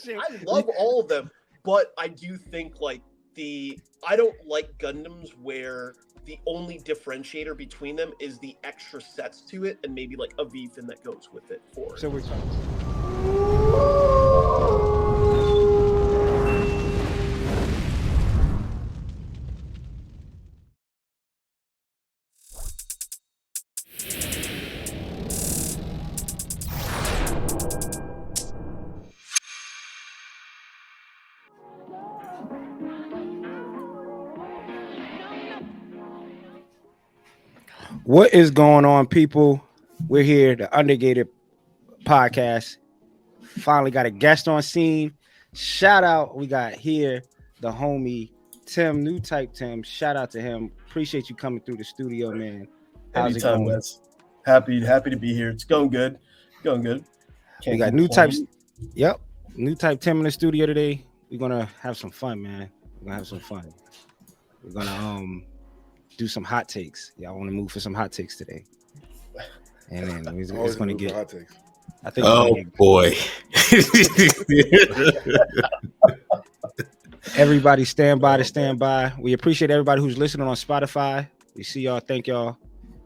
I love all of them, but I do think like I don't like Gundams where the only differentiator between them is the extra sets to it and maybe like a V-fin that goes with it for it. So we're talking. What is going on, people? We're here, the Underagated podcast. Finally got a guest on scene. Shout out, we got here the homie Tim, Nu.Type Tim. Shout out to him. Appreciate you coming through the studio, man. How's Anytime, it going? Wes. Happy to be here. It's going good. Can't we got Nu.Type. Yep, Nu.Type Tim in the studio today. We're gonna have some fun, man. We're gonna do some hot takes. Y'all want to move for some hot takes today? And then it's going to get hot takes. I think. Oh boy! Everybody, stand by. We appreciate everybody who's listening on Spotify. We see y'all. Thank y'all.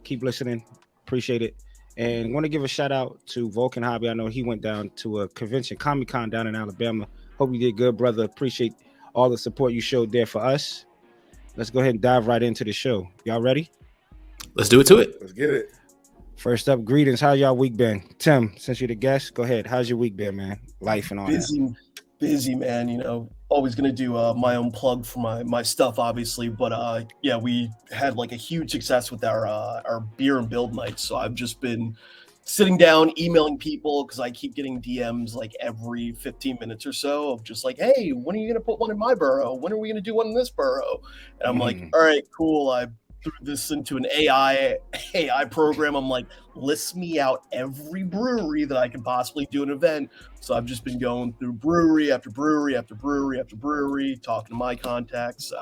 Keep listening. Appreciate it. And want to give a shout out to Vulcan Hobby. I know he went down to a convention, Comic-Con down in Alabama. Hope you did good, brother. Appreciate all the support you showed there for us. Let's go ahead and dive right into the show. Y'all ready? Let's do it to it. Let's get it. First up, greetings. How y'all week been? Tim, since you're the guest, go ahead. How's your week been, man? Life and all that. Busy, man. You know, always gonna do my own plug for my stuff, obviously. But yeah, we had like a huge success with our beer and build nights. So I've just been sitting down, emailing people because I keep getting DMs like every 15 minutes or so of just like, hey, when are you gonna put one in my borough? When are we gonna do one in this borough? And I'm like, all right, cool. I threw this into an AI program. I'm like, list me out every brewery that I can possibly do an event. So I've just been going through brewery after brewery after brewery after brewery, talking to my contacts.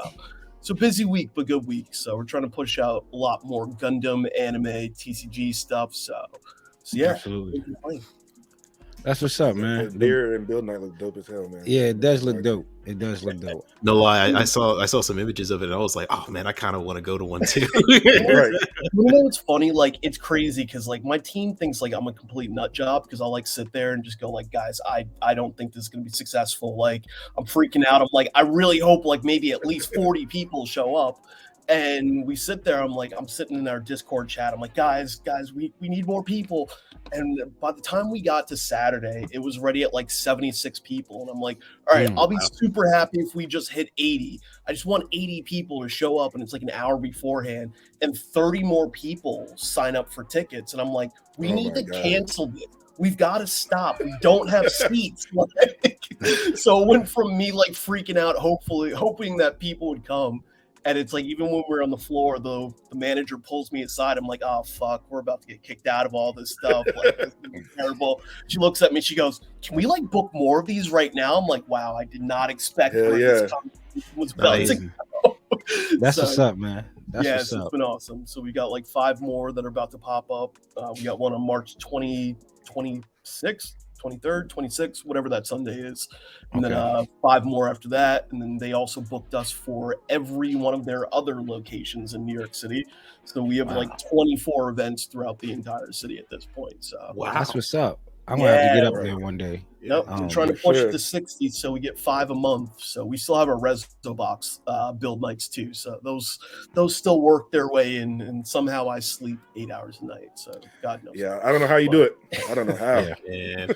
So busy week, but good week. So we're trying to push out a lot more Gundam, anime, TCG stuff. So yeah, absolutely. That's what's up, man. The beer and build night look dope as hell, man. Yeah, it does look dope. It does look dope. No lie, I saw some images of it, and I was like, oh man, I kind of want to go to one too. Right. You know what's funny? Like, it's crazy because like my team thinks like I'm a complete nut job because I'll like sit there and just go like, guys, I don't think this is gonna be successful. Like, I'm freaking out. I'm like, I really hope like maybe at least 40 people show up. And we sit there, I'm sitting in our Discord chat. I'm like, guys, we need more people. And by the time we got to Saturday, it was ready at like 76 people. And I'm like, all right, I'll be super happy if we just hit 80. I just want 80 people to show up. And it's like an hour beforehand. And 30 more people sign up for tickets. And I'm like, we need to cancel this. We've got to stop. We don't have seats. So it went from me like freaking out, hoping that people would come. And it's like, even when we're on the floor, the manager pulls me aside. I'm like, oh, fuck, we're about to get kicked out of all this stuff. Like, this is terrible. She looks at me. She goes, can we, like, book more of these right now? I'm like, wow, I did not expect this conversation was about to go. That's what's up, man. It's been awesome. So we got, like, 5 more that are about to pop up. We got one on March 26th. 23rd, 26th, whatever that Sunday is. And then 5 more after that. And then they also booked us for every one of their other locations in New York City. So we have like 24 events throughout the entire city at this point. So that's what's up. I'm going to have to get up there one day. Yep, we're trying to push it to 60, so we get 5 a month. So we still have our Rezo box build nights too. So those still work their way in, and somehow I sleep 8 hours a night. So God knows. Yeah, I don't know how you do it. I don't know how. Yeah.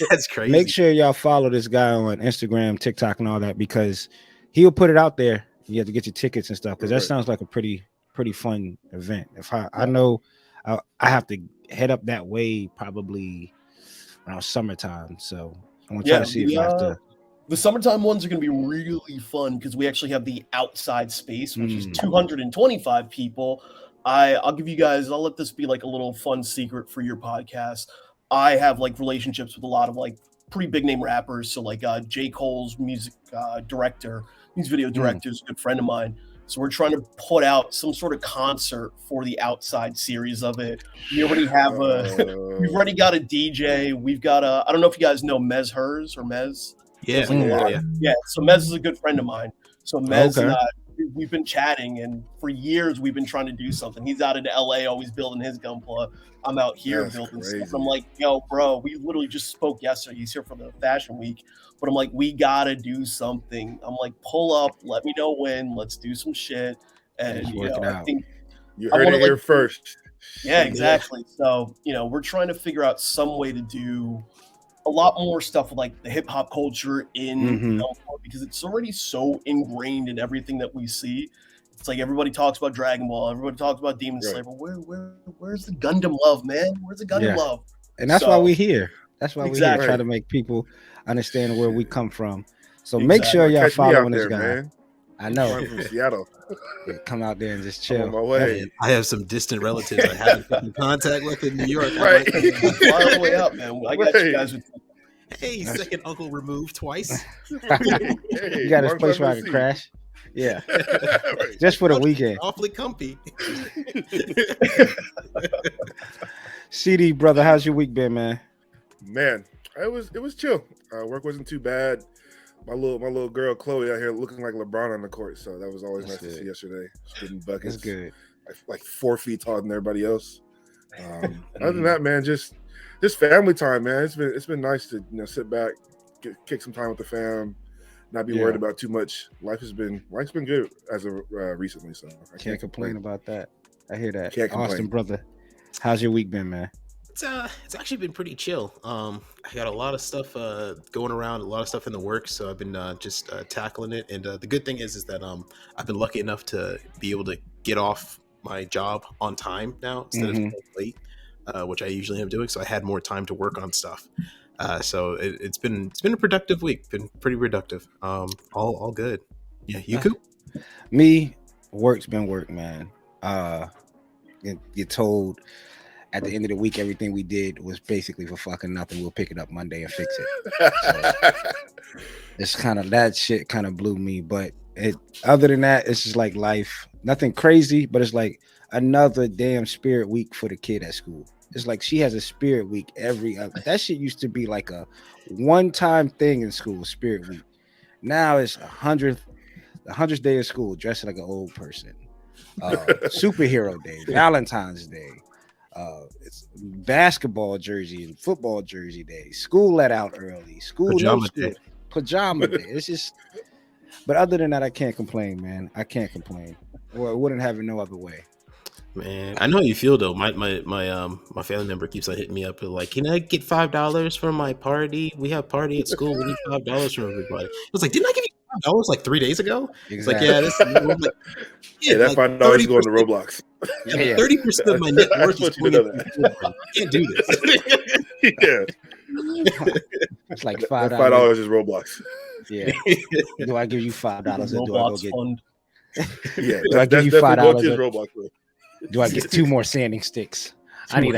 That's crazy. Make sure y'all follow this guy on Instagram, TikTok, and all that, because he'll put it out there. You have to get your tickets and stuff, because that sounds like a pretty fun event. If I know I have to head up that way probably around summertime, so I'm gonna try to see if I have to. The summertime ones are going to be really fun because we actually have the outside space, which is 225 people. I'll give you guys, I'll let this be like a little fun secret for your podcast. I have like relationships with a lot of like pretty big name rappers. So like J. Cole's music director, music video director is a good friend of mine. So we're trying to put out some sort of concert for the outside series of it. We already have we've already got a DJ. We've got I don't know if you guys know Mez Hers or Mez. Yeah, Yeah. So Mez is a good friend of mine. So Mez Okay. and I, we've been chatting, and for years we've been trying to do something. He's out in LA always building his Gunpla. I'm out here That's building crazy. stuff. I'm like, yo, bro, we literally just spoke yesterday. He's here for the fashion week. But I'm like, we gotta do something. I'm like, pull up, let me know when, let's do some shit. And Let's work it I out. think You I heard wanna, it here like, first. yeah, exactly. So, we're trying to figure out some way to do a lot more stuff with like the hip hop culture in Gunpla, because it's already so ingrained in everything that we see. It's like everybody talks about Dragon Ball, everybody talks about Demon Slayer, but where's the Gundam love, man? Where's the Gundam love? And that's why we're here. That's why we're here, Exactly. try to make people understand where we come from. So make sure y'all Catch me out following this there, guy. man. I know. I'm from Seattle. Yeah, come out there and just I'm chill. on my way. Man, I have some distant relatives I haven't been in contact with in New York. Right. Fly all the way up, man. I got you guys with Hey, second uncle removed twice. You got his place where I can crash. Yeah. Just for the weekend. Awfully comfy. CD, brother, how's your week been, man? Man, it was chill. Work wasn't too bad. My little girl Chloe out here looking like LeBron on the court, so that was always That's nice good. to see yesterday. Spitting buckets. That's good. Like 4 feet taller than everybody else. Other than that, man, just family time, man. It's been nice to sit back, kick some time with the fam, not be worried about too much. Life's been good as of recently, so I Can't complain about that. I hear that. Can't complain. Austen, brother, how's your week been, man? It's actually been pretty chill. I got a lot of stuff going around, a lot of stuff in the works, so I've been just tackling it. And the good thing is that I've been lucky enough to be able to get off my job on time now instead of late, which I usually am doing. So I had more time to work on stuff. So it's been a productive week. Been pretty productive. All good. Yeah, you Coop? Me, work's been work, man. You're told at the end of the week everything we did was basically for fucking nothing. We'll pick it up Monday and fix it. So it's kind of that shit kind of blew me. But other than that, it's just like life. Nothing crazy, but it's like another damn spirit week for the kid at school. It's like she has a spirit week every other. That shit used to be like a one-time thing in school, spirit week. Now it's 100th day of school, dressing like an old person. Superhero day, Valentine's Day. It's basketball jersey and football jersey day. School let out early. Pajama day. It's just. But other than that, I can't complain, man. I can't complain. Well, I wouldn't have it no other way. Man, I know how you feel though. My family member keeps on hitting me up like, "Can I get $5 for my party? We have party at school. We need $5 from everybody." I was like, "Didn't I give you $5 like 3 days ago?" Exactly. It's like, yeah, this. Hey, that $5 is going to Roblox. Yeah, 30% of my net worth is going into I can't do this. Yeah, It's like $5 is Roblox. Yeah. Do I give you $5 or do I go Roblox get? fund. Yeah, Do I give you $5? Roblox, bro. Do I get 2 more sanding sticks? I need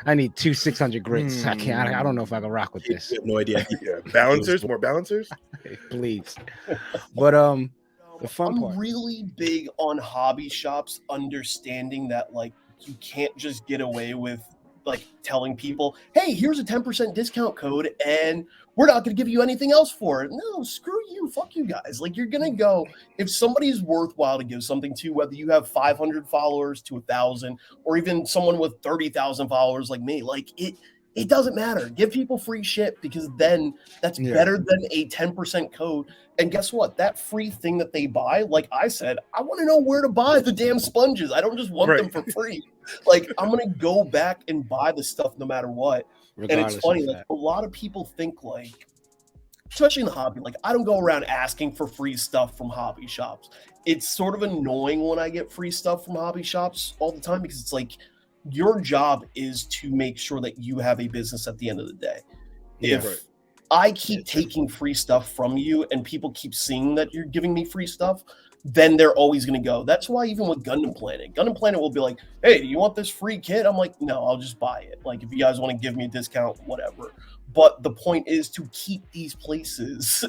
I need 2 600 grits. I can't. I don't know if I can rock with this. I have no idea. Yeah, balancers, more balancers. Please. But the fun I'm part. really big on hobby shops understanding that like you can't just get away with like telling people, hey, here's a 10% discount code and we're not going to give you anything else for it. No, screw you. Fuck you guys. Like, you're going to go, if somebody's worthwhile to give something to, whether you have 500 followers to 1,000 or even someone with 30,000 followers like me, like it doesn't matter. Give people free shit because then that's better than a 10% code. And guess what? That free thing that they buy, like I said, I want to know where to buy the damn sponges. I don't just want them for free. Like, I'm going to go back and buy the stuff no matter what. Regardless. And it's funny, like a lot of people think like, especially in the hobby, like I don't go around asking for free stuff from hobby shops. It's sort of annoying when I get free stuff from hobby shops all the time because it's like, your job is to make sure that you have a business at the end of the day. If I keep taking free stuff from you and people keep seeing that you're giving me free stuff, then they're always going to go. That's why even with Gundam Planet will be like, hey, do you want this free kit? I'm like, no, I'll just buy it. Like, if you guys want to give me a discount, whatever. But the point is to keep these places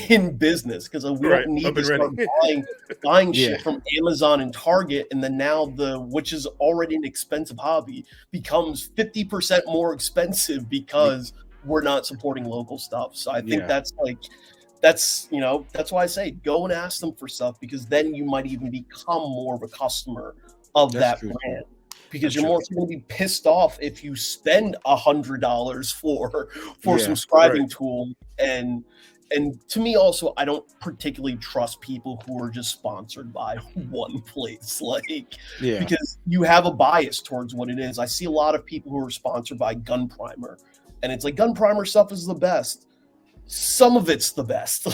in business because we Right, don't need up to and start ready. buying Yeah. shit from Amazon and Target, and then now which is already an expensive hobby becomes 50% more expensive because we're not supporting local stuff. So I think Yeah. that's why I say go and ask them for stuff, because then you might even become more of a customer of That's that true. brand. Because That's you're true. more going to be pissed off if you spend $100 for Yeah, some scribing tool. And to me also, I don't particularly trust people who are just sponsored by one place, Yeah. because you have a bias towards what it is. I see a lot of people who are sponsored by Gun Primer, and it's like Gun Primer stuff is the best. Some of it's the best, the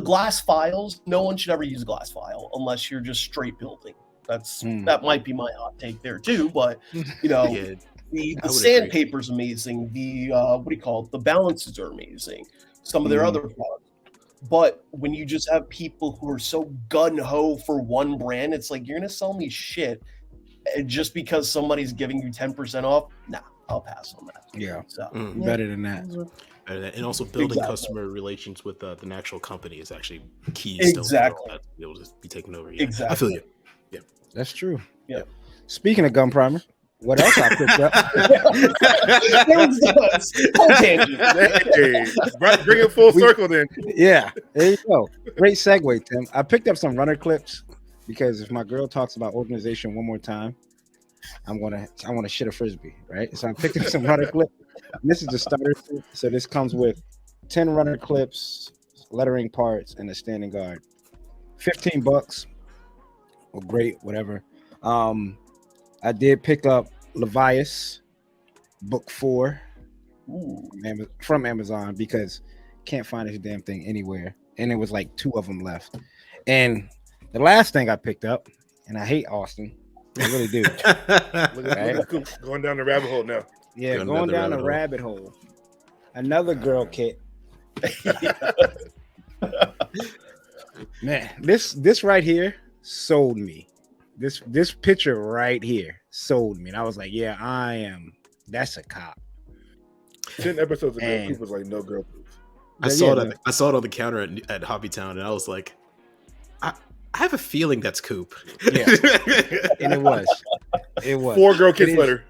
glass files. No one should ever use a glass file unless you're just straight building. That might be my hot take there too, but Yeah, the I would sandpaper's amazing. The the balances are amazing. Some of their other products. But when you just have people who are so gun-ho for one brand, it's like, you're gonna sell me shit just because somebody's giving you 10% off. Nah, I'll pass on that. Yeah. So Better than that. And also building Exactly. customer relations with the actual company is actually key. Exactly. Still for all that to be able to be taken over. Yeah. Exactly. I feel you. That's true. Yeah. Speaking of Gun Primer, what else I picked up? Whole tangent. Hey, bring it full circle then. Yeah, there you go. Great segue, Tim. I picked up some runner clips because if my girl talks about organization one more time, I want to shit a frisbee, right? So I picked up some runner clips. This is the starter set. So this comes with 10 runner clips, lettering parts, and a standing guard. $15. Well, great, whatever. I did pick up Levias book 4 from Amazon because can't find this damn thing anywhere, and it was like 2 of them left. And the last thing I picked up, and I hate Austen, I really do. Look at Coop going down the rabbit hole now. Yeah, going down the rabbit hole. Another girl kit. Man, this right here sold me. This picture right here sold me, and I was like, yeah, that's a cop. 10 episodes ago, Coop was like, no girl. I saw it on the counter at Hobbytown, and I was like, I have a feeling that's Coop. Yeah, and it was 4 girl kids letter.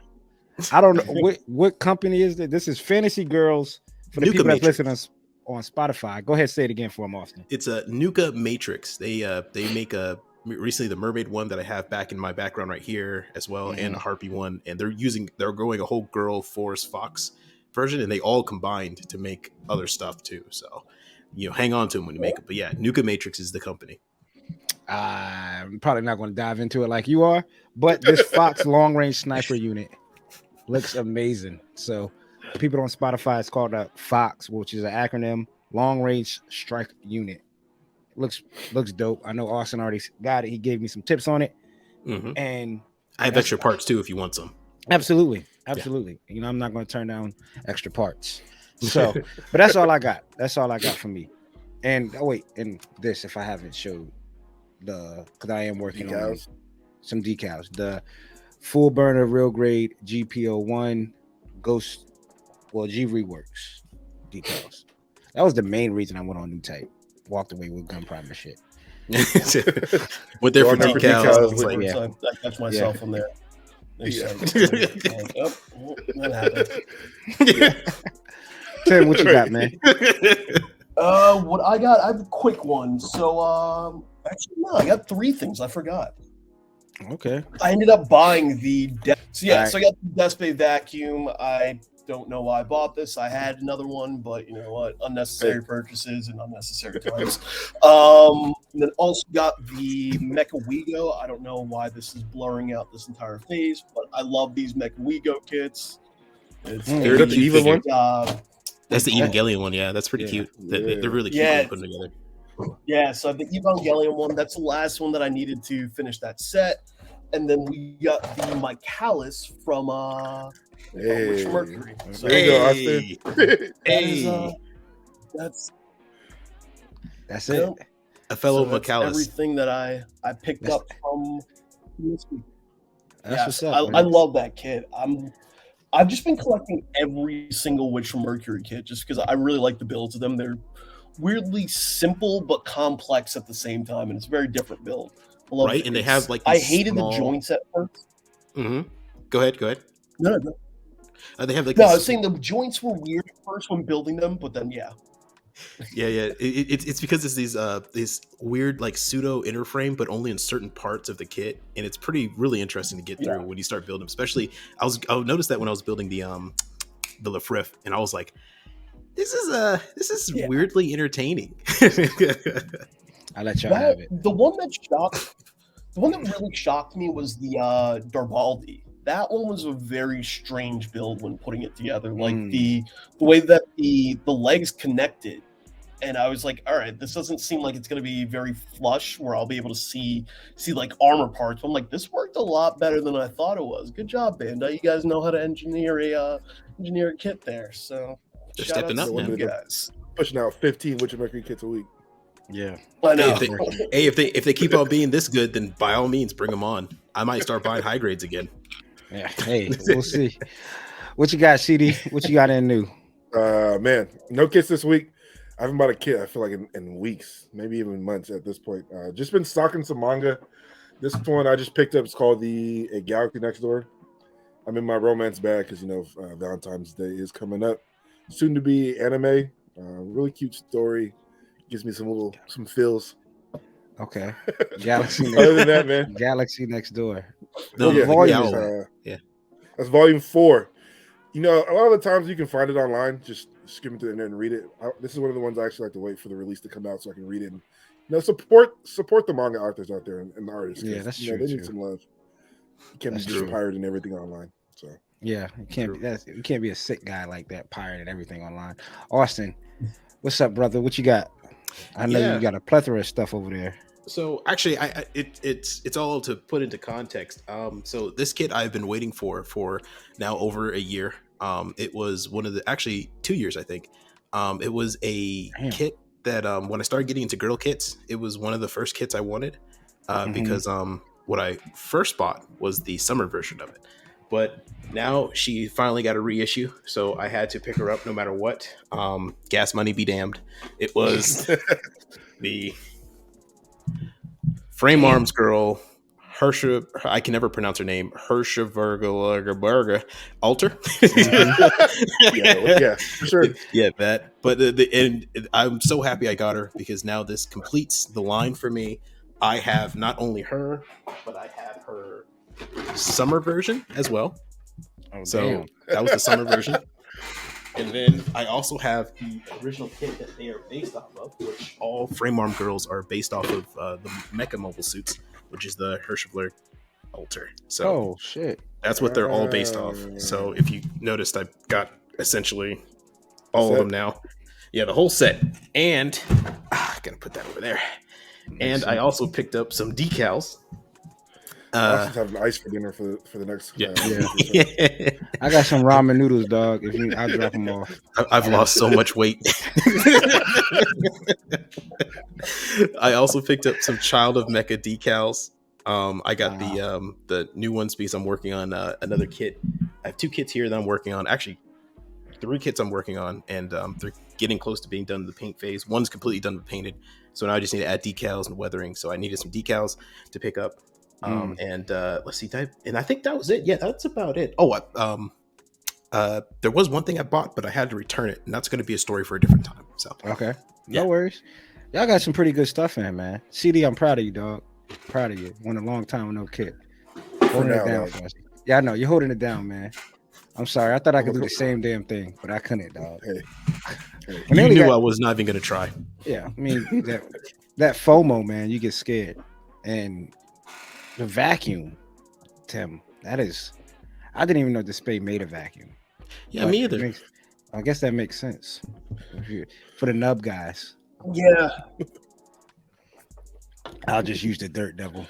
I don't know what company is that. This is Fantasy Girls for the people that listen on Spotify. Go ahead, say it again for them, Austin. It's a Nuka Matrix. They make recently the mermaid one that I have back in my background right here as well, and a harpy one, and they're growing a whole girl forest fox version, and they all combined to make other stuff too. So hang on to them when you make it. But yeah, Nuka Matrix is the company. I'm probably not going to dive into it like you are, but this Fox long range sniper unit looks amazing. So people on Spotify, it's called a Fox, which is an acronym, long range strike unit. Looks dope. I know Austen already got it. He gave me some tips on it, and I have extra parts too if you want some. Absolutely. Yeah. I'm not going to turn down extra parts. So, but that's all I got. That's all I got from me. And and this, if I haven't showed because I am working on some decals. The full burner real grade GPO1 Ghost, G reworks decals. That was the main reason I went on Nutype. Walked away with Gun Primer shit. Went there for decals. I catch myself on there. Yeah. That happened. Tim, what you got, man? What I got, I have a quick one. So, actually, no, I got 3 things. I forgot. Okay. I ended up buying the so I got the Despe vacuum. I don't know why I bought this. I had another one, but you know what? Unnecessary purchases and unnecessary times. And then also got the Mecha Wego. I don't know why this is blurring out this entire face, but I love these Mecha Wego kits. Is that the Eva one? That's the Evangelion one. Yeah, that's pretty cute. They're really cute when put together. Yeah, so the Evangelion one, that's the last one that I needed to finish that set. And then we got the Michaelis from Rich Mercury. So there you go, Austin. That's it. A fellow so Michaelis. Everything that I picked up from this week. That's what's up. I love that kid. I've just been collecting every single Witch from Mercury kit just because I really like the builds of them. They're weirdly simple but complex at the same time, and it's a very different build. I love Right, it. and they have like I these hated small... the joints at first. Mm-hmm. Go ahead. No, They have like I these... was saying the joints were weird at first when building them, but then yeah. It's because it's these weird like pseudo interframe, but only in certain parts of the kit, and it's really interesting to get through when you start building. Especially, I noticed that when I was building the Lefrith, and I was like, this is weirdly entertaining. I let y'all have it. The one that really shocked me was the Darbaldi. That one was a very strange build when putting it together. Like the way that the legs connected, and I was like, all right, this doesn't seem like it's going to be very flush where I'll be able to see like armor parts. But I'm like, this worked a lot better than I thought it was. Good job, Bandai. You guys know how to engineer a kit there. So they're stepping up, man. You guys. Pushing out 15 Witch Mercury kits a week. Yeah, I know. If they keep on being this good, then by all means, bring them on. I might start buying high grades again. Yeah, hey, we'll see. What you got, CD? What you got in new? Man, no kits this week. I haven't bought a kit, I feel like, in weeks, maybe even months at this point. Just been stocking some manga. This one I just picked up. It's called A Galaxy Next Door. I'm in my romance bag because, Valentine's Day is coming up. Soon to be anime. Really cute story. Gives me some feels. Okay. Galaxy Other than that, man. Galaxy Next Door. That's volume 4. A lot of the times you can find it online. Just skim through the internet and read it. This is one of the ones I actually like to wait for the release to come out so I can read it. And, support the manga authors out there and the artists. Yeah, that's true. They need some love. You can't be just pirating everything online. So yeah, you can't be a sick guy like that, pirating everything online. Austen, what's up, brother? What you got? I know you got a plethora of stuff over there. So actually, it's all to put into context. So this kit I've been waiting for now over a year. It was one of the 2 years, I think. It was a kit that when I started getting into girl kits, it was one of the first kits I wanted because what I first bought was the summer version of it. But now she finally got a reissue, so I had to pick her up no matter what. Gas money be damned. It was the Frame Arms girl, Hersha. I can never pronounce her name. Hersha Verga Alter. Yeah, for sure. Yeah, that. But and I'm so happy I got her because now this completes the line for me. I have not only her, but I have her summer version as well. So that was the summer version. And then I also have the original kit that they are based off of, which all Frame Arm girls are based off of the Mecha Mobile suits, which is the Hirschfler Alter. So that's what they're all based off. So if you noticed, I've got essentially all of them now. Yeah, the whole set. And gotta put that over there. And I also picked up some decals. I should have ice for dinner for the next. I got some ramen noodles, dog. I'll drop them off. I've lost so much weight. I also picked up some Child of Mecha decals. I got the new ones because I'm working on another kit. I have 2 kits here that I'm working on. Actually, 3 kits I'm working on, and they're getting close to being done in the paint phase. One's completely done with painted, so now I just need to add decals and weathering. So I needed some decals to pick up. And let's see, and I think that was it. Yeah, that's about it. There was one thing I bought, but I had to return it, and that's going to be a story for a different time. So okay, no worries. Y'all got some pretty good stuff in, man. CD, I'm proud of you, dog. Proud of you. Went a long time with no kit. Holding it down for us. Yeah, I know you're holding it down, man. I'm sorry. I thought I could do the same damn thing, but I couldn't, dog. Hey. You knew I was not even going to try. Yeah, I mean that FOMO, man. You get scared, and the vacuum, Tim. That is, I didn't even know Display made a vacuum. Yeah, me either. I guess that makes sense for the nub guys. Yeah, I'll just use the Dirt Devil.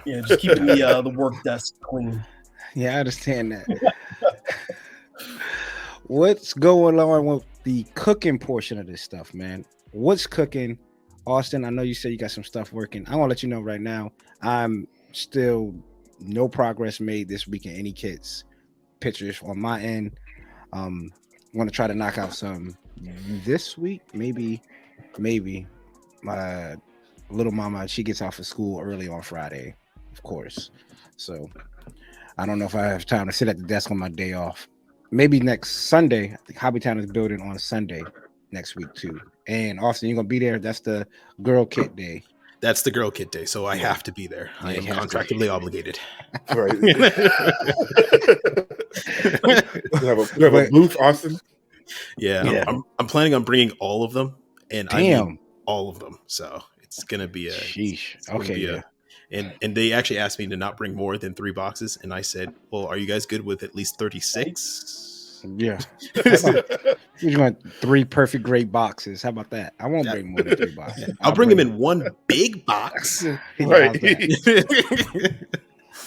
Yeah, just keeping the work desk clean. Yeah, I understand that. What's going on with the cooking portion of this stuff, man? What's cooking? Austen, I know you said you got some stuff working. I want to let you know right now, I'm still no progress made this week in any kits. pictures on my end. Want to try to knock out some this week, maybe. My little mama, she gets off of school early on Friday, of course. So I don't know if I have time to sit at the desk on my day off. Maybe next Sunday. I think Hobbytown is building on Sunday next week too. And Austin, you're gonna be there. That's the girl kit day. That's the girl kit day, so I have to be there. I am contractually obligated. Right. You have a booth, Austin. Yeah. I'm planning on bringing all of them, and I Damn. mean all of them. So it's gonna be a Sheesh. Okay, be yeah. And they actually asked me to not bring more than 3 boxes, and I said, "Well, are you guys good with at least 36?" Yeah. You want 3 perfect great boxes. How about that? I won't bring more than 3 boxes. I'll bring them in one big box. Right.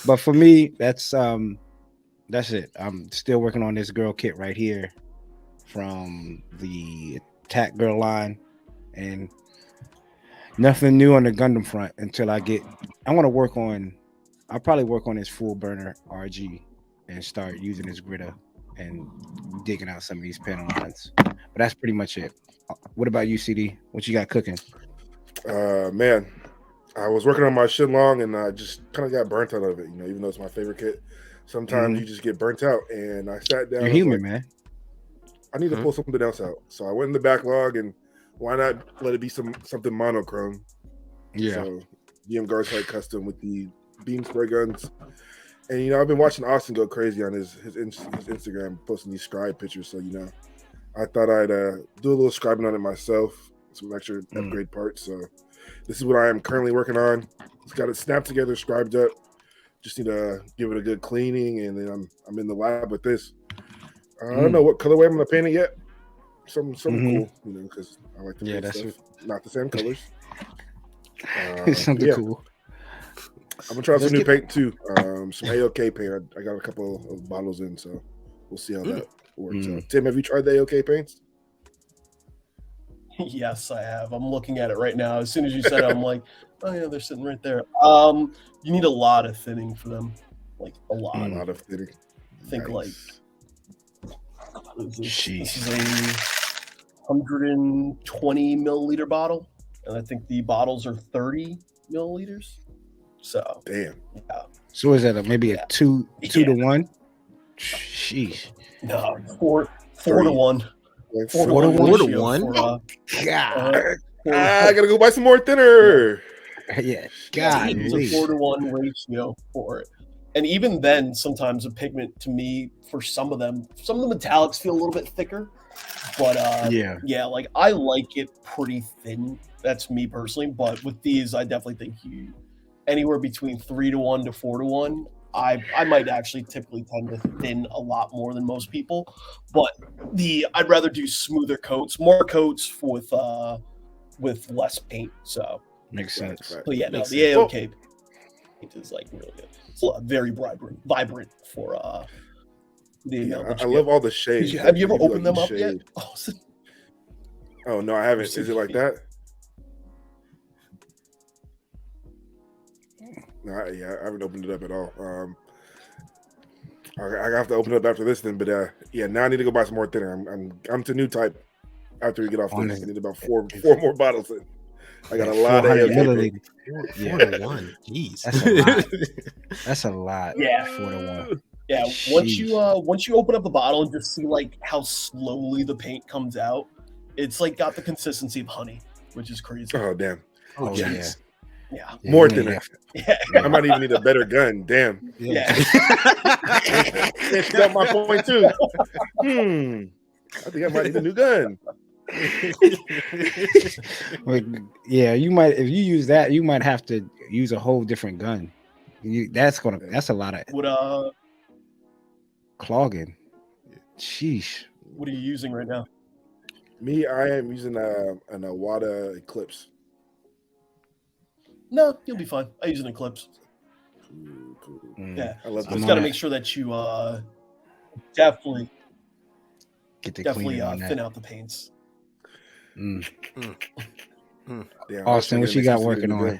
But for me, that's it. I'm still working on this girl kit right here from the Attack Girl line, and nothing new on the Gundam front until I'll probably work on this full burner RG and start using this gritter and digging out some of these panel lines. But that's pretty much it. What about you, CD? What you got cooking? Man, I was working on my Shenlong and I just kind of got burnt out of it. Even though it's my favorite kit, sometimes you just get burnt out. And I sat down. You're human, man. I need to pull something else out. So I went in the backlog, and why not let it be something monochrome? Yeah. So DM Guardside Custom with the beam spray guns. And I've been watching Austen go crazy on his Instagram, posting these scribe pictures. So I thought I'd do a little scribing on it myself, some extra upgrade parts. So this is what I am currently working on. It's got it snapped together, scribed up. Just need to give it a good cleaning, and then I'm in the lab with this. I don't know what colorway I'm gonna paint it yet. Something cool, because I like to paint stuff. Not the same colors. Something cool. I'm gonna try some new paint too. Some AOK paint. I got a couple of bottles in, so we'll see how that works out. Tim, have you tried the AOK paints? Yes, I have. I'm looking at it right now. As soon as you said it, I'm like, oh yeah, they're sitting right there. You need a lot of thinning for them, like a lot of thinning. I think Nice. This is a 120 milliliter bottle, and I think the bottles are 30 milliliters. So Damn. Yeah. So is that maybe a 2 to 1? Sheesh. No, 4 to 1. 4 to 1. God. I gotta go buy some more thinner. Yeah. God. It's a 4 to 1 ratio for it. And even then, sometimes a pigment to me, for some of the metallics feel a little bit thicker. But yeah, like I like it pretty thin. That's me personally. But with these, I definitely think anywhere between 3 to 1 to 4 to 1. I might actually typically tend to thin a lot more than most people, but I'd rather do smoother coats, more coats with less paint. So makes sense. But yeah, no, the AOK paint is like really good. It's very vibrant for I love all the shades. Have you ever opened them up yet? Oh no, I haven't. Is it like that? No, I haven't opened it up at all. I have to open it up after this then. But now I need to go buy some more thinner. I'm to Nutype after we get off this. I need about four more bottles in. I got a lot of milliliters. 4 to 1. Jeez, that's a lot. That's a lot. Yeah, 4 to 1. Yeah, once you open up the bottle and just see like how slowly the paint comes out, it's like got the consistency of honey, which is crazy. Oh damn! Oh yeah. Yeah. More thinner. Yeah. I might even need a better gun. Damn. Yeah. That's got my point too. I think I might need a new gun. Yeah, you might. If you use that, you might have to use a whole different gun. That's a lot of clogging. Sheesh. What are you using right now? Me, I am using an Awada Eclipse. No, you'll be fine. I use an Eclipse. Cool. Yeah, I love. Just got to make sure that you definitely thin out the paints. Austen, what you got working on?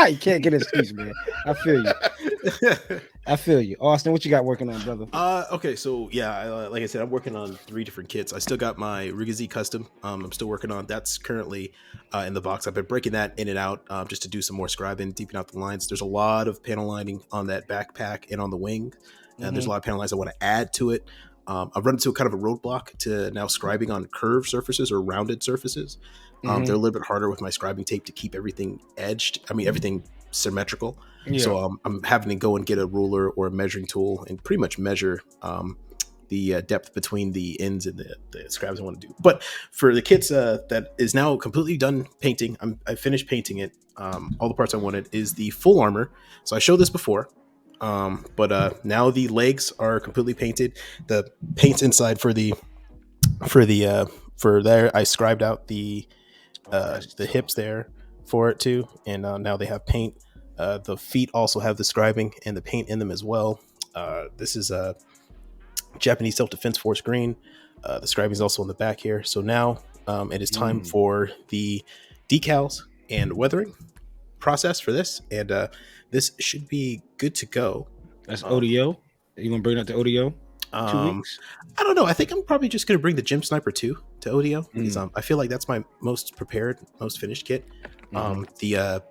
You can't get an excuse, man. I feel you. Austen, what you got working on, brother? Okay, so yeah, like I said, I'm working on 3 different kits. I still got my Rigazi custom. I'm still working on. That's currently in the box. I've been breaking that in and out just to do some more scribing, deepen out the lines. There's a lot of panel lining on that backpack and on the wing, and there's a lot of panel lines I want to add to it. I've run into kind of a roadblock to now scribing on curved surfaces or rounded surfaces. They're a little bit harder with my scribing tape to keep everything edged. I mean, everything symmetrical. Yeah. So I'm having to go and get a ruler or a measuring tool and pretty much measure the depth between the ends and the scribes I want to do. But for the kits that is now completely done painting, I finished painting it. All the parts I wanted is the full armor. So I showed this before. But now the legs are completely painted. The paint's inside for there. I scribed out the hips there for it too, and now they have paint. The feet also have the scribing and the paint in them as well. This is a Japanese Self-Defense Force green. The scribing is also on the back here. So now it is time for the decals and weathering process for this, and this should be good to go. That's ODO. You gonna bring that to ODO? 2 weeks? I don't know. I think I'm probably just gonna bring the Gym Sniper 2 to ODO because I feel like that's my most prepared, most finished kit. The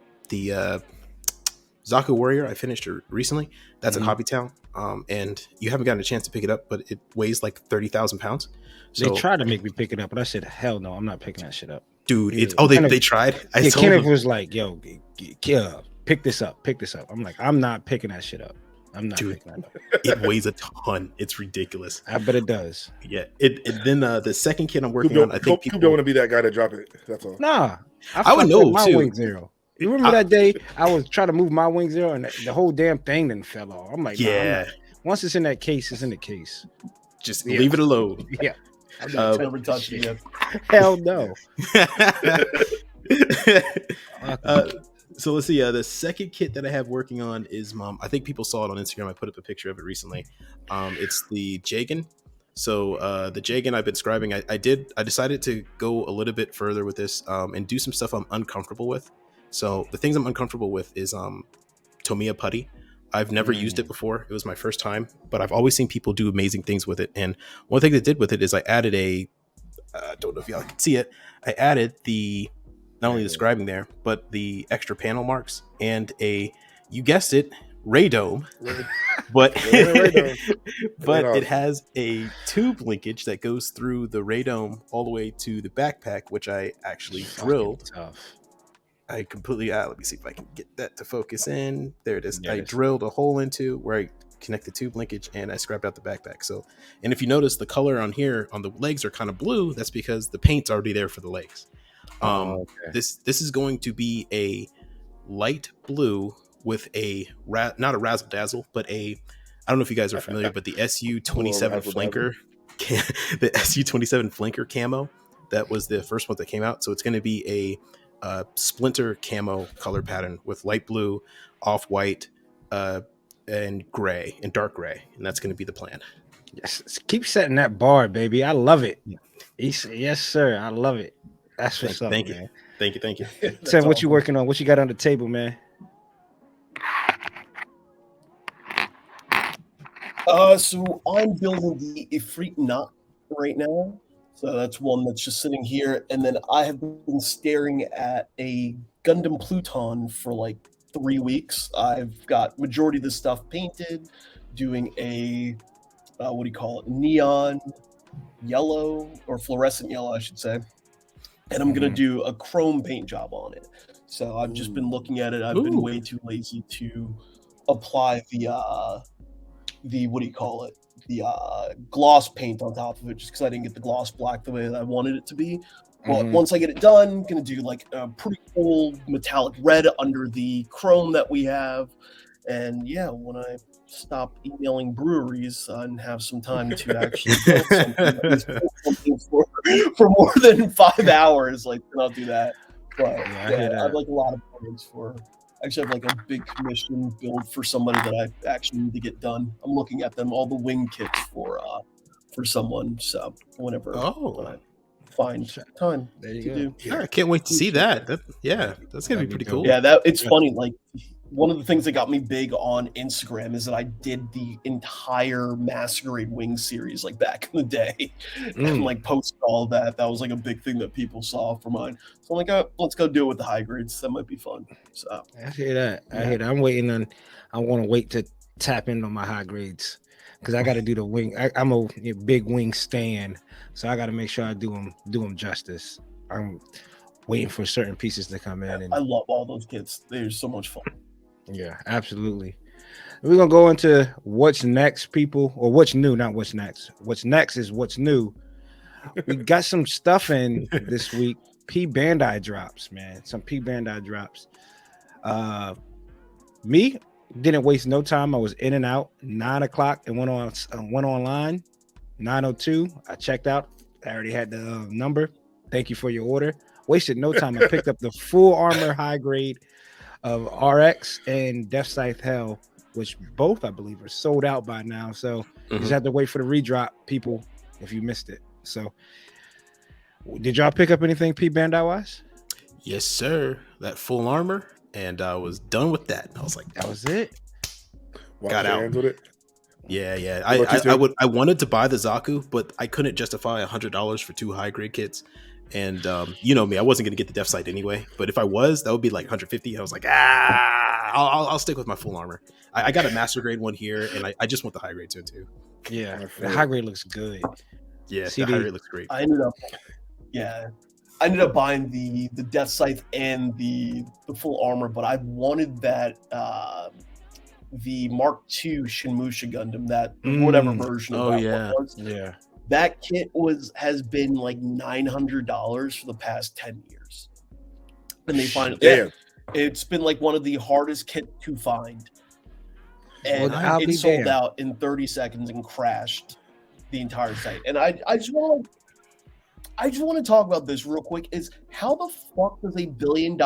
Zaku Warrior I finished recently. That's at Hobbytown, and you haven't gotten a chance to pick it up, but it weighs like 30,000 pounds. So, they tried to make me pick it up, but I said, "Hell no, I'm not picking that shit up." Dude, they tried. Kenneth was like, "Yo, pick this up, pick this up." I'm like, "I'm not picking that shit up. I'm not picking that up." It weighs a ton. It's ridiculous. I bet it does. Yeah. Then the second kit I'm working on, I think people don't want to be that guy to drop it. That's all. Nah, I would know my too. Wing Zero. You remember that day I was trying to move my Wing Zero and the whole damn thing then fell off. I'm like, yeah. Nah, once it's in that case, it's in the case. Just leave it alone. Yeah. I've never touched it yet. Hell no. So let's see. The second kit that I have working on is I think people saw it on Instagram. I put up a picture of it recently. It's the Jagan. So the Jagan I've been scribing. I decided to go a little bit further with this and do some stuff I'm uncomfortable with. So the things I'm uncomfortable with is Tomiya putty. I've never used it before. It was my first time, but I've always seen people do amazing things with it. And one thing they did with it is I added I don't know if y'all can see it. I added not only the scribing there, but the extra panel marks and you guessed it, radome. But it has a tube linkage that goes through the radome all the way to the backpack, which I actually drilled. I completely let me see if I can get that to focus in. There it is. Yes. I drilled a hole into where I connect the tube linkage and I scrapped out the backpack. So, and if you notice the color on here on the legs are kind of blue, that's because the paint's already there for the legs. This is going to be a light blue with not a razzle dazzle, but I don't know if you guys are familiar, but the SU-27 flanker, the SU-27 flanker camo, that was the first one that came out. So it's going to be a splinter camo color pattern with light blue, off-white, and gray and dark gray, and that's going to be the plan. Yes, keep setting that bar, baby. I love it. Yes, sir. I love it. That's what's up. Thank you. Tim, what you working on? What you got on the table, man? So I'm building the Ifrit Knot right now. So that's one that's just sitting here. And then I have been staring at a Gundam Pluton for like 3 weeks. I've got majority of this stuff painted, doing a, neon yellow or fluorescent yellow, I should say. And I'm going to do a chrome paint job on it. So I've just been looking at it. I've been way too lazy to apply the gloss paint on top of it, just because I didn't get the gloss black the way that I wanted it to be. But once I get it done, I'm going to do like a pretty cool metallic red under the chrome that we have. And yeah, when I stop emailing breweries and have some time to actually build something for more than 5 hours, like, then I'll do that. But I have like a lot of plans for. Actually, I have like a big commission build for somebody that I actually need to get done. I'm looking at them, all the wing kits for someone. So whenever. find time There you to go. do. Yeah, I can't wait to see that. That's gonna be pretty cool. Yeah, it's funny. Like one of the things that got me big on Instagram is that I did the entire Masquerade Wings series like back in the day, and like posted all that. That was like a big thing that people saw for mine. So I'm like, oh, let's go do it with the high grades. That might be fun. So I hear that. I hear that. I'm waiting on. I want to wait to tap in on my high grades because I got to do the wing. I'm a big wing stan, so I got to make sure I do them justice. I'm waiting for certain pieces to come in. And I love all those kits. They're so much fun. yeah, absolutely. We're gonna go into what's next, people, or what's new, not what's next. What's next is what's new. We got some stuff in this week. P Bandai drops, man. Some P Bandai drops. Me didn't waste no time. I was in and out 9 o'clock and went online 9:02. I checked out. I already had the number. Thank you for your order. Wasted no time. I picked up the full armor high grade of RX and Death Scythe Hell, which both I believe are sold out by now. So you just have to wait for the redrop, people, if you missed it. So did y'all pick up anything P Bandai wise? Yes, sir. That full armor, and I was done with that. I was like, That was it. Got out. With it. Yeah. I wanted to buy the Zaku, but I couldn't justify $100 for 2 high grade kits. And you know me, I wasn't gonna get the Death Sight anyway. But if I was, that would be like 150. I was like, I'll stick with my full armor. I got a master grade one here, and I just want the high grade too. Yeah, the high grade looks good. Yeah, the high grade looks great. I ended up buying the Death Scythe and the full armor, but I wanted that the Mark II Shinmusha Gundam, that whatever version of that one was. Yeah. That kit has been like $900 for the past 10 years. And they finally it's been like one of the hardest kit to find. And it sold out in 30 seconds and crashed the entire site. And I just want to talk about this real quick, is how the fuck does a $1 billion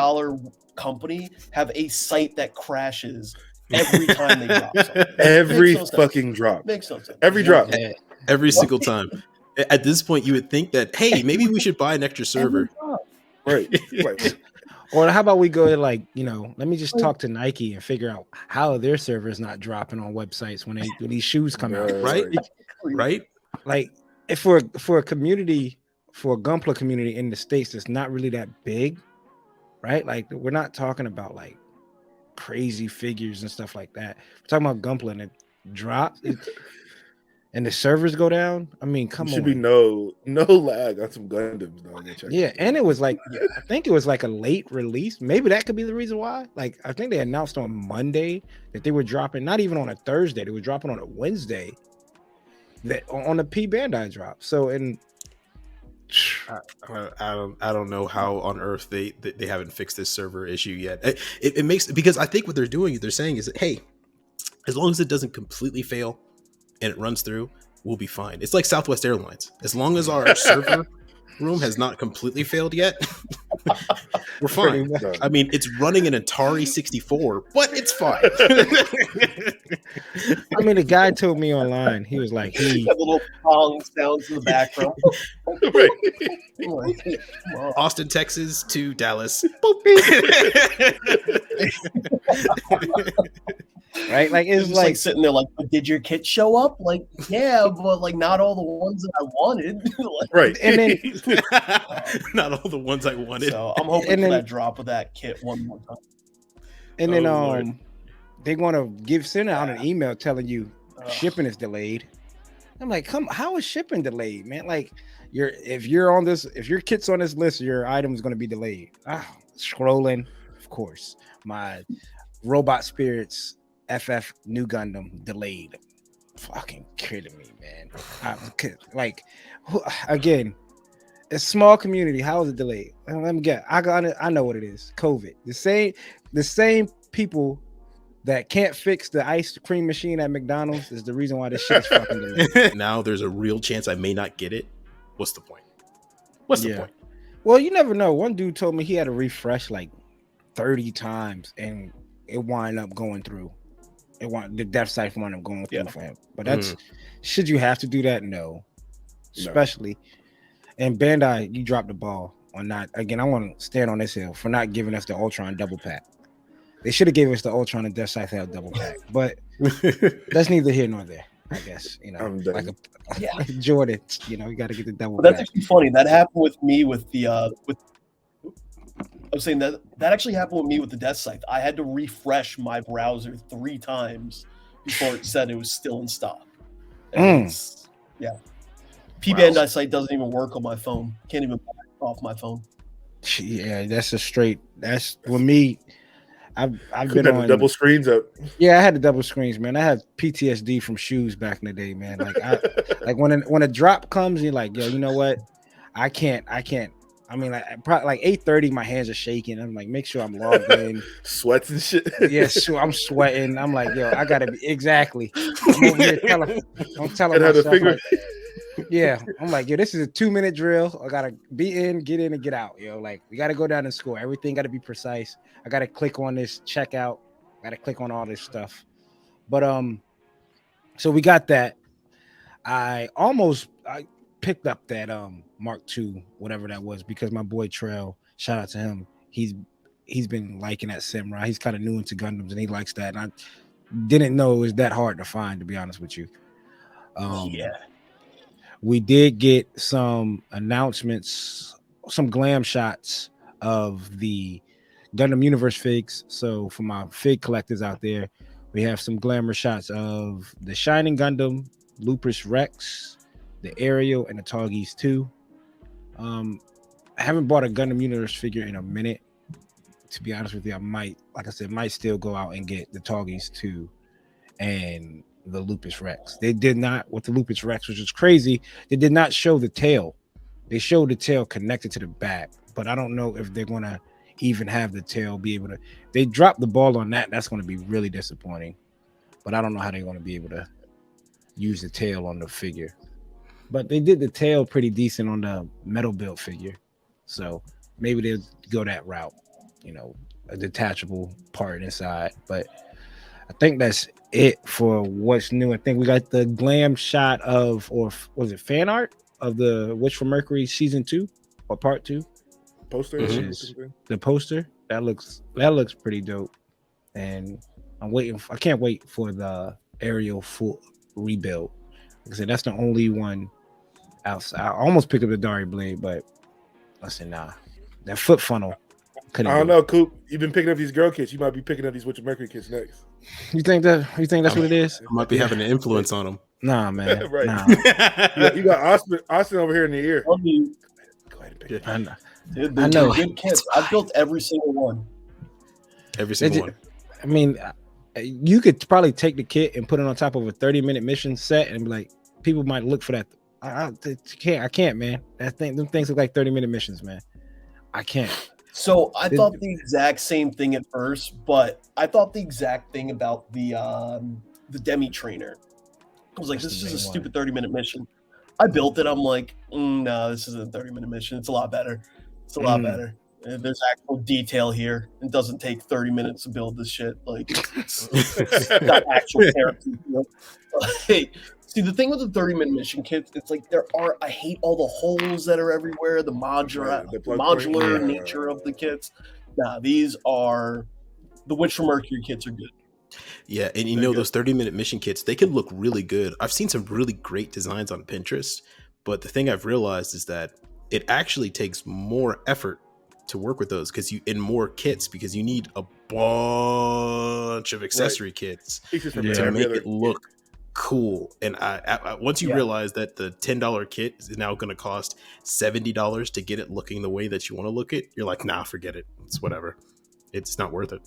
company have a site that crashes every time they drop something? Every fucking drop. Makes no sense. Every drop. Yeah. Every single time. At this point, you would think that, hey, maybe we should buy an extra server. Right. Or how about we go to let me just talk to Nike and figure out how their server is not dropping on websites when these shoes come out. Right. Like if for a community, for a Gunpla community in the States, it's not really that big, right? Like we're not talking about like crazy figures and stuff like that. We're talking about Gunpla and it drops. And the servers go down. I mean, come on. Should be no lag on some Gundams. Yeah, and it was like I think it was like a late release. Maybe that could be the reason why. Like I think they announced on Monday that they were dropping, not even on a Thursday, they were dropping on a Wednesday. That on the P Bandai drop. So I don't know how on earth they haven't fixed this server issue yet. It makes, because I think what they're doing, they're saying is that, hey, as long as it doesn't completely fail and it runs through, we'll be fine. It's like Southwest Airlines. As long as our server room has not completely failed yet, we're fine. I mean, it's running an Atari 64, but it's fine. I mean, the guy told me online, he was like, little pong sounds in the background. Austin, Texas to Dallas. Right, like it's like sitting there like, but did your kit show up? Like, yeah, but like not all the ones that I wanted. Right. And then not all the ones I wanted. So I'm hoping for that drop of that kit one more time. And then they want to send out an email telling you shipping is delayed. I'm like, how is shipping delayed, man? Like if your kit's on this list, your item is going to be delayed. Scrolling, of course. My Robot Spirits FF New Gundam delayed. Fucking kidding me, man. Again, a small community. How is it delayed? Let me get. I know what it is. COVID. The same people that can't fix the ice cream machine at McDonald's is the reason why this shit is fucking delayed. Now there's a real chance I may not get it. What's the point? What's the point? Well, you never know. One dude told me he had to refresh like 30 times and it wound up going through. The Death Scythe wound up going through for him. But that's should you have to do that? No. Especially And Bandai, you dropped the ball on not. Again, I want to stand on this hill for not giving us the Ultron double pack. They should have gave us the Ultron and Death Scythe double pack, but that's neither here nor there. I guess I'm done. like Yeah. Jordan. You get to get double But that's pack. actually funny. That happened with me with the I was saying that actually happened with me with the Death Scythe. I had to refresh my browser 3 times before it said it was still in stock. And yeah. Bandai site doesn't even work on my phone. Can't even buy it off my phone. Yeah, that's with me. I've been on double screens up. Yeah, I had the double screens, man. I had PTSD from shoes back in the day, man. Like when a drop comes, you're like, yo, you know what? I can't. I mean, probably like 8:30, my hands are shaking. I'm like, make sure I'm logged in. Sweats and shit. Yeah, so I'm sweating. I'm like, yo, I gotta be exactly. I'm over here I'm telling myself, like, yeah. I'm like, yo, this is a 2-minute drill. I gotta be in, get in, and get out. Yo, like we gotta go down and score. Everything gotta be precise. I gotta click on this checkout. I gotta click on all this stuff. But so we got that. I picked up that Mark II, whatever that was, because my boy Trail, shout out to him, he's been liking that Samurai. He's kind of new into Gundams and he likes that, and I didn't know it was that hard to find, to be honest with you. We did get some announcements, some glam shots of the Gundam Universe figs. So for my fig collectors out there, we have some glamour shots of the Shining Gundam, Lupus Rex, the Ariel, and the Toggies 2. I haven't bought a Gundam Universe figure in a minute. To be honest with you, I might still go out and get the Toggies 2 and the Lupus Rex. They did not, with the Lupus Rex, which is crazy, they did not show the tail. They showed the tail connected to the back, but I don't know if they're going to even have the tail be able to. They dropped the ball on that. That's going to be really disappointing, but I don't know how they're going to be able to use the tail on the figure. But they did the tail pretty decent on the metal build figure, so maybe they'll go that route, a detachable part inside. But I think that's it for what's new. I think we got the glam shot of, or was it fan art of the Witch from Mercury season 2 or part 2 poster, which is the poster that looks pretty dope. And I can't wait for the Ariel full rebuild. Like I said, that's the only one outside. I almost picked up the Dari blade, but I said nah. That foot funnel. I don't know, Coop. You've been picking up these girl kits. You might be picking up these Witch of Mercury kits next. You think that's what it is? I might be having an influence on them. Nah, man. Right. Nah. You got Austen over here in the ear. Go ahead and pick it. I know. Dude, I know. Good kits. I've built every single one. Every single one. I mean, you could probably take the kit and put it on top of a 30-minute mission set and be like, people might look for that. I can't, man. Them things look like 30-minute missions, man. I can't. So I thought the exact same thing at first, but I thought the exact thing about the Demi Trainer. I was like, this is a stupid 30-minute mission. I built it. I'm like, no, this isn't a 30-minute mission. It's a lot better. It's a lot better. There's actual detail here. It doesn't take 30 minutes to build this shit. Like, it's got actual characters. Hey, see, the thing with the 30-minute mission kits, it's like I hate all the holes that are everywhere, the modular nature of the kits. Nah, these are the Witch from Mercury kits are good. Yeah, and those 30-minute mission kits, they can look really good. I've seen some really great designs on Pinterest, but the thing I've realized is that it actually takes more effort to work with those because you need a bunch of accessory kits to make it look cool. And once you realize that the $10 kit is now going to cost $70 to get it looking the way that you want to look it, you're like, nah, forget it. It's whatever. It's not worth it.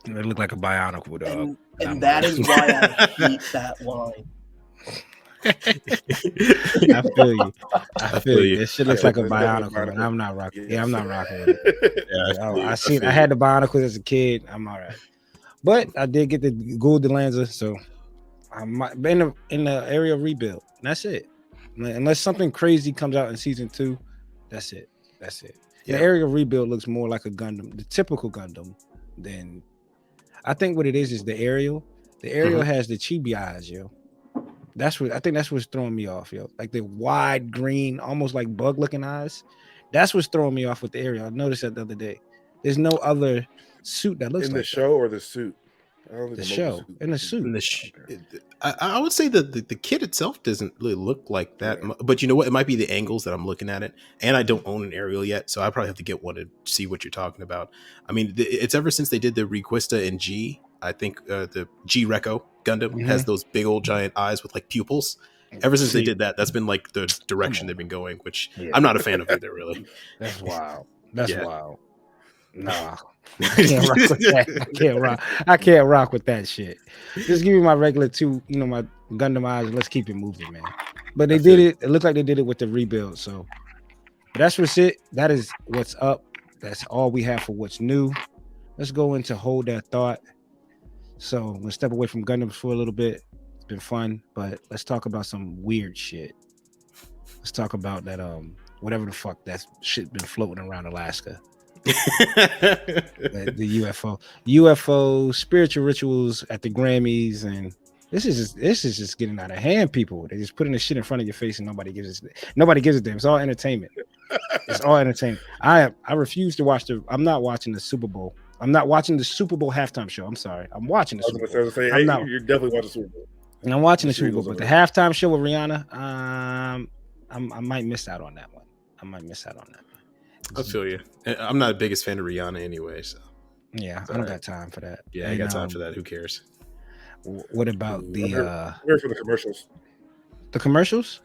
They look like a Bionicle dog. And that is why I hate that line. I feel you. This shit looks like a Bionicle, and I'm not rocking. Yeah, I'm not rocking with it. I had the Bionicles as a kid. I'm all right, but I did get the Gould Delanza, so I'm in the area rebuild. And that's it. Unless something crazy comes out in season 2, that's it. Yeah. The area rebuild looks more like a Gundam, the typical Gundam. Than I think what it is the Ariel. The Ariel has the chibi eyes, yo. That's what I think. That's what's throwing me off, yo. Like the wide green, almost like bug looking eyes. That's what's throwing me off with the Ariel. I noticed that the other day. There's no other suit that looks in like the show or the suit. I don't think the mobile show suit. in the suit. I would say that the kit itself doesn't really look like that, but you know what? It might be the angles that I'm looking at it, and I don't own an Ariel yet, so I probably have to get one to see what you're talking about. I mean, it's ever since they did the Requista in G. I think the G Reco Gundam has those big old giant eyes with like pupils. Ever since they did that, that's been like the direction they've been going, which I'm not a fan of either, really. That's wild. That's wild. Nah. I can't rock with that. I can't rock with that shit. Just give me my regular my Gundam eyes. Let's keep it moving, man. But they did it. It looked like they did it with the rebuild. So that's what's it. That is what's up. That's all we have for what's new. Let's go into hold that thought. So I'm gonna step away from Gundams for a little bit. It's been fun, but let's talk about some weird shit. Let's talk about that whatever the fuck that shit been floating around Alaska. the UFO spiritual rituals at the Grammys, and this is just getting out of hand. People, they just putting this shit in front of your face and nobody gives a damn. It's all entertainment. It's all entertainment. I refuse to watch I'm not watching the Super Bowl. I'm not watching the Super Bowl halftime show. I'm sorry. I'm watching the Super Bowl. You're definitely watching Super Bowl. And I'm watching the Super Bowl, but the halftime show with Rihanna, I might miss out on that one. I feel you. I'm not the biggest fan of Rihanna anyway, so yeah, I don't got time for that. Yeah, I got time for that. Who cares? What about the I'm here for the commercials. The commercials?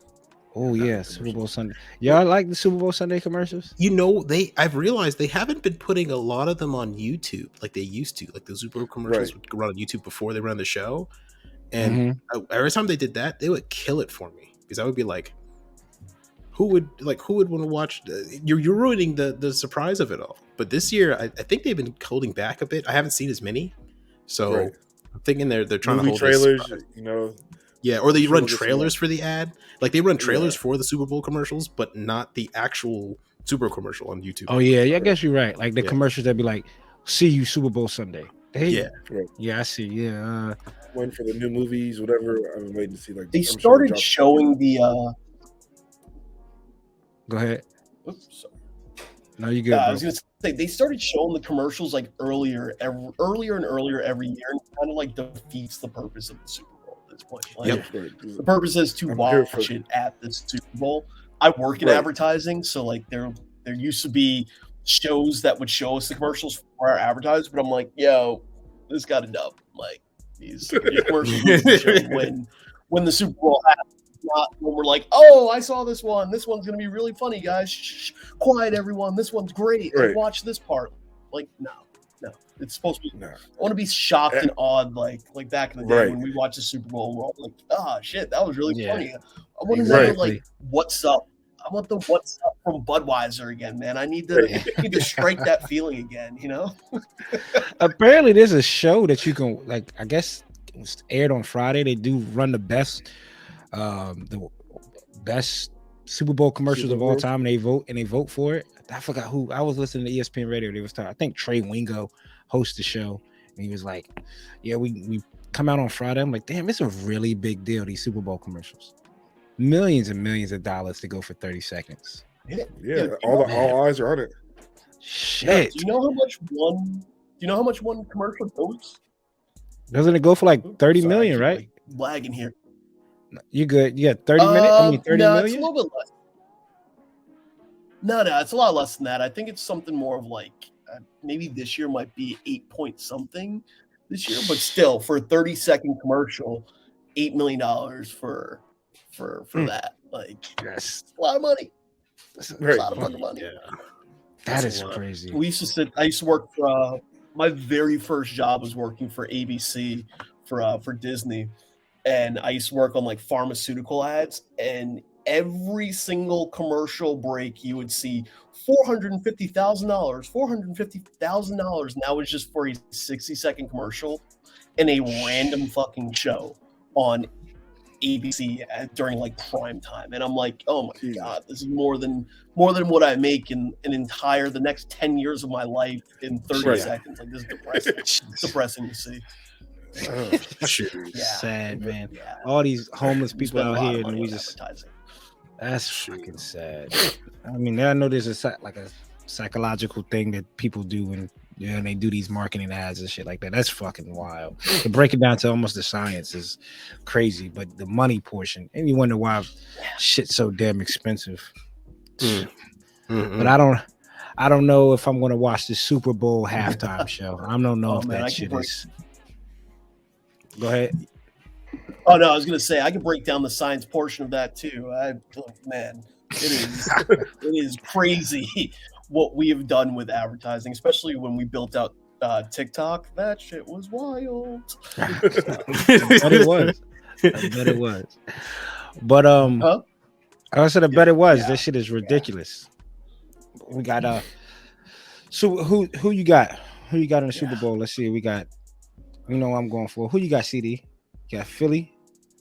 Oh yeah, Super Bowl Sunday. Y'all like the Super Bowl Sunday commercials? You know, I've realized they haven't been putting a lot of them on YouTube like they used to. Like the Super Bowl commercials would run on YouTube before they run the show, and every time they did that, they would kill it for me because I would be like, who would want to watch? You're ruining the surprise of it all. But this year, I think they've been holding back a bit. I haven't seen as many, so I'm thinking they're trying to hold trailers. Yeah, or they run trailers for the ad. Like they run trailers for the Super Bowl commercials, but not the actual Super Bowl commercial on YouTube. Oh yeah, I guess you're right. Like the commercials that be like, "See you Super Bowl Sunday." I see. Yeah, waiting for the new movies, whatever. I'm waiting to see. Like they started showing the. Go ahead. Oops, sorry. No, you good. I was gonna say they started showing the commercials like earlier and earlier every year, and kind of like defeats the purpose of the Super Bowl at this point. Like, the purpose is to watch it at the Super Bowl. I work in advertising, so like there used to be shows that would show us the commercials for our advertisers, but I'm like, yo, this got enough. Like these commercials when the Super Bowl happens. Not when we're like, oh, I saw this one. This one's gonna be really funny, guys. Shh, quiet, everyone. This one's great. Like, watch this part. Like, no. It's supposed to be. I want to be shocked and awed, like back in the day when we watched the Super Bowl. We're all like, oh shit, that was really funny. I want to know like what's up. I want the what's up from Budweiser again, man. I need to strike that feeling again. You know. Apparently, there's a show that you can like. I guess it was aired on Friday. They do run the best Super Bowl commercials of all time, and they vote for it. I forgot who. I was listening to ESPN Radio. They was talking. I think Trey Wingo hosts the show, and he was like, "Yeah, we come out on Friday." I'm like, "Damn, it's a really big deal. These Super Bowl commercials, millions and millions of dollars to go for 30 seconds." Yeah, all eyes are on it. Shit. Do you know how much one? Do you know how much one commercial goes? Doesn't it go for like 30 million? Right? Like, lagging here. You good? You got 30 minutes? I mean, 30 million? It's a little bit less. No, it's a lot less than that. I think it's something more of like maybe this year might be 8 point something this year, but still for a 30-second commercial, $8 million for that. Like, that's a lot of money. That's a lot of fucking money. Yeah. That is crazy. I used to work for my very first job was working for ABC for Disney. And I used to work on like pharmaceutical ads, and every single commercial break you would see $450,000, and that was just for a 60-second commercial in a random fucking show on ABC during like prime time. And I'm like, oh my god, this is more than what I make in the next 10 years of my life in 30 seconds. Like, this is depressing. It's depressing to see. Sad, man. Yeah. All these homeless We people spend a out lot of here, money and we on just advertising. that's fucking sad. I mean, I know there's like a psychological thing that people do when they do these marketing ads and shit like that. That's fucking wild. To break it down to almost the science is crazy, but the money portion, and you wonder why shit's so damn expensive. But I don't know if I'm gonna watch the Super Bowl halftime show. I don't know if that shit is. Go ahead. Oh no, I was gonna say I can break down the science portion of that too. Man, it is crazy what we have done with advertising, especially when we built out TikTok. That shit was wild. I bet it was. I bet it was. But I said I bet it was. That shit is ridiculous. We got so who you got? Who you got in the Super Bowl? Let's see. We got, you know what I'm going for. Who you got, CD? You got Philly?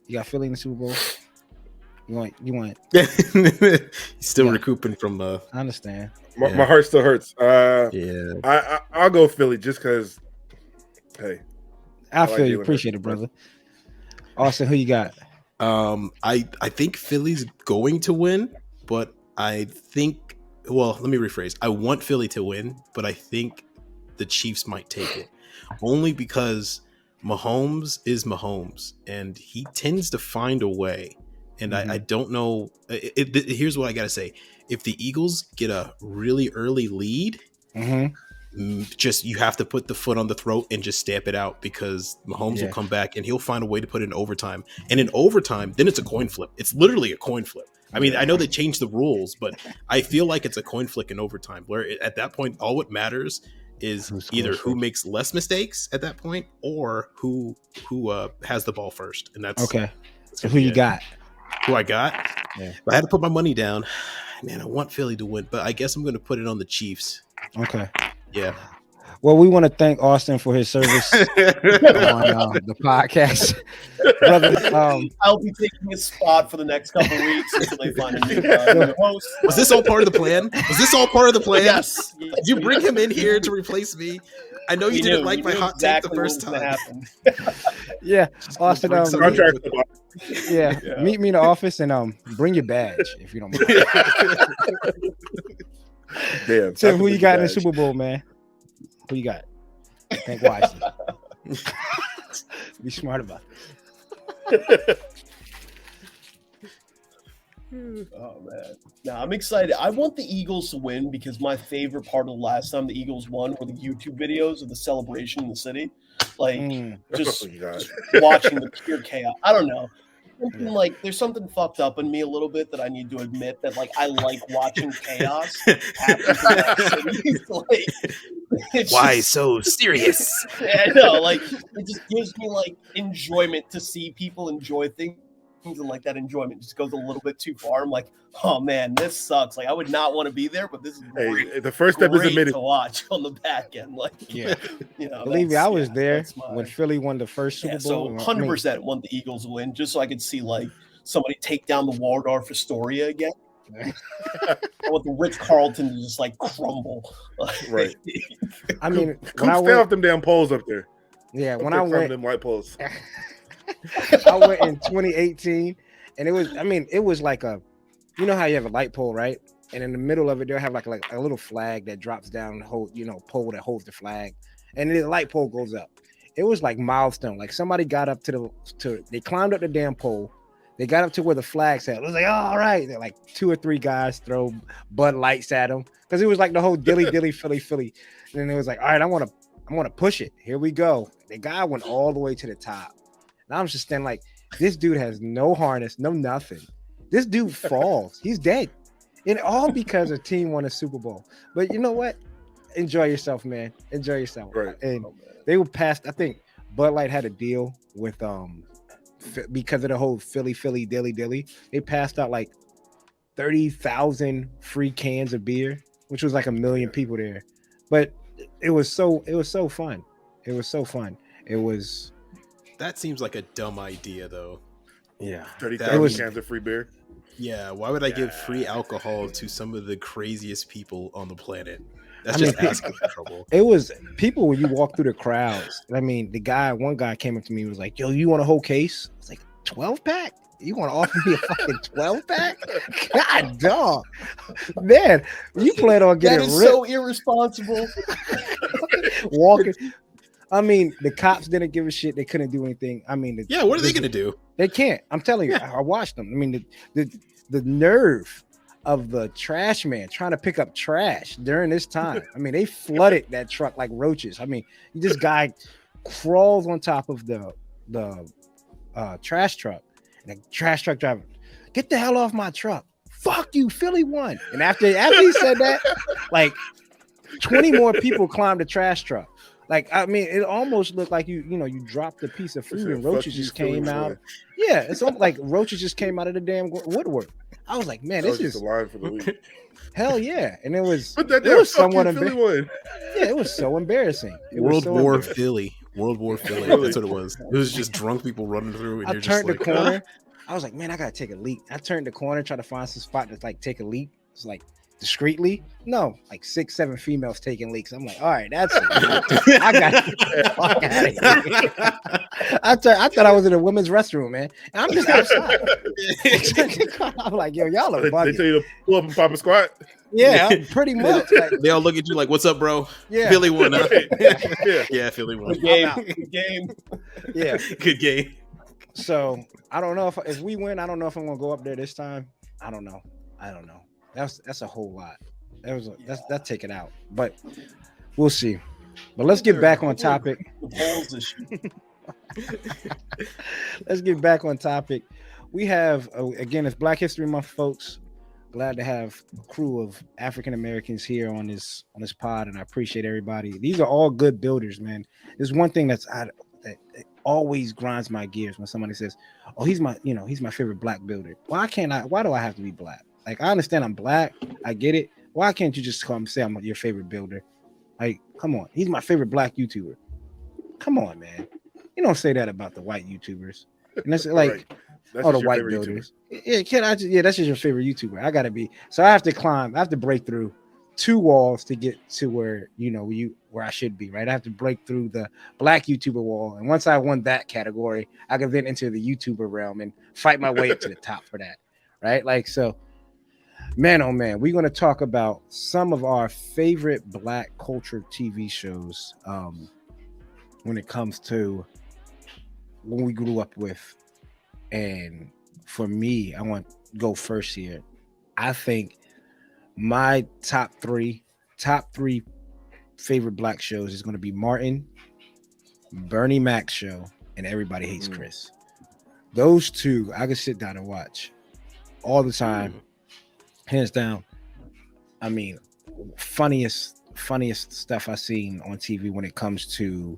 You got Philly in the Super Bowl? You want He's still recouping from I understand. My heart still hurts. I'll go Philly just because. Hey, I feel you. Appreciate it, brother. Austen, who you got? I think Philly's going to win, but I think, well, let me rephrase. I want Philly to win, but I think the Chiefs might take it, only because Mahomes is Mahomes, and he tends to find a way. And I don't know. Here's what I gotta say: if the Eagles get a really early lead, just you have to put the foot on the throat and just stamp it out, because Mahomes will come back and he'll find a way to put it in overtime. And in overtime, then it's a coin flip. It's literally a coin flip. I mean, I know they changed the rules, but I feel like it's a coin flip in overtime, where at that point, all what matters is either who makes less mistakes at that point, or who has the ball first. And that's okay. So who you got? Who I got? Yeah. If I had to put my money down, man, I want Philly to win, but I guess I'm going to put it on the Chiefs. Yeah. Well, we want to thank Austen for his service on the podcast, brother. I'll be taking his spot for the next couple of weeks until they find a new host. Was this all part of the plan? Yes. Did you bring him in here to replace me? I know you didn't like my hot take the first time. Yeah, Austen. Meet me in the office and bring your badge if you don't mind. Damn. Tim, who you got in the Super Bowl, man? Who you got? Think wisely. Be smart about it. Oh man. No, I'm excited. I want the Eagles to win because my favorite part of the last time the Eagles won were the YouTube videos of the celebration in the city. Like just watching the pure chaos. I don't know. Like there's something fucked up in me a little bit that I need to admit, that like I like watching chaos happen in that city. Like, why just, so serious? Yeah, I know. Like it just gives me like enjoyment to see people enjoy things, and like that enjoyment just goes a little bit too far. I'm like, oh man, this sucks. Like I would not want to be there, but this is great. Hey, the first step is admitted to watch on the back end. Like, believe me, I was there when Philly won the first Super Bowl. So 100% want the Eagles to win, just so I could see like somebody take down the Waldorf Astoria again. I want the Ritz Carlton to just like crumble. Right. I mean, Coop, stay off them damn poles up there. Yeah, when I went them white poles. I went in 2018, and it was like a, you know how you have a light pole, right? And in the middle of it, they'll have like a little flag that drops down and pole that holds the flag, and then the light pole goes up. It was like milestone. Like somebody got up they climbed up the damn pole. They got up to where the flag's at. It was like, oh, all right. They're like 2 or 3 guys throw Bud Lights at them, because it was like the whole dilly Philly. And then it was like, all right, I want to push it. Here we go. The guy went all the way to the top. And I'm just standing like, this dude has no harness, no nothing. This dude falls. He's dead. And all because a team won a Super Bowl. But you know what? Enjoy yourself, man. Enjoy yourself. Right. And they were passed. I think Bud Light had a deal with because of the whole Philly dilly. They passed out like 30,000 free cans of beer, which was like 1 million people there. But it was so fun. It was so fun. It was. That seems like a dumb idea, though. Yeah, 30,000 cans of free beer. Yeah, why would I give free alcohol to some of the craziest people on the planet? That's I mean, just asking for trouble. it was people when you walk through the crowds. I mean, one guy came up to me and was like, "Yo, you want a whole case?" I was like, "12-pack? You want to offer me a fucking 12-pack? God, dog, man, you plan on That getting is ripped so irresponsible. walking?" I mean, the cops didn't give a shit. They couldn't do anything. I mean, Yeah, what are they gonna do? They can't. I'm telling you, I watched them. I mean, the nerve of the trash man trying to pick up trash during this time. I mean, they flooded that truck like roaches. I mean, this guy crawls on top of the trash truck, and the trash truck driver, "Get the hell off my truck! Fuck you, Philly won!" And after he said that, like 20 more people climbed the trash truck. Like, I mean, it almost looked like you dropped a piece of food and roaches just came out. Yeah, it's almost like roaches just came out of the damn woodwork. I was like, man, this is the line for the week. hell yeah. And it was somewhat embarrassing. Yeah, it was so embarrassing. World War Philly. That's what it was. It was just drunk people running through. And I you're turned just the corner. I was like, man, I gotta take a leak. I turned the corner, try to find some spot to like take a leak. It's like discreetly. No, like 6-7 females taking leaks. I'm like, all right, that's it. I got the fuck out of here. I thought I was in a women's restroom, man. And I'm just outside. I'm like, yo, y'all are bugging. They tell you to pull up and pop a squat. Yeah, pretty much. Like, they all look at you like, "What's up, bro?" Yeah, Philly won. Huh? Yeah, Philly won. Good game. Good game. Yeah, good game. So I don't know if we win. I don't know if I'm gonna go up there this time. I don't know. That's a whole lot. That's take it out, but we'll see. But let's get back on topic. Let's get back on topic. We have again, it's Black History Month, folks. Glad to have a crew of African Americans here on this pod, and I appreciate everybody. These are all good builders, man. There's one thing that always grinds my gears when somebody says, "Oh, he's my favorite black builder." Why do I have to be black? Like, I understand I'm black, I get it. Why can't you just come say I'm your favorite builder? Like, come on, he's my favorite black YouTuber. Come on, man. You don't say that about the white YouTubers. And that's like, right. That's all the white builders. YouTuber. Yeah, that's just your favorite YouTuber. I gotta be. So I have to break through 2 walls to get to where where I should be, right? I have to break through the black YouTuber wall, and once I won that category, I can then enter the YouTuber realm and fight my way up to the top for that, right? Like, so, man, oh man, we're gonna talk about some of our favorite black culture TV shows when it comes to when we grew up with. And for me, I want to go first here. I think my top three favorite black shows is going to be Martin, Bernie Mac's show, and Everybody Hates Chris. Those 2 I could sit down and watch all the time, hands down. I mean, funniest stuff I've seen on TV when it comes to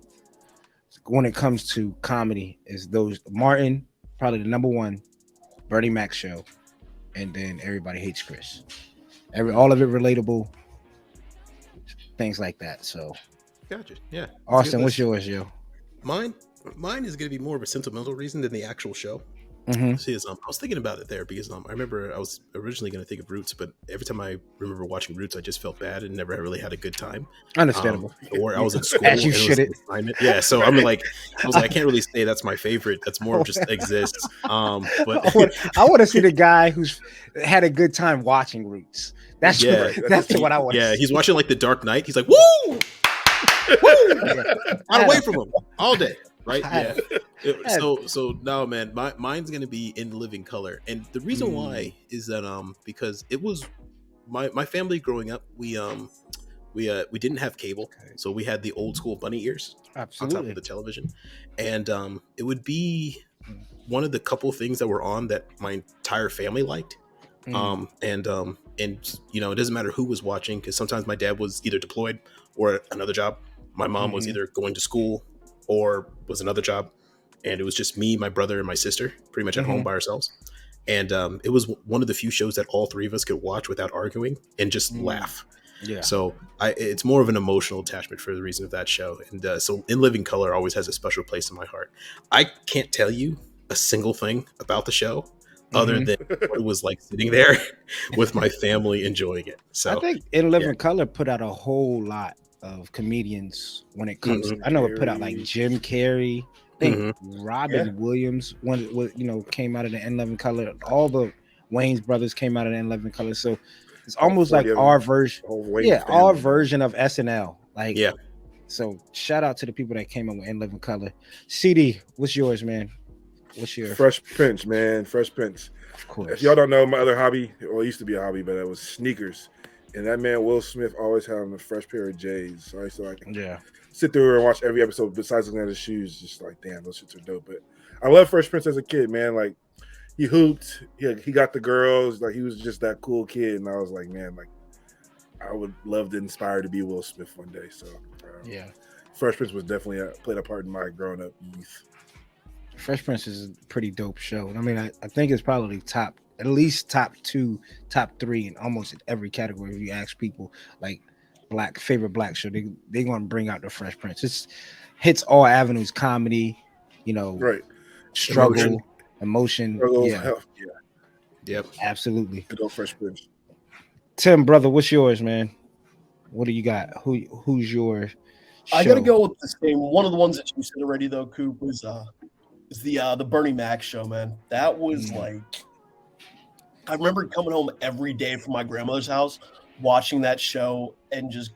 comedy is those. Martin, probably the number 1, Bernie Mac show, and then Everybody Hates Chris. All of it relatable, things like that. So, gotcha. Yeah, Austen, what's yours, yo? Mine is going to be more of a sentimental reason than the actual show. See, I was thinking about it there because I remember I was originally going to think of Roots, but every time I remember watching Roots, I just felt bad and never really had a good time. Understandable. Or I was in school. As you should. Yeah, so I can't really say that's my favorite. That's more of just exists. But I want to see the guy who's had a good time watching Roots. That's what I want. Yeah, he's watching like The Dark Knight. He's like, woo, woo, not away from him all day. Right? Yeah. So no, man, mine's gonna be In Living Color, and the reason why is that because it was my family growing up. We didn't have cable, so we had the old school bunny ears on top of the television, and it would be one of the couple things that were on that my entire family liked, and it doesn't matter who was watching because sometimes my dad was either deployed or another job. My mom was either going to school or was another job, and it was just me, my brother, and my sister pretty much at home by ourselves. And it was one of the few shows that all 3 of us could watch without arguing and just laugh. Yeah. So it's more of an emotional attachment for the reason of that show. And so In Living Color always has a special place in my heart. I can't tell you a single thing about the show, other than what it was like sitting there with my family enjoying it. So I think In Living Color put out a whole lot of comedians when it comes to, I know it put out like Jim Carrey, I think Robin Williams came out of the In Living Color. All the Wayne's brothers came out of the In Living Color. So it's almost like our version, our version of SNL. Like, so shout out to the people that came up with In Living Color. CD, what's yours, man? What's your Fresh Prince, man? Fresh Prince. Of course. If y'all don't know, my other hobby, well, it used to be a hobby, but it was sneakers. And that man Will Smith always had on a fresh pair of J's. So I used to sit through and watch every episode. Besides looking at his shoes, just like, damn, those shits are dope. But I love Fresh Prince as a kid, man. Like, he hooped, he got the girls. Like, he was just that cool kid. And I was like, man, like, I would love to inspire to be Will Smith one day. So Fresh Prince was definitely played a part in my growing up youth. Fresh Prince is a pretty dope show. I mean, I think it's probably at least top 2, top 3 in almost every category. If you ask people like favorite black show, they're gonna bring out the Fresh Prince. It's hits all avenues, comedy, struggle, emotion. Health. Yep, absolutely. Good old Fresh Prince. Tim, brother, what's yours, man? What do you got? Who's your show? I gotta go with the same one of the ones that you said already though, Coop, was the Bernie Mac show, man. That was like, I remember coming home every day from my grandmother's house, watching that show and just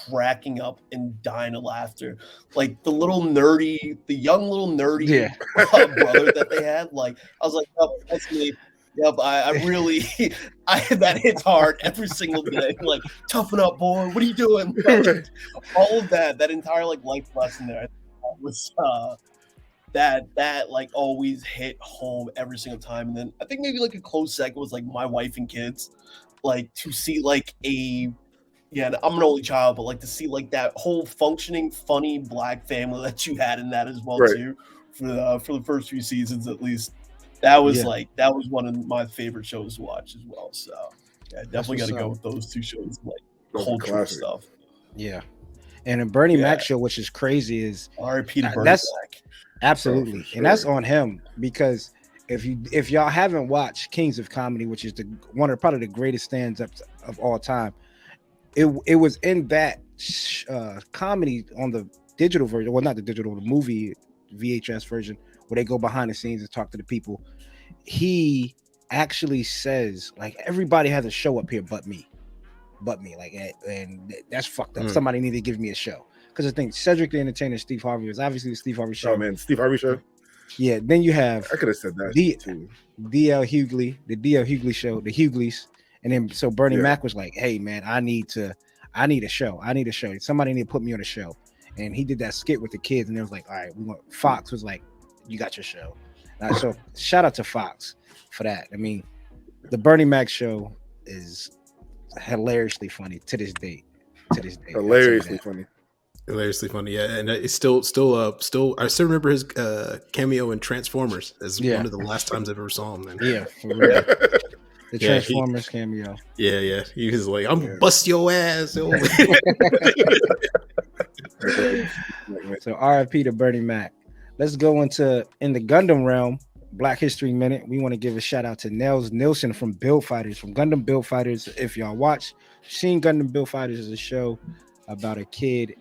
cracking up and dying of laughter. Like the young little nerdy brother that they had. Like, I was like, oh, that's me. Yep, I really, that hits hard every single day. Like, toughen up, boy. What are you doing? All of that entire like life lesson there was that like always hit home every single time. And then I think maybe like a close second was like My Wife and Kids. Like to see like I'm an only child, but like to see like that whole functioning, funny black family that you had in that as well too, for the first few seasons at least. That was that was one of my favorite shows to watch as well. So definitely got to go with those two shows, like cultural stuff. Yeah, and a Bernie Mac show, which is crazy, is R.I.P. to Bernie Mac. Absolutely, and that's on him because if y'all haven't watched Kings of Comedy, which is probably the greatest stand-ups of all time, it was in that comedy on the digital version, well, not the digital, the movie VHS version, where they go behind the scenes and talk to the people. He actually says, like, everybody has a show up here but me, like, and that's fucked up. Somebody need to give me a show, because I think Cedric the Entertainer, Steve Harvey, was obviously the Steve Harvey show. Oh man, Steve Harvey show. Yeah, then you have I could have said that too. DL Hughley, the DL Hughley show, the Hughleys, and then so Bernie Mac was like, "Hey man, I need a show. Somebody need to put me on a show." And he did that skit with the kids, and it was like, "All right, Fox was like, you got your show." So shout out to Fox for that. I mean, the Bernie Mac show is hilariously funny to this day. Hilariously funny, yeah. And it's still. I still remember his cameo in Transformers as one of the last times I ever saw him. Man. Yeah, for real. The Transformers cameo. Yeah. He was like, "I'm bust your ass." So RIP to Bernie Mac. Let's go in the Gundam realm. Black History Minute. We want to give a shout out to Nels Nilsson from Build Fighters, from Gundam Build Fighters. If y'all seen Gundam Build Fighters, is a show about a kid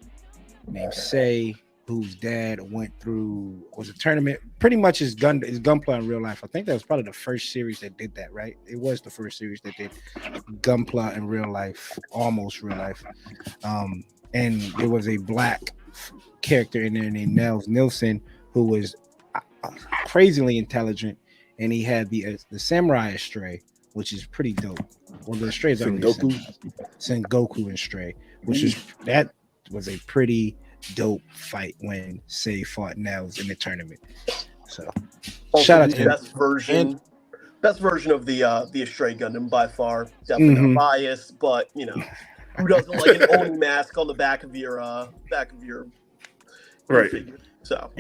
named Sei whose dad went through a tournament. Pretty much is Gunpla in real life. I think that was probably the first series that did that, right? It was the first series that did Gunpla in real life, almost real life. And there was a black character in there named Nels Nilsson who was crazily intelligent, and he had the samurai Stray, which is pretty dope. Well, the Strays are Sengoku and Stray, that was a pretty dope fight when Sei fought Nels in the tournament. So also, shout out to him. Best version of the Stray Gundam by far. Definitely not biased, but who doesn't like an Oni mask on the back of your right figure? So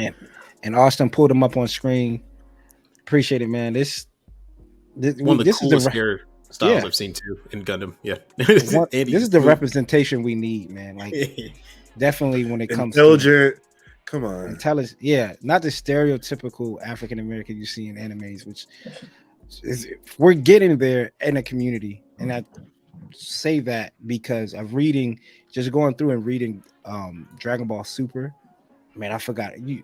and Austen pulled him up on screen. Appreciate it, man. This one of the coolest hair styles I've seen too in Gundam. Yeah, this is the representation we need, man. Like, definitely when it comes intelligent. Come on, intelligent. Yeah, not the stereotypical African American you see in animes, which we're getting there in a community, and I say that because of just going through and reading Dragon Ball Super. Man, I forgot you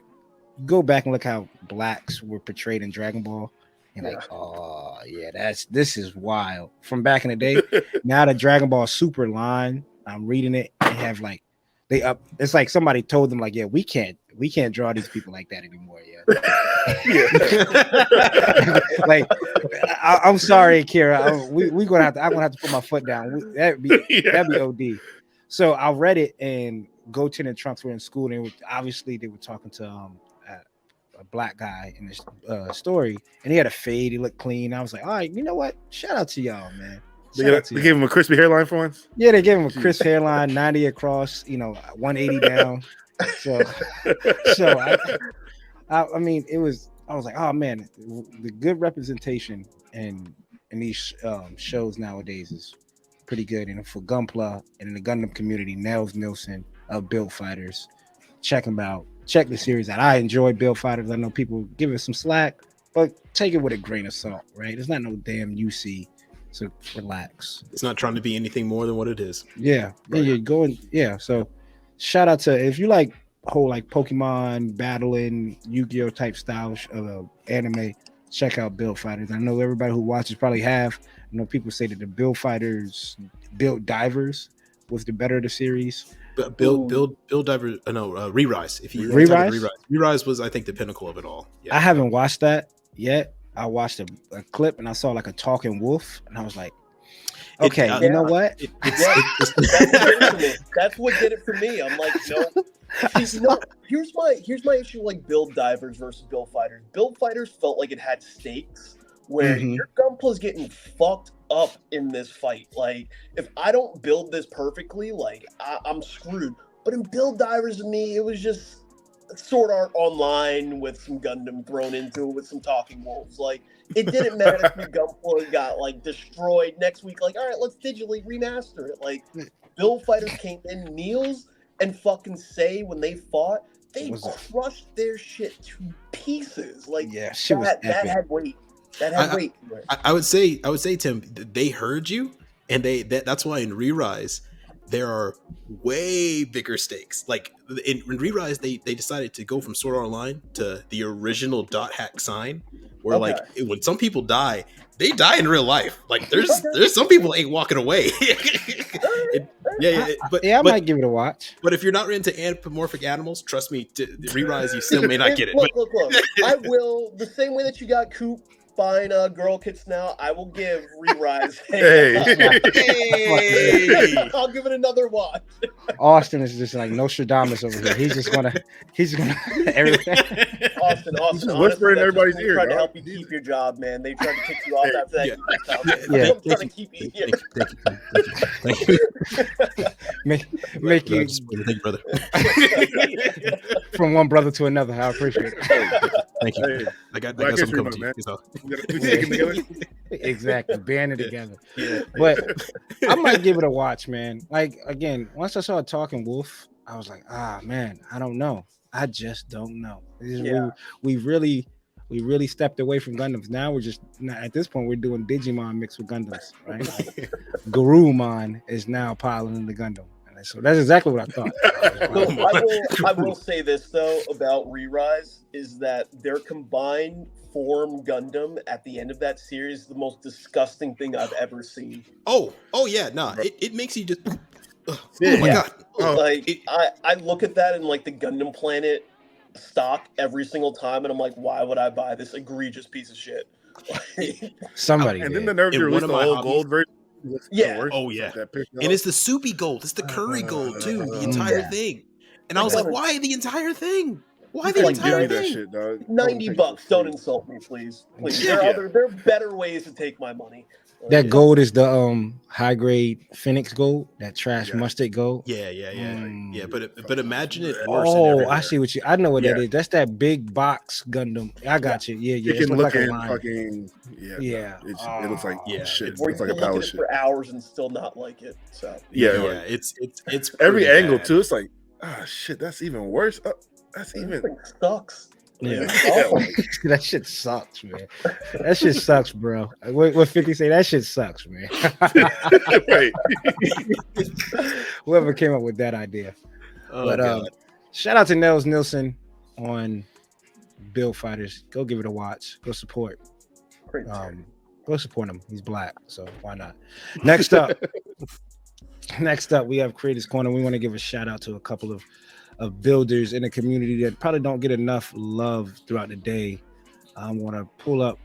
go back and look how blacks were portrayed in Dragon Ball. And like, oh yeah, this is wild. From back in the day, now the Dragon Ball Super line, I'm reading it and have like it's like somebody told them like, yeah, we can't draw these people like that anymore. Yeah. Like I'm sorry, Kira. I'm gonna have to put my foot down. That'd be OD. So I read it, and Goten and Trunks were in school, and they were talking to a black guy in this story, and he had a fade. He looked clean. I was like, all right, you know what? Shout out to y'all, man. They gave him a crispy hairline for once. Yeah, they gave him a crisp hairline, 90 across, 180 down. So I mean, I was like, oh man, the good representation in these shows nowadays is pretty good. And for Gunpla and in the Gundam community, Nels Nilsson of Build Fighters, check him out. Check the series out. I enjoy Build Fighters. I know people give it some slack, but take it with a grain of salt, right? It's not no damn UC. So relax. It's not trying to be anything more than what it is. Yeah. Right. You're going. Yeah. So shout out to, if you like whole like Pokemon battling, Yu-Gi-Oh type style of anime, check out Build Fighters. I know everybody who watches probably have. I know people say that the Build Fighters, Build Divers was the better of the series. Build Divers. No, Re-Rise. If you Re-Rise was, I think, the pinnacle of it all. Yeah. I haven't watched that yet. I watched a clip and I saw like a talking wolf, and I was like, okay, you know what? That's what did it for me. I'm like, here's my issue like Build Divers versus Build Fighters. Build Fighters felt like it had stakes where your Gunpla's getting fucked up in this fight. Like, if I don't build this perfectly, like I'm screwed. But in Build Divers, to me, it was just Sword Art Online with some Gundam thrown into it with some talking wolves. Like, it didn't matter if your Gunpla got like destroyed next week. Like, all right, let's digitally remaster it. Like, Build Fighters came in, Niels and fucking Say when they fought, they crushed their shit to pieces. Like, yeah, that had weight. That had weight. I would say, Tim, they heard you, and that's why in Re-Rise there are way bigger stakes. Like in Re-Rise, they decided to go from Sword Art Online to the original dot hack sign, where like when some people die, they die in real life. Like there's some people ain't walking away. I might give it a watch. But if you're not into anthropomorphic animals, trust me, Re-Rise, you still may not get it. Look. I will, the same way that you got Coop buying girl kits now, I will give Re-Rise. Hey. I'll give it another watch. Austen is just like Nostradamus over here. He's just gonna everything. Austin, whispering in everybody's ear. Trying to help you keep your job, man. They tried to kick you off after that. I'm trying to keep you here. Thank you. Make you Thank you, brother. from one brother to another. I appreciate it. Thank you. Hey, I got something coming to you. Exactly, band it together. Yeah. But I might give it a watch, man. Like, again, once I saw a talking wolf, I was like, man, I don't know. I just don't know. We really stepped away from Gundams. Now we're just at this point we're doing Digimon mixed with Gundams, right? Like, Garurumon is now piloting the Gundam. So that's exactly what I thought. I will say this though about Re-Rise is that their combined form Gundam at the end of that series is the most disgusting thing I've ever seen. Oh yeah, it makes you just oh my god. Like I look at that in like the Gundam Planet stock every single time, and I'm like, why would I buy this egregious piece of shit? Somebody and did. then the nerve to release the whole gold version. Yeah. Oh yeah. And it's the soupy gold. It's the curry gold too. The entire thing. And I was like, why the entire thing? Why the entire thing? That shit, dog. $90. Don't insult me, please. There are better ways to take my money. That gold is the high grade Phoenix gold, that trash mustard gold. Yeah. But imagine it worse. Oh, I see I know what that is. That's that big box Gundam. I got you. Yeah. It can look like fucking it looks like shit. It's like a pile of shit for hours and still not like it. So it's every angle too. It's like shit. That's even worse. That's even sucks. Yeah. Yeah, like, That shit sucks, man. That shit sucks, bro. What 50 say? That shit sucks, man. right. Whoever came up with that idea. Oh But god. shout out to Nels Nilsson on Build Fighters. Go give it a watch. Go support. Great. Go support him. He's black, so why not? Next up, we have Creators Corner. We want to give a shout out to a couple of builders in the community that probably don't get enough love throughout the day. I'm going to pull up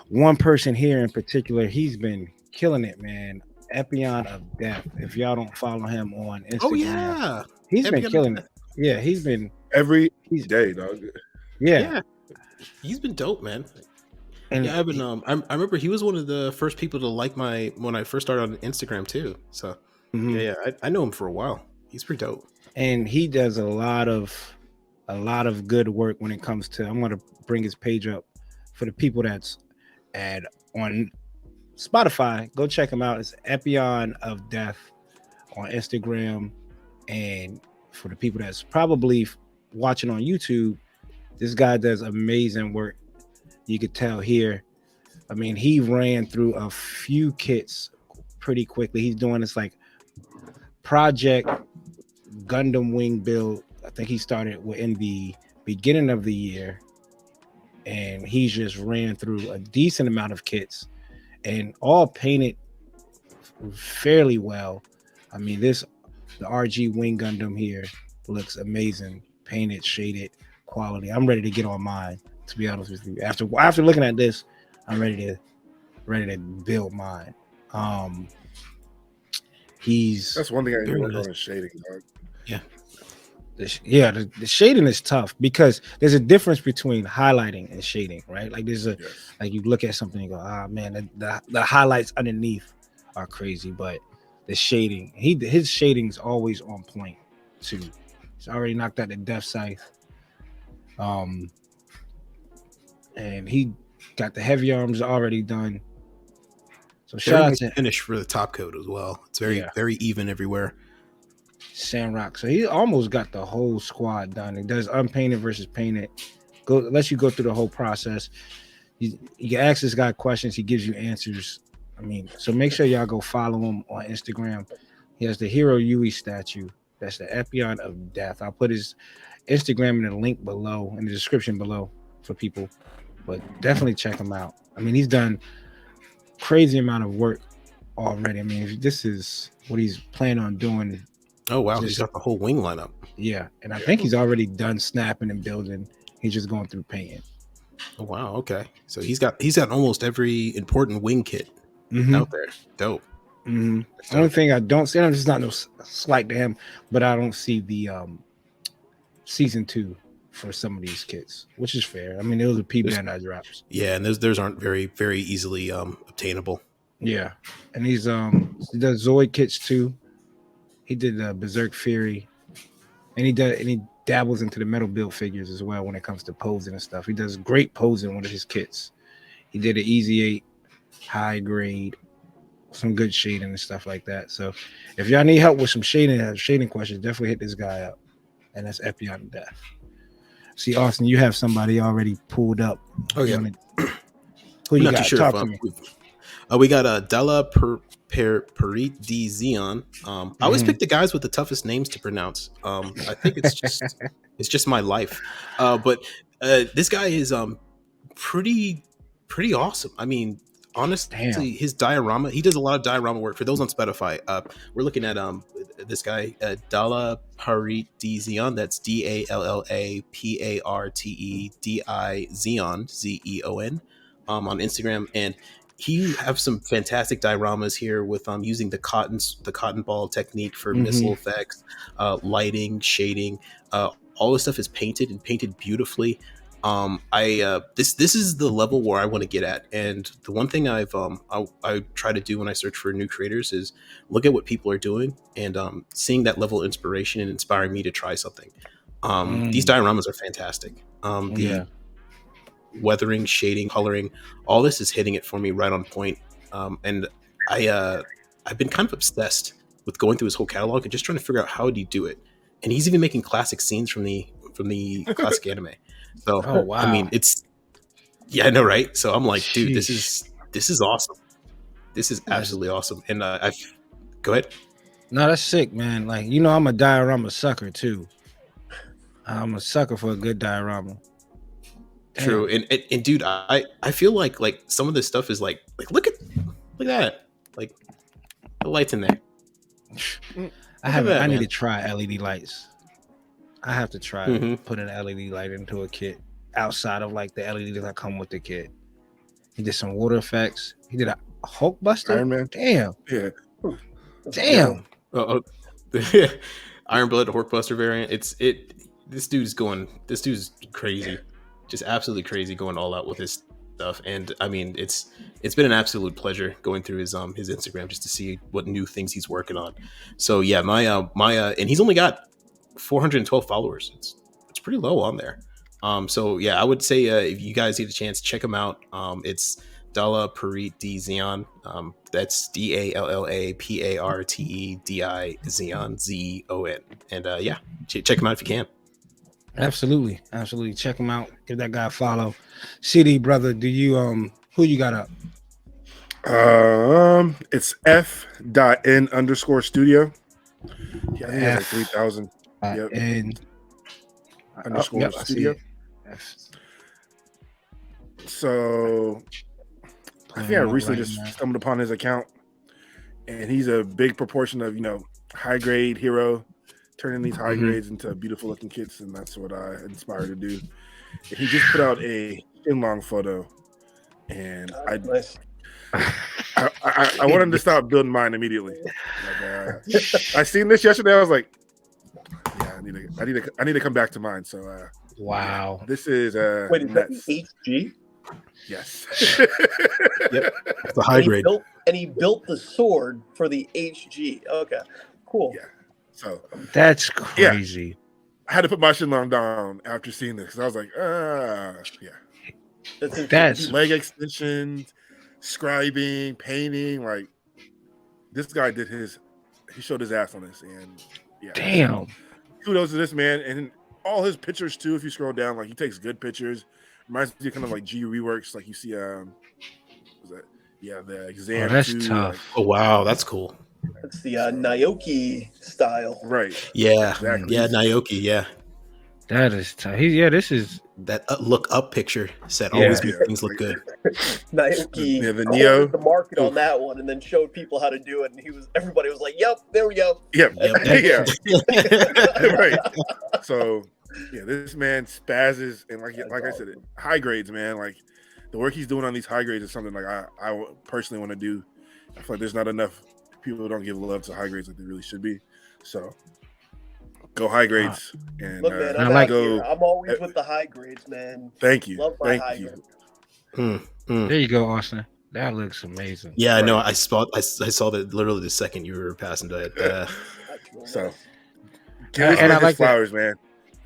one person here in particular. He's been killing it, man. Epion of Death. If y'all don't follow him on Instagram, Oh yeah. he's been Epion of killing Death. it. Yeah, he's been Every day, dog. yeah. He's been dope, man. And Yeah, I've been. I remember he was one of the first people to like when I first started on Instagram too. So mhm. I know him for a while. He's pretty dope. And he does a lot of good work when it comes to. I'm going to bring his page up for the people that's on Spotify. Go check him out. It's Epion of Death on Instagram. And for the people that's probably watching on YouTube, this guy does amazing work. You could tell here. I mean, he ran through a few kits pretty quickly. He's doing this like project Gundam wing build. I think he started in the beginning of the year, and he just ran through a decent amount of kits and all painted fairly well. I mean, the RG wing Gundam here looks amazing, painted, shaded, quality. I'm ready to get on mine, to be honest with you. After looking at this, I'm ready to build mine. That's one thing I need to work on is shading, dog. Yeah. The shading is tough because there's a difference between highlighting and shading, right? Like like you look at something and go, ah man, the highlights underneath are crazy, but the shading, his shading's always on point too. He's already knocked out the Death Scythe. And he got the heavy arms already done. So shout out to finish for the top coat as well. It's very even everywhere. Sandrock. So he almost got the whole squad done. He does unpainted versus painted. Lets you go through the whole process. You can ask this guy questions. He gives you answers. I mean, so make sure y'all go follow him on Instagram. He has the Hero Yui statue. That's the Epion of Death. I'll put his Instagram in the link below, in the description below for people. But definitely check him out. I mean, he's done crazy amount of work already. I mean, if this is what he's planning on doing. Oh wow, he's got the whole wing lineup. Yeah, and I think he's already done snapping and building. He's just going through painting. Oh wow, okay. So he's got almost every important wing kit out there. Dope. Mm-hmm. The only thing I don't see, it's not no slight to him, but I don't see the season 2 for some of these kits, which is fair. I mean, those are P-Bandai drops. Yeah, and those aren't very, very easily obtainable. Yeah, and he does Zoid kits too. He did Berserk Fury, and he dabbles into the metal build figures as well when it comes to posing and stuff. He does great posing with his kits. He did an Easy 8 high grade, some good shading and stuff like that. So if y'all need help with some shading questions, definitely hit this guy up. And that's Epion of Death. See, Austen, you have somebody already pulled up. Oh yeah. Who you got? Sure Talk to me. We got Della Perit D Zion. I always pick the guys with the toughest names to pronounce. I think it's just my life. But this guy is pretty awesome. I mean, honestly, his diorama, he does a lot of diorama work. For those on Spotify, we're looking at this guy, Dalla Parit D Zion. That's DALLAPARTEDI Zion, ZEON, on Instagram. And he have some fantastic dioramas here with using the cotton ball technique for missile effects, lighting, shading. All this stuff is painted beautifully. This is the level where I want to get at, and the one thing I try to do when I search for new creators is look at what people are doing and seeing that level of inspiration and inspiring me to try something. These dioramas are fantastic. The weathering, shading, coloring, all this is hitting it for me right on point. And I've been kind of obsessed with going through his whole catalog and just trying to figure out how did he do it. And he's even making classic scenes from the classic anime. So Oh wow. I mean, I know, right? So I'm like, dude, this Sheesh. is awesome. This is absolutely awesome. And go ahead. No, that's sick, man. Like, you know, I'm a diorama sucker too. I'm a sucker for a good diorama. Damn. True. And dude, I feel like some of this stuff is like look at that. Like the lights in there. I need to try LED lights. I have to try putting an LED light into a kit outside of like the LEDs that come with the kit. He did some water effects. He did a Hulkbuster. Iron Man. Damn. Yeah. Damn. Iron Blood Hulkbuster variant. This dude's crazy. Just absolutely crazy, going all out with his stuff. And I mean, it's been an absolute pleasure going through his Instagram just to see what new things he's working on. So yeah, my and he's only got 412 followers. It's pretty low on there. So yeah, I would say if you guys get a chance, check him out. It's Dalla Parit D Zion. That's DALLAPARTEDI Zion ZON. And yeah, check him out if you can. Absolutely. Check him out. Give that guy a follow. CD brother, do you who you got up? It's F.N_studio. Yeah, I think it's like 3,000. Yep. And Underscore studio. So I think I recently just stumbled upon his account, and he's a big proportion of, high grade hero, turning these high grades into beautiful looking kits, and that's what I inspired to do. And he just put out a in-long photo, and I want him to stop building mine immediately. I seen this yesterday. I was like, yeah, I need to come back to mine. So wow, this is wait, is that HG? Yes. Yep. The high grade. He built the sword for the HG. Okay, cool. Yeah. So that's crazy. Yeah. I had to put my Shinlong down after seeing this because I was like, yeah. That's leg extensions, scribing, painting. Like, this guy he showed his ass on this, and yeah. Damn. Kudos to this man, and all his pictures too. If you scroll down, like, he takes good pictures. Reminds me kind of like G Reworks, like you see. The exam. Oh, that's too, tough. like, oh wow, that's cool. That's the Naoki style, right? Yeah, exactly. Yeah, Naoki. Yeah, that is tough. This is that look up picture set always makes things look good. Naoki, the Neo, the market on that one, and then showed people how to do it, and everybody was like, "Yep, there we go." Yep. Yeah, right. So. Yeah, this man spazzes, and like I said, high grades, man. Like, the work he's doing on these high grades is something like I personally want to do. I feel like there's not enough people who don't give love to high grades like they really should be. So go high grades. And look, man, I'm always with the high grades, man. Thank you. Love my high grades. There you go, Austen. That looks amazing. Yeah, right. No, I saw that literally the second you were passing by it. So and I like flowers, man.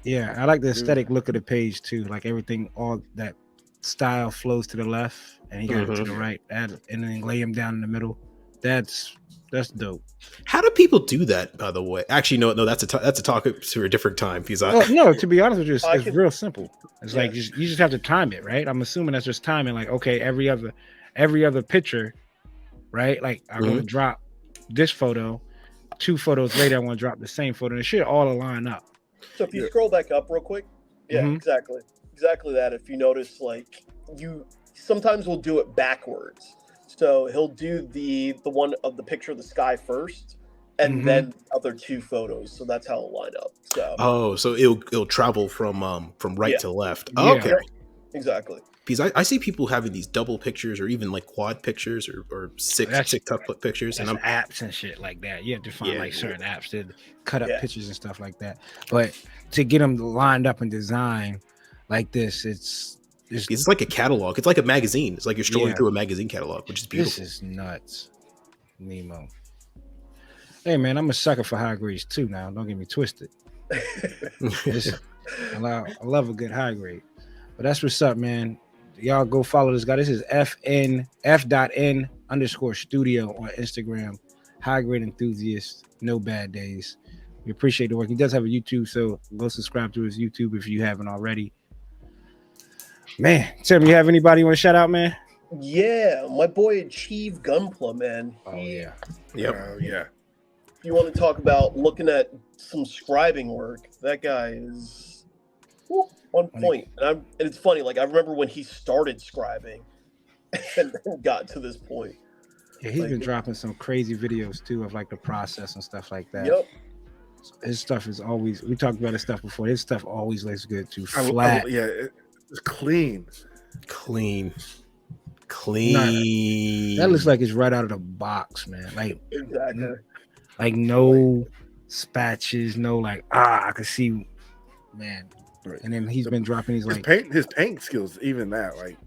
Yeah, I like the aesthetic look of the page too. Like, everything, all that style flows to the left, and he got it to the right, and then lay him down in the middle. That's dope. How do people do that, by the way? Actually, no, that's a talk for a different time. Because no, to be honest with you, it's real simple. It's like you just have to time it, right? I'm assuming that's just timing. Like, okay, every other picture, right? Like, I'm gonna drop this photo. 2 photos later, I want to drop the same photo. And it should all align up. So if you scroll back up real quick, exactly that. If you notice, like, sometimes we'll do it backwards. So he'll do the one of the picture of the sky first, and then the other 2 photos. So that's how it'll line up. So so it'll travel from right to left. Yeah. Okay, exactly. Because I see people having these double pictures, or even like quad pictures, or six pictures, and apps and shit like that. You have to find certain apps to cut up pictures and stuff like that. But to get them lined up and designed like this, it's like a catalog. It's like a magazine. It's like you're strolling through a magazine catalog, which is beautiful. This is nuts, Nemo. Hey man, I'm a sucker for high grades too. Now, don't get me twisted. I love a good high grade. But that's what's up, man. Y'all go follow this guy. This is F.N_studio on Instagram. High grade enthusiast. No bad days. We appreciate the work. He does have a YouTube, so go subscribe to his YouTube if you haven't already. Man, Tim, you have anybody you want to shout out, man? Yeah, my boy Achieve Gunpla, man. Oh yeah. Yep. Yeah. If you want to talk about looking at some scribing work, that guy is on point. And it's funny, like I remember when he started scribing and then got to this point. Yeah, he's Like, been dropping some crazy videos too of like the process and stuff like that. Yep. His stuff is always, we talked about his stuff before. His stuff always looks good too. I- Flat. it's clean. Clean. That looks like it's right out of the box, man. Like Exactly. like no spatches, no like I can see, man. And then he's been dropping these like His paint skills, even that, like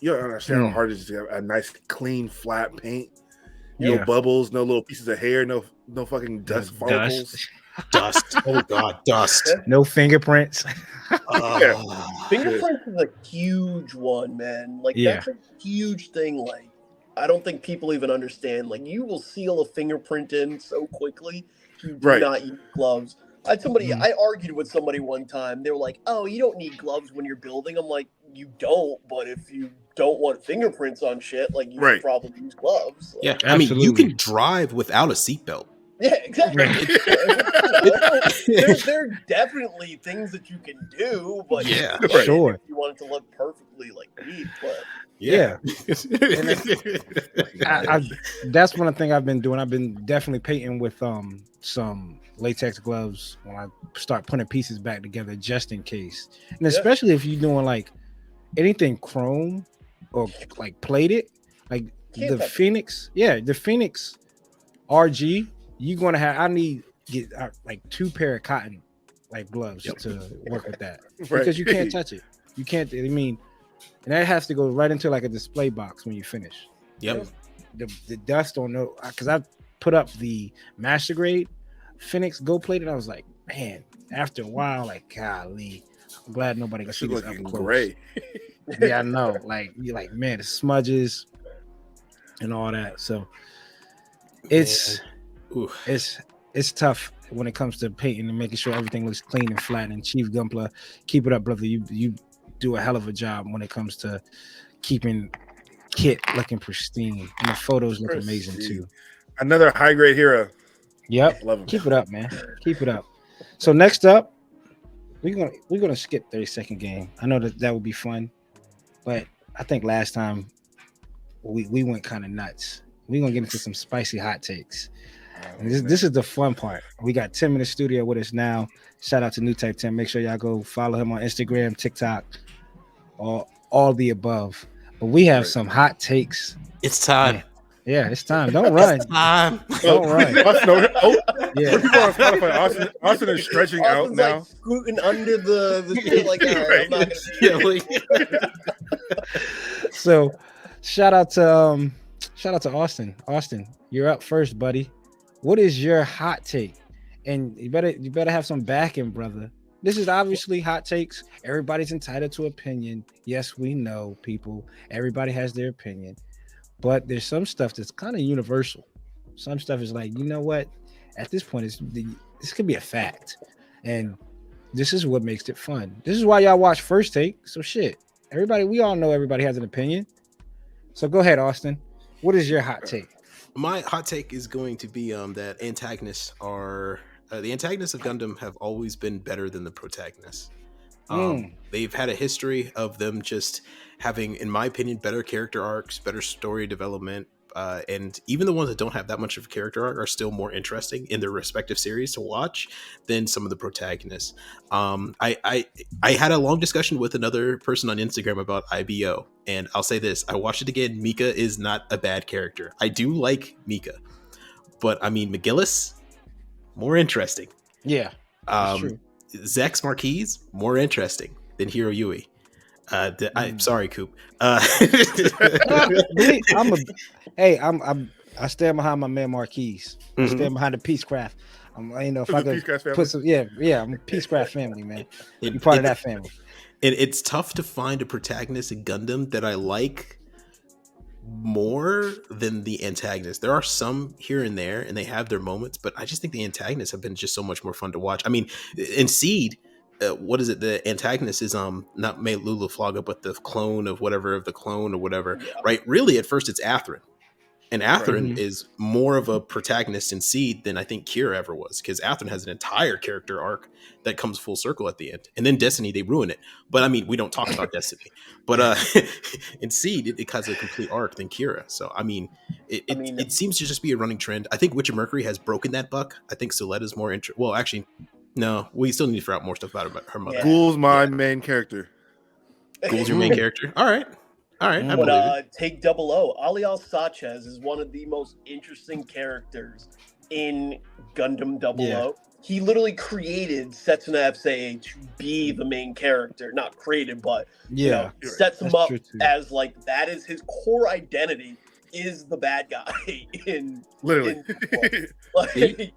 you don't understand how hard it is to have a nice, clean, flat paint. No bubbles, no little pieces of hair, no fucking dust particles. Dust. Oh god, dust. No fingerprints. Fingerprints is a huge one, man. Like that's a huge thing. Like I don't think people even understand. Like you will seal a fingerprint in so quickly. You do not use gloves. I argued with somebody one time. They were like, "Oh, you don't need gloves when you're building." I'm like, "You don't, but if you don't want fingerprints on shit, like you should probably use gloves." Like, yeah, I mean, you can drive without a seatbelt. Yeah, exactly. there are definitely things that you can do, but sure, if you want it to look perfectly like neat, but that's one thing I've been doing. I've been definitely painting with some latex gloves when I start putting pieces back together just in case, and especially if you're doing like anything chrome or like plated, like the Phoenix RG. You're gonna have. I need get like 2 pair of cotton like gloves to work with that because you can't touch it. You can't. I mean, and that has to go right into like a display box when you finish. Yep. The dust on no because I put up the master grade Phoenix Go plated. I was like, man, after a while, like, golly, I'm glad nobody can see this up close. Gray. Yeah, I know. Like you're like, man, the smudges and all that. So it's tough when it comes to painting and making sure everything looks clean and flat. And Chief Gunpla, keep it up, brother. You do a hell of a job when it comes to keeping kit looking pristine, and the photos look amazing too. Another high grade hero. Yep, love him. Keep it up, man. Keep it up. So next up, we're gonna skip 30-second game. I know that would be fun, but I think last time we went kind of nuts. We're gonna get into some spicy hot takes. And this is the fun part. We got Tim in the studio with us now. Shout out to Nu.Type Tim. Make sure y'all go follow him on Instagram, TikTok, all the above. But we have some hot takes. It's time. Man. Yeah, it's time. Don't run. It's time. Don't run. Yeah. People on Spotify, Austen is stretching out now. Like scooting under the shit like that. I'm not gonna So shout out to Austen. Austen, you're up first, buddy. What is your hot take? And you better have some backing, brother. This is obviously hot takes. Everybody's entitled to opinion. Yes, we know, people. Everybody has their opinion. But there's some stuff that's kind of universal. Some stuff is like, you know what? At this point, this could be a fact. And this is what makes it fun. This is why y'all watch First Take. So shit. We all know everybody has an opinion. So go ahead, Austen. What is your hot take? My hot take is going to be that antagonists are the antagonists of Gundam have always been better than the protagonists. They've had a history of them just having, in my opinion, better character arcs, better story development, and even the ones that don't have that much of a character arc are still more interesting in their respective series to watch than some of the protagonists. I had a long discussion with another person on Instagram about IBO, and I'll say this: I watched it again. Mika is not a bad character. I do like Mika, but I mean McGillis, more interesting. Yeah, that's true. Zex Marquise, more interesting than Hiro Yui. I'm sorry, Coop. I stand behind my man Marquise. I stand behind the Peacecraft. If I could put some, I'm a Peacecraft family, man. You're part of that family. It's tough to find a protagonist in Gundam that I like more than the antagonist. There are some here and there, and they have their moments, but I just think the antagonists have been just so much more fun to watch. I mean, in Seed, what is it? The antagonist is not Lulu Flaga, but the clone of the clone or whatever. Yeah. Right? Really, at first it's Atherin. And Atherin Right. is more of a protagonist in Seed than I think Kira ever was, because Atherin has an entire character arc that comes full circle at the end. And then Destiny, they ruin it. But I mean, we don't talk about Destiny. But in Seed, it has a complete arc than Kira. So I mean, it seems to just be a running trend. I think Witcher Mercury has broken that buck. I think Soletta's more well, actually, no, we still need to figure out more stuff about her mother. Yeah. Ghoul's my main character. Ghoul's your main character. All right. I believe it. But take 00. Alial Sanchez is one of the most interesting characters in Gundam 00. Yeah. He literally created Setsuna FSA to be the main character. Not created, but sets him up as like that is his core identity. Is the bad guy in Literally. Like,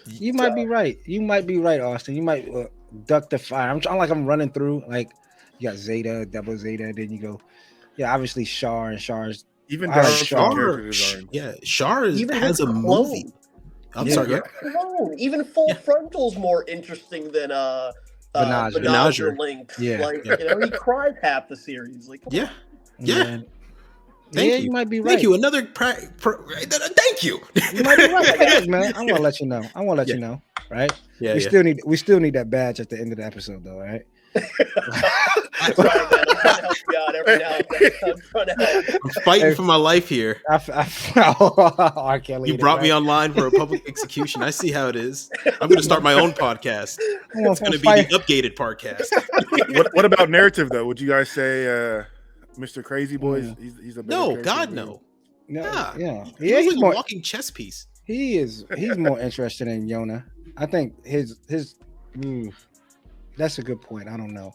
You might be right. You might be right, Austen. You might duck the fire. I'm running through, like, you got Zeta, Double Zeta, then you go, obviously Char and Char's. Even Char has a movie. I'm sorry. Even Full Frontal's more interesting than Benager. Link. Yeah. Like, he cried half the series. Like, Yeah. You might be right. Thank you. Another thank you. You might be right. Look, man, I want to let you know. You know, right? Yeah. We still need that badge at the end of the episode, though, right? I'm trying to help you out every now and then. I'm trying to help. I'm fighting for my life here. R. Kelly, you brought me online for a public execution. I see how it is. I'm going to start my own podcast. It's going to be the Upgated podcast. What about narrative though? Would you guys say Mr. Crazy Boy? He's a no, God no. Yeah. He's like more, a walking chess piece. He's more interested in Yona. I think his that's a good point. I don't know.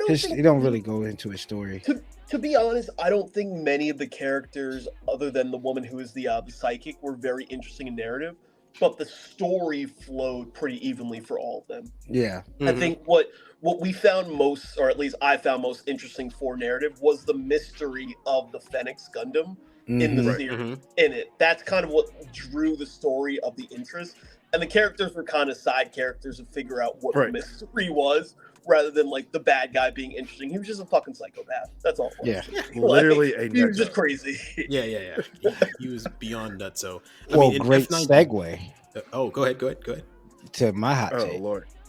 He don't really go into his story. To be honest, I don't think many of the characters, other than the woman who is the psychic, were very interesting in narrative. But the story flowed pretty evenly for all of them. Yeah, I think what we found most, or at least I found most interesting for narrative, was the mystery of the Phoenix Gundam in the series. In it, that's kind of what drew the story of the interest. And the characters were kind of side characters to figure out what the mystery was, rather than like the bad guy being interesting. He was just a fucking psychopath. That's all. Yeah, literally he was just crazy. Yeah. He was beyond nutso. Great segue. Go ahead. To my hot take.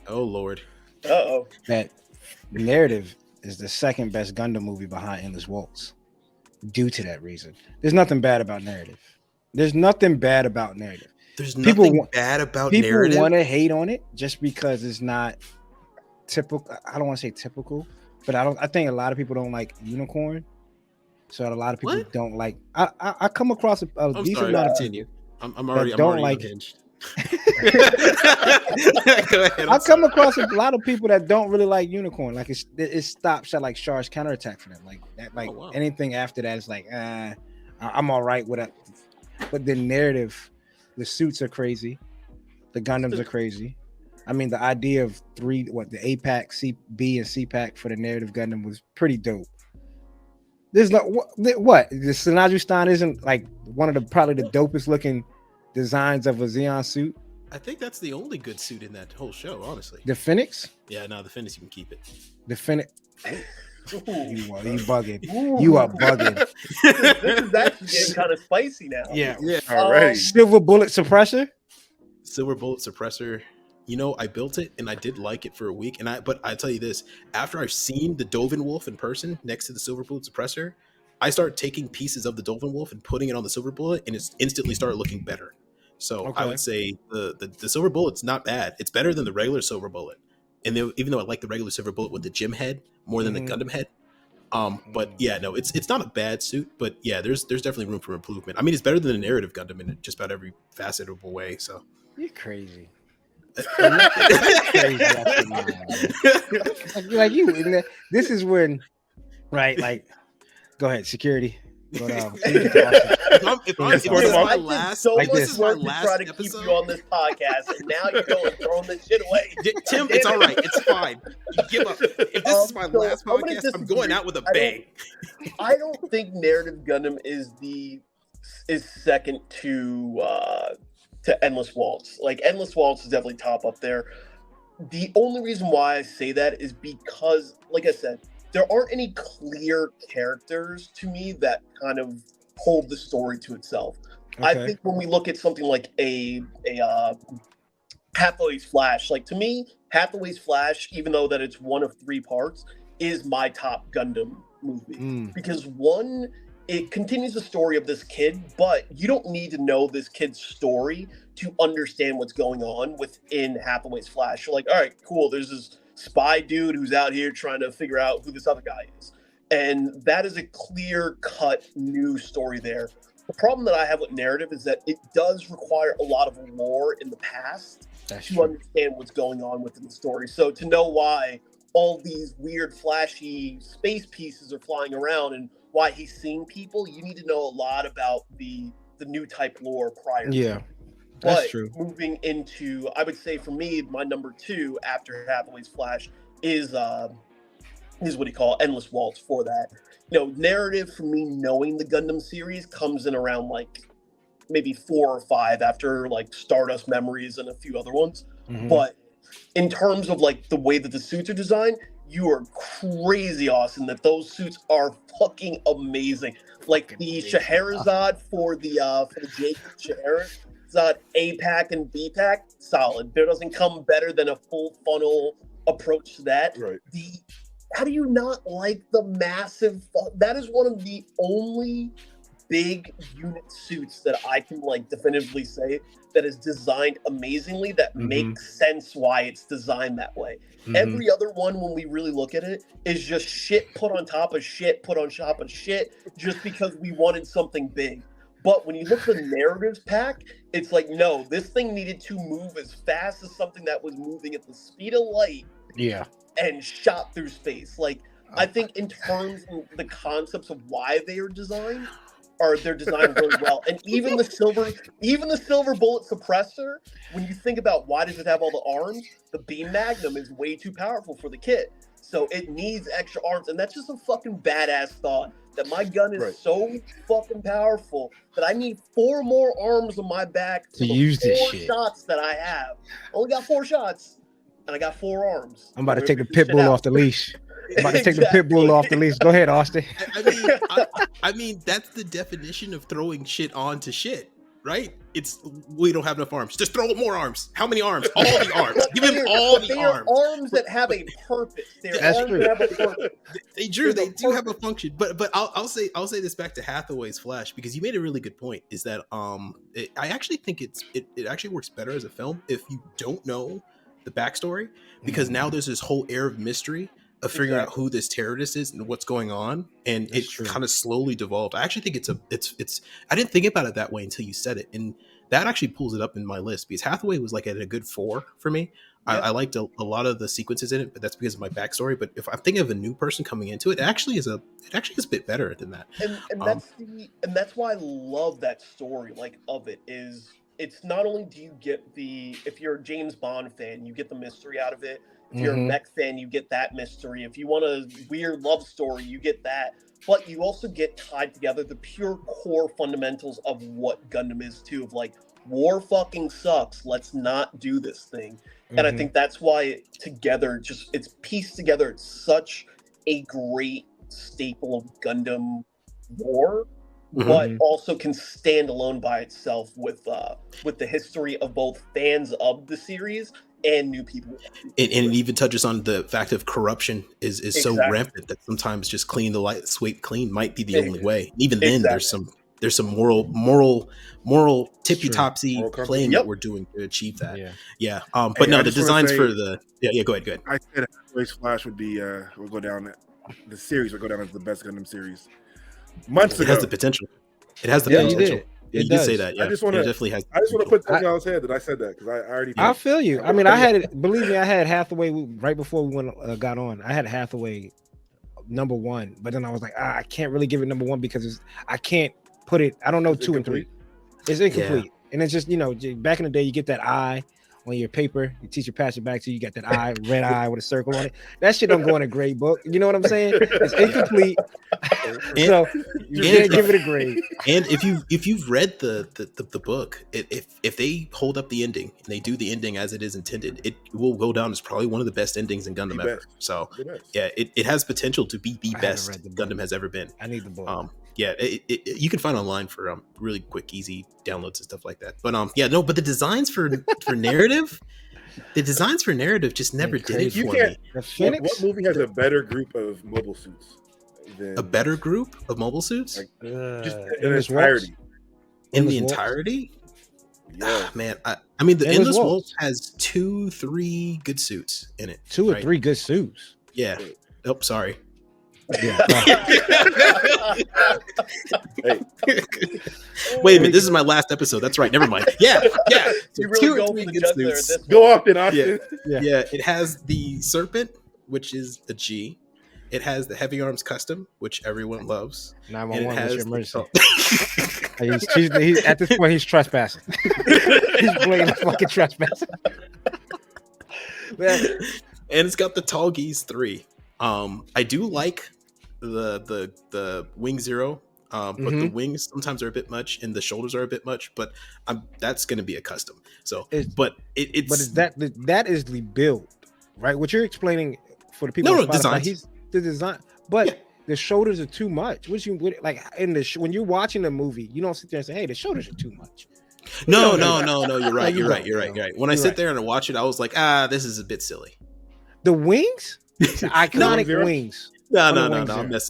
Oh Lord. Uh-oh. That narrative is the second best Gundam movie behind Endless Waltz. Due to that reason, there's nothing bad about narrative. There's nothing bad about narrative. People want to hate on it just because it's not typical. I don't want to say typical, but I think a lot of people don't like Unicorn. So a lot of people don't like. I come across a decent amount of continue. I'm already unhinged. Go ahead, I come across a lot of people that don't really like Unicorn. Like it stops at like Char's counterattack for them. Like that. Like anything after that is like, I'm all right with it. But the narrative. The suits are crazy. The Gundams are crazy. I mean, the idea of the A-Pack, B, and C-Pack for the narrative Gundam was pretty dope. There's no the Sinaju Stein isn't like one of probably the dopest looking designs of a Zeon suit. I think that's the only good suit in that whole show, honestly. The Phoenix? Yeah, no, the Phoenix you can keep it. The Phoenix. You bugging. You are bugging. This is actually getting kind of spicy now. Yeah. All right. Silver bullet suppressor. I built it and I did like it for a week. But I tell you this, after I've seen the Dovin Wolf in person next to the silver bullet suppressor, I started taking pieces of the Dovin Wolf and putting it on the silver bullet, and it's instantly started looking better. So I would say the silver bullet's not bad. It's better than the regular silver bullet. And even though I like the regular silver bullet with the gym head more than the Gundam head, but yeah, no, it's not a bad suit, but yeah, there's definitely room for improvement. I mean, it's better than a narrative Gundam in just about every facet of a way. So you're crazy. Like you. This is when, right? Like, go ahead, security. But if this is my last episode, keep you on this podcast, and now you're going throwing this shit away. Tim, it's all right. It's fine. You give up. If this is my last podcast, I'm going out with a bang. I don't think narrative Gundam is second to Endless Waltz. Like Endless Waltz is definitely top up there. the only reason why I say that is because, like I said, there aren't any clear characters to me that kind of hold the story to itself. I Okay. think when we look at something like a Hathaway's Flash, like to me, Hathaway's Flash, even though that it's one of 3 parts, is my top Gundam movie. Because one, it continues the story of this kid, but you don't need to know this kid's story to understand what's going on within Hathaway's Flash. You're like, all right, cool, there's this spy dude who's out here trying to figure out who this other guy is. And that is a clear-cut new story there. The problem that I have with narrative is that it does require a lot of lore in the past to understand what's going on within the story. So to know why all these weird, flashy space pieces are flying around and why he's seeing people, you need to know a lot about the Nutype lore prior. Yeah, that's but true. Moving into, I would say for me, my number 2 after Hathaway's Flash is what you call Endless Waltz for that. You know, narrative for me, knowing the Gundam series comes in around like maybe 4 or 5 after like Stardust Memories and a few other ones. But in terms of like the way that the suits are designed, you are crazy, Austen, that those suits are fucking amazing. Like the Scheherazade for the Jake Scheherazade A pack and B pack, solid. There doesn't come better than a full funnel approach to that. Right. How do you not like the massive? That is one of the only big unit suits that I can like definitively say that is designed amazingly, that makes sense why it's designed that way. Every other one, when we really look at it, is just shit put on top of shit, put on top of shit, just because we wanted something big. But when you look at the narratives pack, it's like, no, this thing needed to move as fast as something that was moving at the speed of light. Yeah. And shot through space. Like, I think in terms of the concepts of why they are designed, they're designed really well. And even the silver bullet suppressor, when you think about why does it have all the arms, the beam magnum is way too powerful for the kit. So it needs extra arms. And that's just a fucking badass thought. That my gun is so fucking powerful that I need 4 more arms on my back to use this 4 shit. shots that I have. I only got 4 shots. And I got 4 arms. I'm about to take the pit bull off the leash. I'm about to take the pit bull off the leash. Go ahead, Austen. I mean, that's the definition of throwing shit onto shit, right? It's we don't have enough arms. Just throw more arms. How many arms? All the arms. Give him all the arms. Arms that have a purpose. That's true. That have a purpose. They do have a function. But I'll say this back to Hathaway's Flash, because you made a really good point. Is that I actually think it actually works better as a film if you don't know the backstory, because now there's this whole air of mystery of figuring out who this terrorist is and what's going on, and it kind of slowly devolved. I actually think it's I didn't think about it that way until you said it, and that actually pulls it up in my list, because Hathaway was like at a good 4 for me. I liked a lot of the sequences in it, but that's because of my backstory. But if I'm thinking of a new person coming into it, it actually is a bit better than that. And that's why I love that story. Like of it is, it's not only do you get if you're a James Bond fan, you get the mystery out of it. If you're a mech fan, you get that mystery. If you want a weird love story, you get that. But you also get tied together the pure core fundamentals of what Gundam is too. Of like, war fucking sucks. Let's not do this thing. And I think that's why it's pieced together. It's such a great staple of Gundam lore. But also can stand alone by itself with the history of both fans of the series and new people. And it even touches on the fact of corruption is so rampant that sometimes just clean the light, sweep clean might be the only way. Even then, there's some moral tippy topsy playing that we're doing to achieve that. But no, the designs for the go ahead. I said Hathaway's Flash would be will go down. The series will go down as the best Gundam series. Months ago, it has the potential. It has the potential. You did say that. Yeah, I just want to definitely has. I just want to put something on his head that I said that because I already. I feel you. I mean, I had it. Believe me, I had Hathaway right before we got on. I had Hathaway number 1, but then I was like, I can't really give it number 1 because I can't put it. I don't know 2 and 3. It's incomplete, and it's just back in the day, you get that eye on your paper. Your teacher pass it back to you. You got that eye, red eye with a circle on it. That shit don't go in a grade book. You know what I'm saying? It's incomplete. So you can't give it a grade. And if you've read the book, if they hold up the ending and they do the ending as it is intended, it will go down as probably one of the best endings in Gundam ever. So yeah, it has potential to be the best Gundam has ever been. I need the book. Yeah, you can find online for really quick, easy downloads and stuff like that. But but the designs for narrative, just never did it for me. What movie has a better group of mobile suits? A better group of mobile suits? Like, just in its entirety. In the entirety? Yeah. Man, I mean, the Endless Waltz has 2-3 good suits in it. 2 or 3 good suits. Yeah. Oh, sorry. Yeah. Hey. Wait a minute, this is my last episode. That's right. Never mind. Yeah. You really go for the judge there at this point. Go off then, Austen. Yeah. It has the Serpent, which is a G. It has the Heavy Arms Custom, which everyone loves. 911 was your emergency. He's at this point, he's trespassing. He's blatantly fucking trespassing. And it's got the Tall Geese 3. I do like the Wing Zero, but the wings sometimes are a bit much and the shoulders are a bit much. But that's going to be a custom. So, it's that is the build, right? What you're explaining for the people. No, design. He's the design, but the shoulders are too much. Like when you're watching the movie, you don't sit there and say, "Hey, the shoulders are too much." No. You're right. You're right. When I sit there and I watch it, I was like, this is a bit silly. The wings. The iconic wings. No.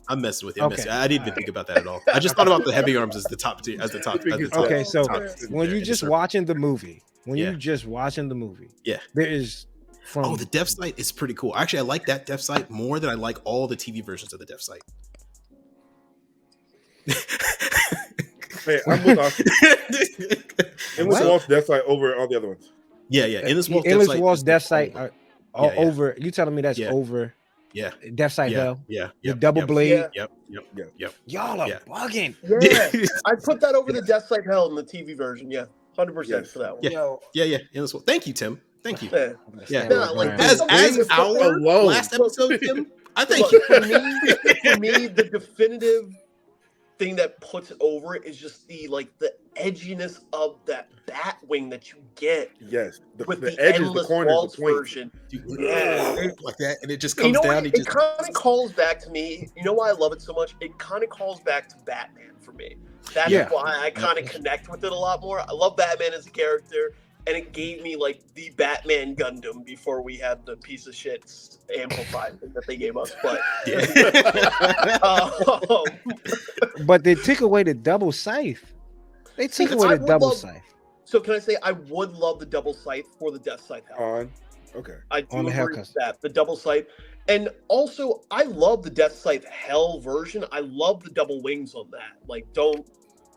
I'm messing with you. I didn't even think about that at all. I just thought about the Heavy Arms as the top tier. Okay, so when you're just watching the movie, there is the Death Sight is pretty cool. Actually, I like that Death Sight more than I like all the TV versions of the Death Sight. Hey, I'm with Austen. Endless Waltz Death Sight over all the other ones. Yeah. Endless Waltz Death Sight are over. You telling me that's over? Yeah. Death Sight Hell. Yeah. The double blade. Yep. Y'all are bugging. Yeah. I put that over the Death Sight Hell in the TV version. Yeah. 100% for that one. Yeah. Endless Waltz. Thank you, Tim. Thank you. Yeah. Like as our last episode, Tim, I thank you. For me, the definitive thing that puts it over is just the edginess of that bat wing that you get. Yes, with the edges, Endless the corners, Waltz the point. version. Like that, and it just comes down. It kind of calls back to me. You know why I love it so much? It kind of calls back to Batman for me. That's why I kind of connect with it a lot more. I love Batman as a character, and it gave me the Batman Gundam before we had the piece of shit amplified thing that they gave us. But but they took away the double scythe. They took away the double scythe. So can I say I would love the double scythe for the Death Scythe Hell? Okay. I do agree with that. The double scythe. And also, I love the Death Scythe Hell version. I love the double wings on that.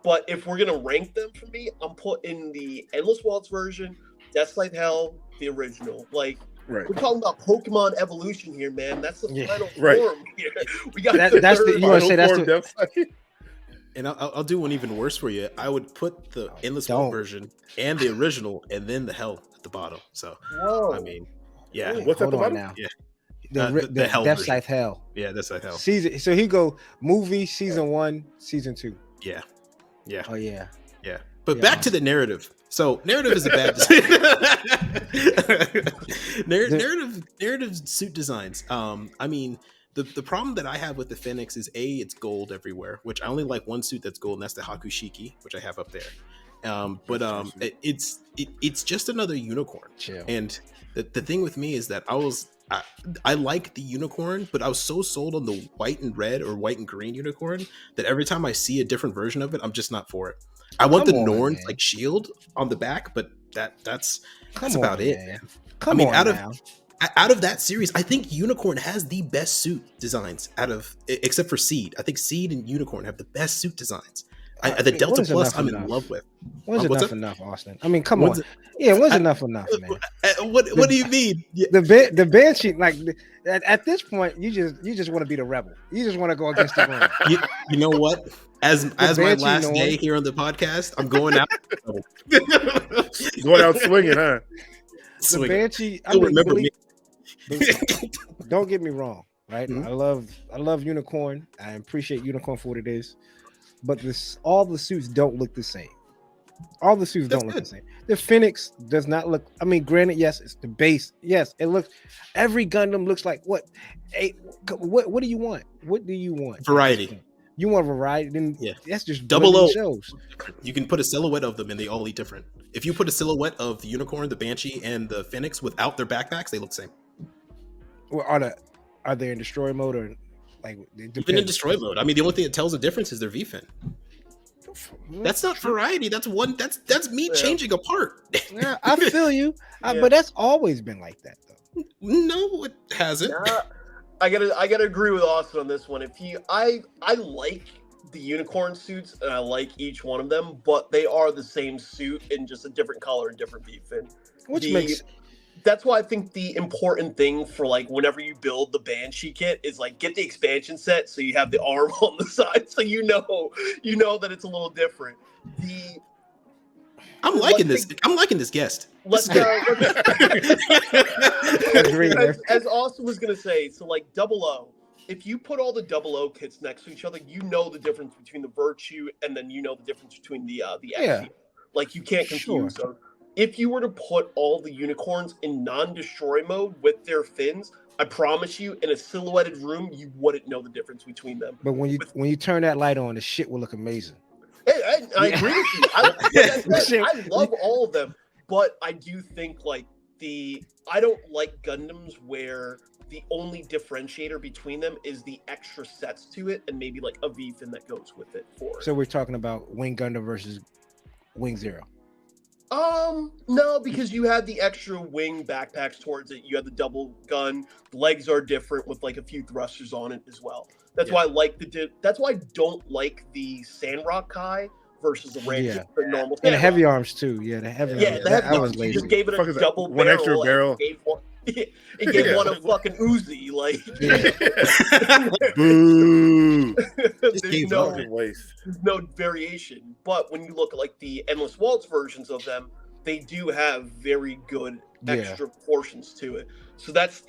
But if we're gonna rank them for me, I'm putting the Endless Waltz version, Death Scythe Hell, the original. Right. We're talking about Pokemon evolution here, man. That's the final form here. We got that's the you want to say that's the. And I'll do one even worse for you. I would put the Endless Waltz version and the original, and then the Hell at the bottom. So, I mean, yeah. What's at the bottom? Now. Yeah. The Hell Death Scythe Hell. Yeah, Death Scythe Hell. Season. So he go movie season 1, season 2. Yeah. Oh yeah. But back to the narrative. So narrative is a bad design. narrative suit designs. I mean, the problem that I have with the Phoenix is it's gold everywhere, which I only like one suit that's gold, and that's the Hakushiki, which I have up there. It's just another unicorn. Chill. And the thing with me is that I like the unicorn, but I was so sold on the white and red or white and green unicorn that every time I see a different version of it, I'm just not for it. I want the Norn's shield on the back, but that's about it. Out of that series, I think Unicorn has the best suit designs except for Seed. I think Seed and Unicorn have the best suit designs. The Delta Plus, I'm in love with. When's enough, Austen? I mean, come on. When's enough, man? What do you mean? The Banshee, at this point, you just want to be the rebel. You just want to go against the grain. You know what? As my last day here on the podcast, I'm going out. Going out swinging, huh? The Banshee. I You'll mean, remember me. don't get me wrong, right? Mhm. I love Unicorn. I appreciate Unicorn for what it is, but all the suits don't look the same. All the suits That's don't look good. the same. The Phoenix does not look. I mean, granted, yes, it's the base. Yes, it looks. Every Gundam looks like what? What do you want? What do you want? Variety. You want variety? Then Yeah. that's just Double O. shows. You can put a silhouette of them and they all look different. If you put a silhouette of the Unicorn, the Banshee, and the Phoenix without their backpacks, they look the same. Well, are they in destroy mode or like Even in destroy mode. I mean, the only thing that tells the difference is their V-fin. That's not variety. That's me changing a part. Yeah, I feel you, Yeah. but that's always been like that though. No, it hasn't. I gotta agree with Austin on this one. I like the unicorn suits and I like each one of them, but they are the same suit in just a different color and different V-fin. That's why I think the important thing for like whenever you build the Banshee kit is like get the expansion set so you have the arm on the side so you know that it's a little different. I'm liking this guest. Let's as Austin was gonna say, so like Double O, if you put all the Double O kits next to each other, you know the difference between the Virtue and then you know the difference between the X. Like you can't confuse those. If you were to put all the unicorns in non-destroy mode with their fins, I promise you, in a silhouetted room, you wouldn't know the difference between them. But when you turn that light on, the shit will look amazing. I agree with you. I love all of them, but I do think I don't like Gundams where the only differentiator between them is the extra sets to it and maybe like a V-fin that goes with it for it. So we're talking about Wing Gundam versus Wing Zero. No, because you have the extra wing backpacks towards it. You have the double gun. The legs are different with like a few thrusters on it as well. That's why I like that's why I don't like the Sandrock Kai versus the the normal. And the heavy arms too. Yeah, the heavy arms. The heavy arms. You just gave it a double one extra barrel. It gave one a fucking Uzi. Like, boo. There's no variation. But when you look at like the Endless Waltz versions of them, they do have very good extra portions to it. So that's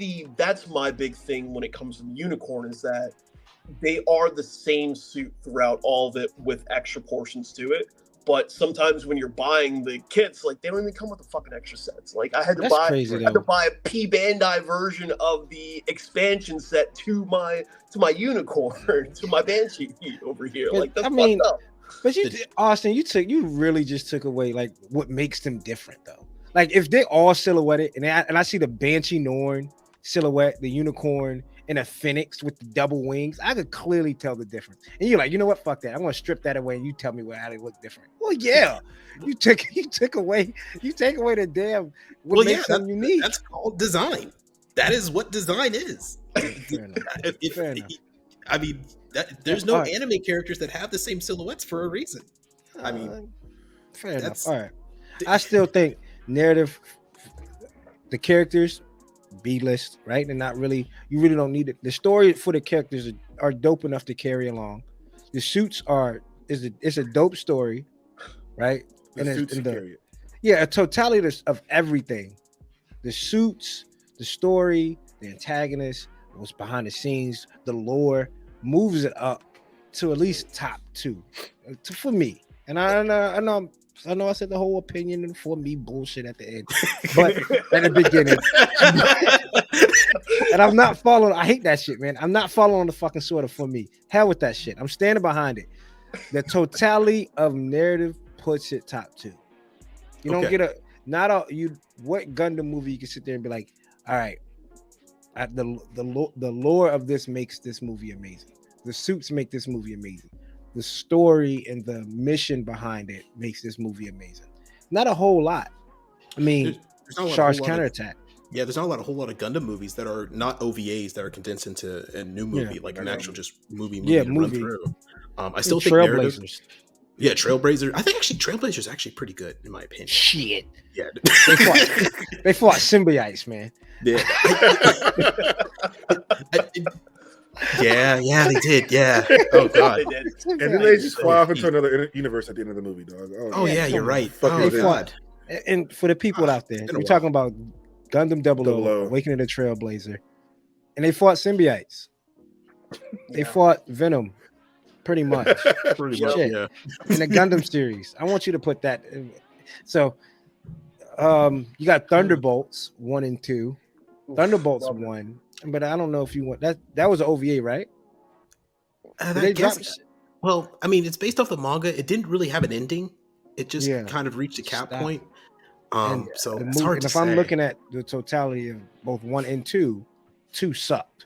my big thing when it comes to the Unicorn is that they are the same suit throughout all of it with extra portions to it. But sometimes when you're buying the kits, like they don't even come with the fucking extra sets. Like I had to buy a P Bandai version of the expansion set to my Unicorn, to my Banshee over here. Like that's fucked up. But Austin, you really just took away like what makes them different though. Like if they all silhouetted and I see the Banshee Norn silhouette, the Unicorn, and a Phoenix with the double wings, I could clearly tell the difference. And you're like, you know what? Fuck that. I'm gonna strip that away and you tell me how they look different. Well, yeah. you take away the damn what makes them unique. That's called design. That is what design is. Fair enough. I mean, there's no anime characters that have the same silhouettes for a reason. I mean, fair enough. All right. I still think narrative, the characters, B-list, right? And not really, you really don't need it. The story for the characters are dope enough to carry along. The suits it's a dope story, right? A totality of everything. The suits, the story, the antagonist, what's behind the scenes, the lore moves it up to at least top 2 for me. And I know I said the whole opinion and for me bullshit at the end, but at the beginning. And I'm not following. I hate that shit, man. I'm not following the fucking sort of for me. Hell with that shit. I'm standing behind it. The totality of narrative puts it top 2. You don't get what Gundam movie you can sit there and be like, all right, the lore of this makes this movie amazing. The suits make this movie amazing. The story and the mission behind it makes this movie amazing. Not a whole lot. I mean, Char's counterattack. There's not a whole lot of Gundam movies that are not OVAs that are condensed into a new movie, like an actual just movie to run through. I still think Trailblazers. Trailblazer. I think actually Trailblazer is actually pretty good in my opinion. Shit. Yeah. They fought symbiotes, man. Yeah. Yeah, they did. Yeah. Oh god. And then they just fly off into another universe at the end of the movie, dog. Oh yeah, you're right. They fought. And for the people out there, we're talking about Gundam 00, Awakening the Trailblazer, and they fought symbiotes. They fought Venom, pretty much. Pretty much, yeah. In the Gundam series, I want you to put that. So, you got Thunderbolts 1 and 2. Thunderbolts 1, but I don't know if you want that. That was an OVA, right? Well, I mean, it's based off the manga. It didn't really have an ending. It just kind of reached a cap point. So it's hard to say. I'm looking at the totality of both 1 and 2, 2 sucked.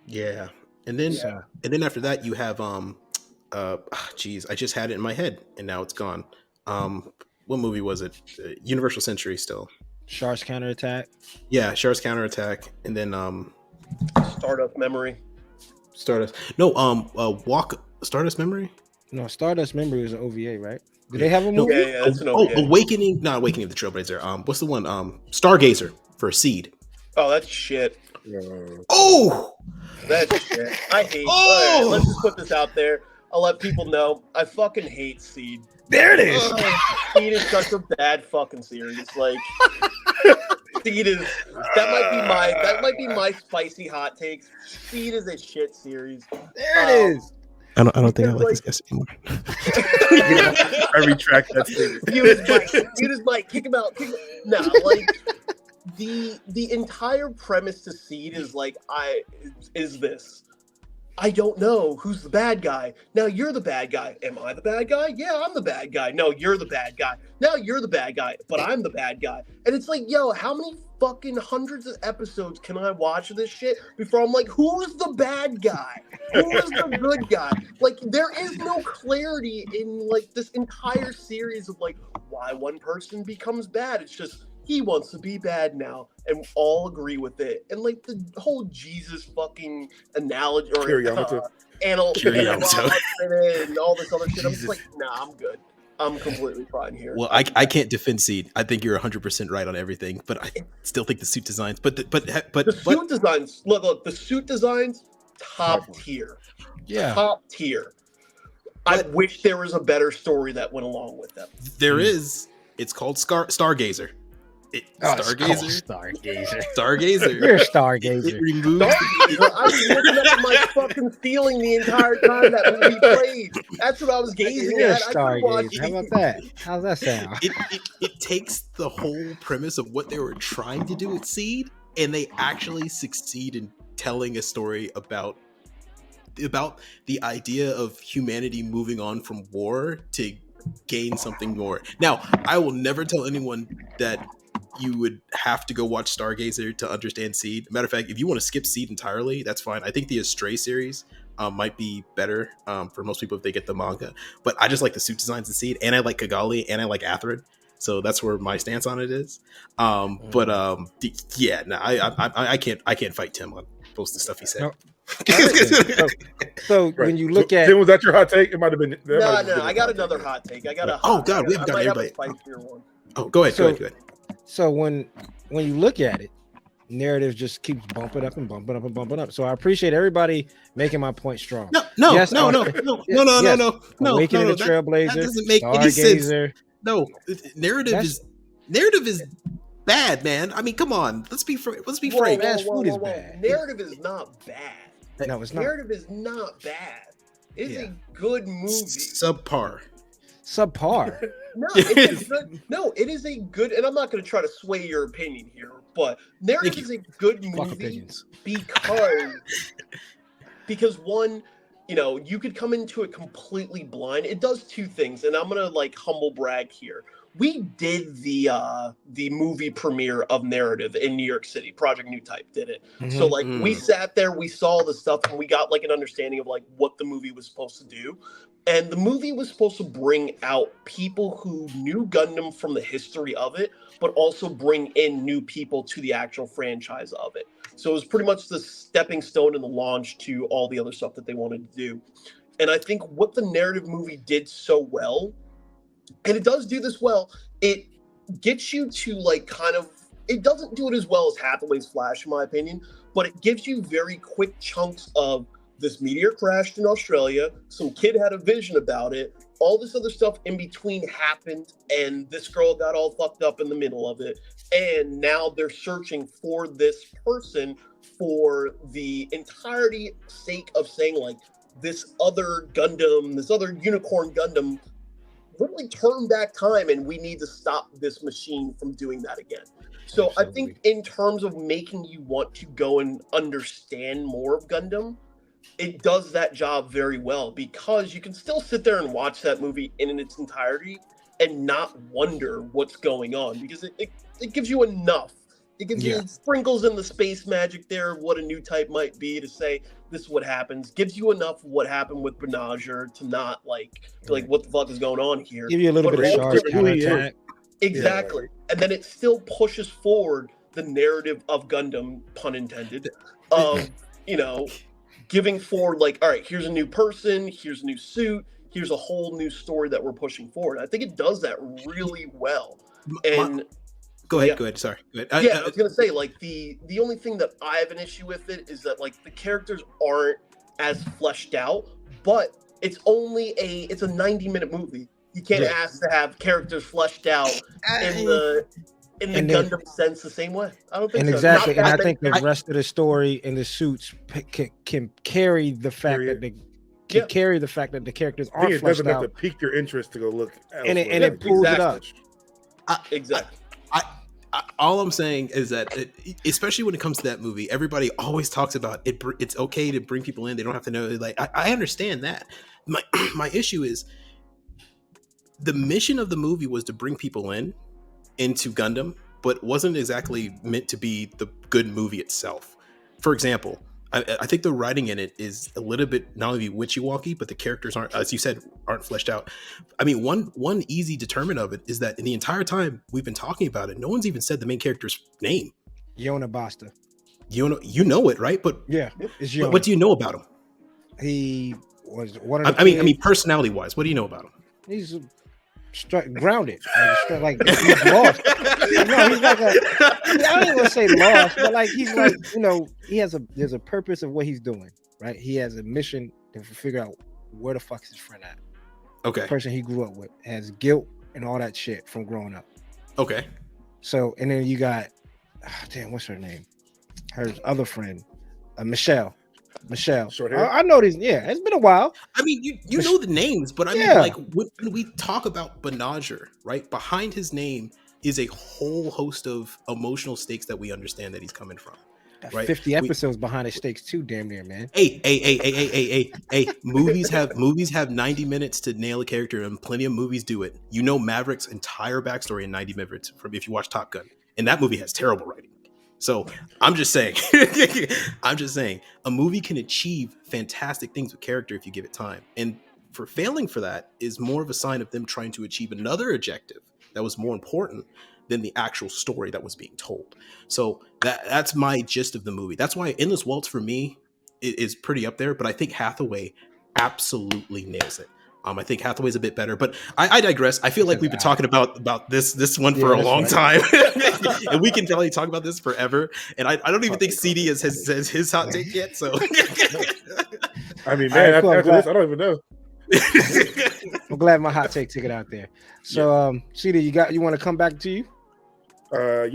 Yeah, and then after that you have I just had it in my head and now it's gone. What movie was it? Universal Century still. Shark's Counterattack. Yeah, Shark's Counterattack, and then Stardust Memory. Stardust. No, Stardust Memory. No, Stardust Memory was an OVA, right? Did they have a movie? Yeah, it's an OVA. Awakening of the Trailblazer. What's the one? Stargazer for Seed. Oh, that's shit. Oh, that's shit. I hate. All right, let's just put this out there. I'll let people know. I fucking hate Seed. There it is. Seed is such a bad fucking series. Like, Seed is that might be my spicy hot takes. Seed is a shit series. There it is. I don't think I like this guy anymore. I retract that statement. Mute his mic. Kick him out. No, like the entire premise to Seed is like is this. I don't know who's the bad guy. Now you're the bad guy. Am I the bad guy? Yeah, I'm the bad guy. No, you're the bad guy. Now you're the bad guy, but I'm the bad guy. And it's like, yo, how many fucking hundreds of episodes can I watch of this shit before I'm like, who's the bad guy? Who is the good guy? Like, there is no clarity in like this entire series of like why one person becomes bad. It's just he wants to be bad now, and all agree with it. And like the whole Jesus fucking analogy or and all this other shit. I'm just like, nah, I'm good. I'm completely fine here. Well, I can't defend Seed. I think you're 100% right on everything, but I still think the suit designs. But the suit designs. Look, the suit designs, top tier. Yeah, top tier. I wish there was a better story that went along with them. There is. It's called Stargazer. Stargazer. You're a Stargazer. It removes. I was looking up at my fucking ceiling the entire time that movie played. That's what I was gazing You're at. a Stargazer. How about that? How's that sound? It takes the whole premise of what they were trying to do with Seed, and they actually succeed in telling a story about the idea of humanity moving on from war to gain something more. Now, I will never tell anyone that you would have to go watch Stargazer to understand Seed. Matter of fact, if you want to skip Seed entirely, that's fine. I think the Astray series might be better for most people if they get the manga. But I just like the suit designs in Seed, and I like Kigali, and I like Atherid. So that's where my stance on it is. I can't fight Tim on most of the stuff he said. No. So when you look at Tim, was that your hot take? It might have been. No, I got another hot take. I got a. Oh God, we haven't got everybody. Oh, go ahead. Go ahead. So when you look at it, narrative just keeps bumping up and bumping up and bumping up. So I appreciate everybody making my point strong. No. Awakening the Trailblazer. That doesn't make any sense. No, narrative is bad, man. I mean, come on. Let's be frank. Fast food is bad. Narrative is not bad. No, it's not. Narrative is not bad. It's a good movie. Subpar. No, it's a good. No, it is a good. And I'm not going to try to sway your opinion here, but narrative is a good movie because one, you could come into it completely blind. It does two things, and I'm gonna like humble brag here. We did the movie premiere of Narrative in New York City. Project Nutype did it. Mm-hmm. So like we sat there, we saw the stuff, and we got like an understanding of like what the movie was supposed to do. And the movie was supposed to bring out people who knew Gundam from the history of it, but also bring in new people to the actual franchise of it. So it was pretty much the stepping stone and the launch to all the other stuff that they wanted to do. And I think what the Narrative movie did so well, and it does do this well, it gets you to like it doesn't do it as well as Hathaway's Flash, in my opinion, but it gives you very quick chunks of this meteor crashed in Australia, some kid had a vision about it, all this other stuff in between happened, and this girl got all fucked up in the middle of it, and now they're searching for this person for the entirety sake of saying, like, this other Gundam, this other unicorn Gundam literally turned back time, and we need to stop this machine from doing that again. So absolutely. I think in terms of making you want to go and understand more of Gundam, it does that job very well, because you can still sit there and watch that movie in its entirety and not wonder what's going on, because it gives you enough. It gives you sprinkles in the space magic there of what a new type might be to say this is what happens. Gives you enough of what happened with Benager to not like what the fuck is going on here. Give you a little bit of Char's counterattack. Exactly. Yeah. And then it still pushes forward the narrative of Gundam, pun intended, of, giving forward, like, all right, here's a new person, here's a new suit, here's a whole new story that we're pushing forward. I think it does that really well. And go ahead. Sorry. Go ahead. I was gonna say, like, the only thing that I have an issue with it is that, like, the characters aren't as fleshed out, but it's only it's a 90-minute movie. You can't ask to have characters fleshed out in the Gundam sense the same way. I don't think so. Exactly, and I think the rest of the story and the suits can carry the fact that they carry the fact that the characters aren't fleshed out. It doesn't have to pique your interest to go look elsewhere. And it pulls it up. Exactly. All I'm saying is that, especially when it comes to that movie, everybody always talks about it. It's okay to bring people in; they don't have to know. Like, I understand that. My issue is the mission of the movie was to bring people into Gundam, but wasn't exactly meant to be the good movie itself. For example, I think the writing in it is a little bit not only witchy-walky, but the characters aren't, as you said, aren't fleshed out. I mean, one easy determinant of it is that in the entire time we've been talking about it, no one's even said the main character's name. Yona Basta. You know it, right? But yeah, it's Yona. What do you know about him? He was one of the I mean, personality-wise, what do you know about him? He's grounded, like he's lost. He's like I don't even want to say lost, but like he's like, there's a purpose of what he's doing, right? He has a mission to figure out where the fuck is his friend at. Okay. The person he grew up with has guilt and all that shit from growing up. Okay. So, and then you got, what's her name? Her other friend, Michelle. Short hair. I know these. Yeah, it's been a while. I mean, you know the names, but I mean, like when we talk about Benager, right? Behind his name is a whole host of emotional stakes that we understand that he's coming from. Right? 50 episodes behind his stakes too, damn near, man. Hey. Movies have 90 minutes to nail a character, and plenty of movies do it. You know Maverick's entire backstory in 90 minutes from if you watch Top Gun, and that movie has terrible writing. So I'm just saying, a movie can achieve fantastic things with character if you give it time. And for failing for that is more of a sign of them trying to achieve another objective that was more important than the actual story that was being told. So that's my gist of the movie. That's why Endless Waltz for me is pretty up there, but I think Hathaway absolutely nails it. I think Hathaway's a bit better, but I digress. I feel like we've been talking about this one for a long time, and we can totally talk about this forever. And I don't even think CD has his hot take yet. So, I mean, man, after this, I don't even know. I'm glad my hot take took it out there. So, CD, you want to come back to you? A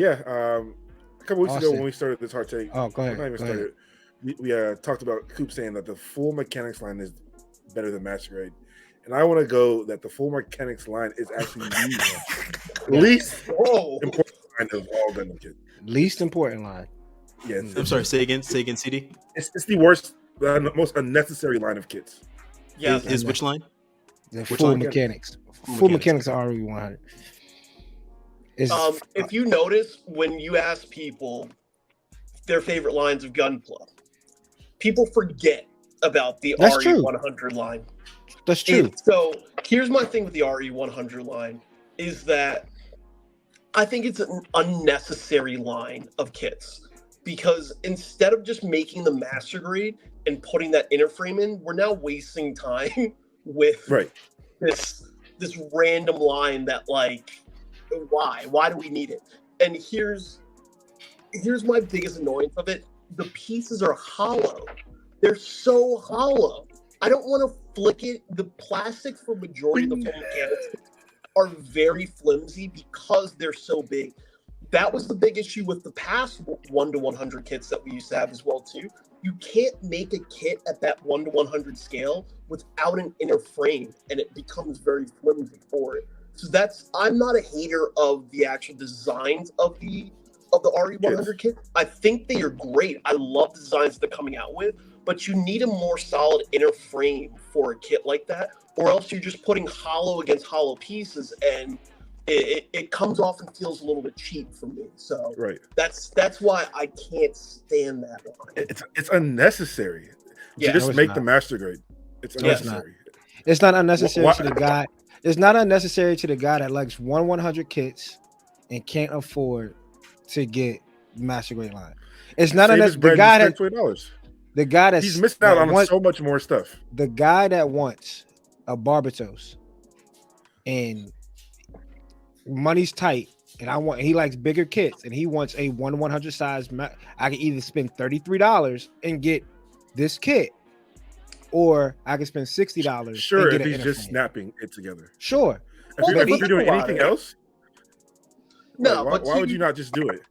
couple weeks ago when we started this hot take. Oh, go ahead. Not even started. We talked about Coop saying that the full mechanics line is better than Master Grade. And I want to go that the full mechanics line is actually the least important line of all Gundam Kid. Least important line. Yeah. I'm sorry. Say again, CD. It's the worst, the most unnecessary line of kits. Yeah. Is which line? The full mechanics. Full mechanics are RE 100. If you notice, when you ask people their favorite lines of Gunpla, people forget about the RE 100 line. That's true. And so here's my thing with the RE 100 line is that I think it's an unnecessary line of kits, because instead of just making the master grade and putting that inner frame in, we're now wasting time with this random line that, like, why do we need it? And here's my biggest annoyance of it. The pieces are hollow. They're so hollow. I don't want to flick it. The plastic for majority of the full mechanics are very flimsy because they're so big. That was the big issue with the past 1-100 kits that we used to have as well too. You can't make a kit at that 1-100 scale without an inner frame, and it becomes very flimsy for it. So I'm not a hater of the actual designs of the RE100 kit. I think they are great. I love the designs they're coming out with, but you need a more solid inner frame for a kit like that, or else you're just putting hollow against hollow pieces, and it comes off and feels a little bit cheap for me. So that's why I can't stand that one. It's unnecessary. Yeah, just make the master grade. It's unnecessary. It's not unnecessary to the guy. It's not unnecessary to the guy that likes 1-100 kits and can't afford to get master grade line. It's not unnecessary. The guy that's he's missing out on so much more stuff. The guy that wants a Barbatos and money's tight, and he likes bigger kits, and he wants a 1-100 size. I can either spend $33 and get this kit, or I can spend $60. Sure, if he's just snapping it together. Sure. If you're doing anything else, no. Why would you not just do it?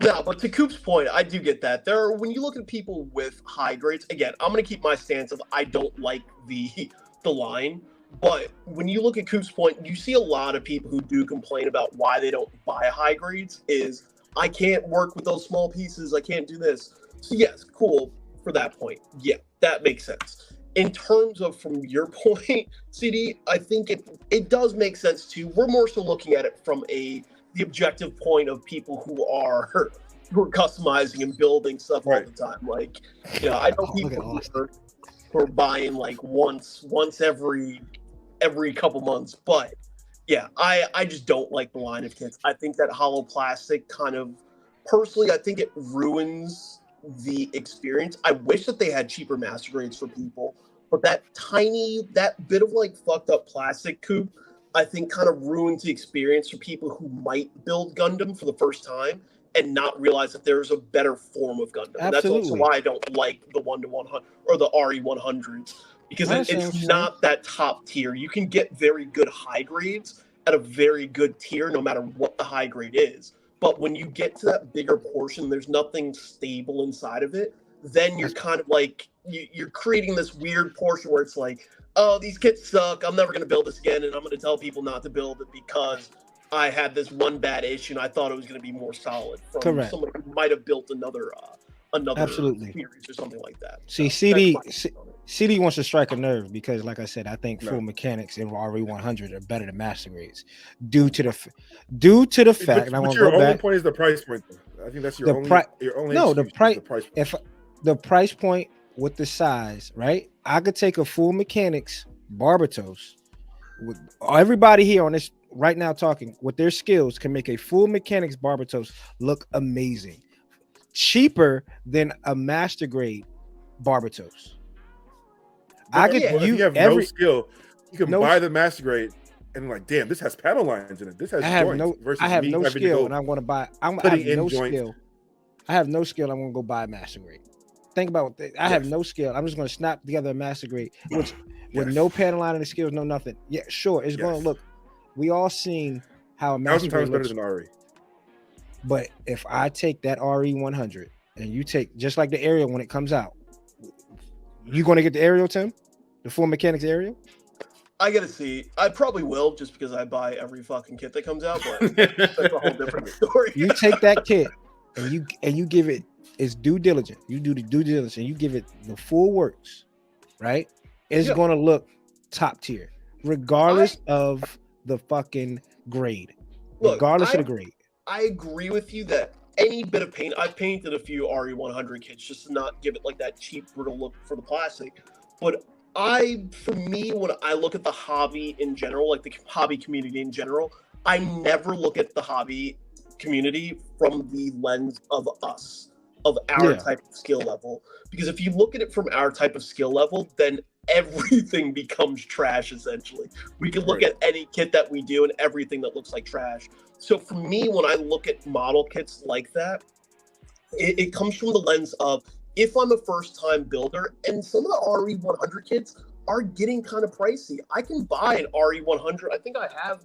No, but to Coop's point, I do get that. When you look at people with high grades, again, I'm going to keep my stance of I don't like the line. But when you look at Coop's point, you see a lot of people who do complain about why they don't buy high grades is I can't work with those small pieces. I can't do this. So yes, cool for that point. Yeah, that makes sense. In terms of from your point, CD, I think it does make sense too. We're more so looking at it from the objective point of people who are customizing and building stuff all the time. Like, I know people who are buying like once every couple months, but yeah, I just don't like the line of kits. I think that hollow plastic personally, I think it ruins the experience. I wish that they had cheaper master grades for people, but that bit of like fucked up plastic, Coop, I think kind of ruins the experience for people who might build Gundam for the first time and not realize that there's a better form of Gundam. And that's also why I don't like the 1-100 or the RE100s, because it's not that top tier. You can get very good high grades at a very good tier, no matter what the high grade is. But when you get to that bigger portion, there's nothing stable inside of it. Then you're kind of like, you're creating this weird portion where it's like, oh, these kits suck. I'm never going to build this again. And I'm going to tell people not to build it because I had this one bad issue and I thought it was going to be more solid from someone who might have built another series or something like that. See, CD wants to strike a nerve because, like I said, I think full mechanics in RE100 are better than master grades due to the fact. But your only point is the price point. I think that's your only. No, the price. If the price point with the size, right? I could take a full mechanics Barbatos. With everybody here on this right now talking with their skills can make a full mechanics Barbatos look amazing, cheaper than a master grade Barbatos. If you have no skill, you can buy the master grade and like, damn, this has panel lines in it. This has joints. I have no skill, and I'm going to buy. I have no skill. I have no skill. I'm going to go buy a master grade. Think about it. I have no skill. I'm just going to snap together a master grade, which with no panel line and the skills, no nothing. Yeah, sure, it's going to look. We all seen how a master grade looks. Better than RE. But if I take that RE100 and you take just like the Aerial when it comes out, you going to get the Aerial, Tim? The full mechanics Aerial? I gotta see. I probably will, just because I buy every fucking kit that comes out. But that's a whole different story. You take that kit and you give it its due diligence. You do the due diligence and you give it the full works, right? It's going to look top tier, regardless of the fucking grade. Regardless of the grade. I agree with you that any bit of paint, I've painted a few RE100 kits just to not give it like that cheap, brittle look for the plastic. But for me, when I look at the hobby in general, like the hobby community in general, I never look at the hobby community from the lens of us, of our type of skill level. Because if you look at it from our type of skill level, then everything becomes trash, essentially. We can look at any kit that we do and everything that looks like trash. So for me, when I look at model kits like that, it comes from the lens of, if I'm a first-time builder, and some of the RE100 kits are getting kind of pricey. I can buy an RE100. I think I have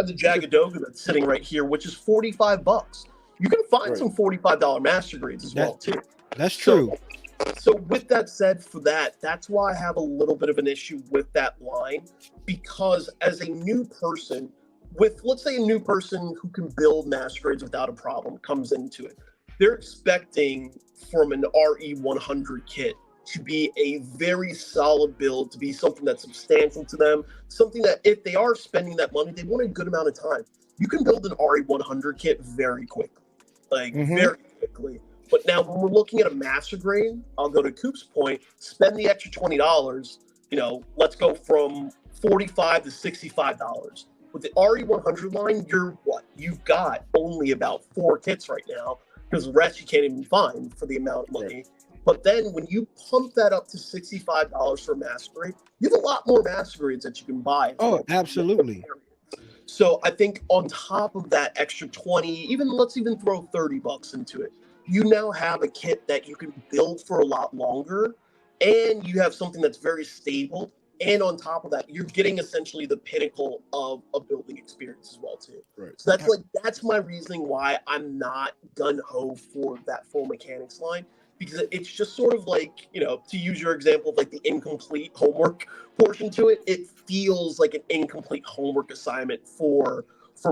the Jagadoga that's sitting right here, which is $45. You can find some $45 master grades as well too. That's true. So with that said, that's why I have a little bit of an issue with that line, because as a new person, let's say a new person who can build master grades without a problem comes into it, they're expecting from an RE100 kit to be a very solid build, to be something that's substantial to them, something that if they are spending that money, they want a good amount of time. You can build an RE100 kit very quickly, very quickly. But now when we're looking at a master grade, I'll go to Coop's point, spend the extra $20, let's go from $45 to $65. With the RE100 line, you've got only about 4 kits right now, because the rest you can't even find for the amount of money. Right. But then when you pump that up to $65 for a master grade, you have a lot more master grades that you can buy. Oh, absolutely. So I think on top of that extra 20, let's even throw $30 into it. You now have a kit that you can build for a lot longer, and you have something that's very stable. And on top of that, you're getting essentially the pinnacle of a building experience as well too. Right. So that's my reasoning why I'm not gun ho for that full mechanics line, because it's just sort of like, to use your example of like the incomplete homework portion to it, it feels like an incomplete homework assignment for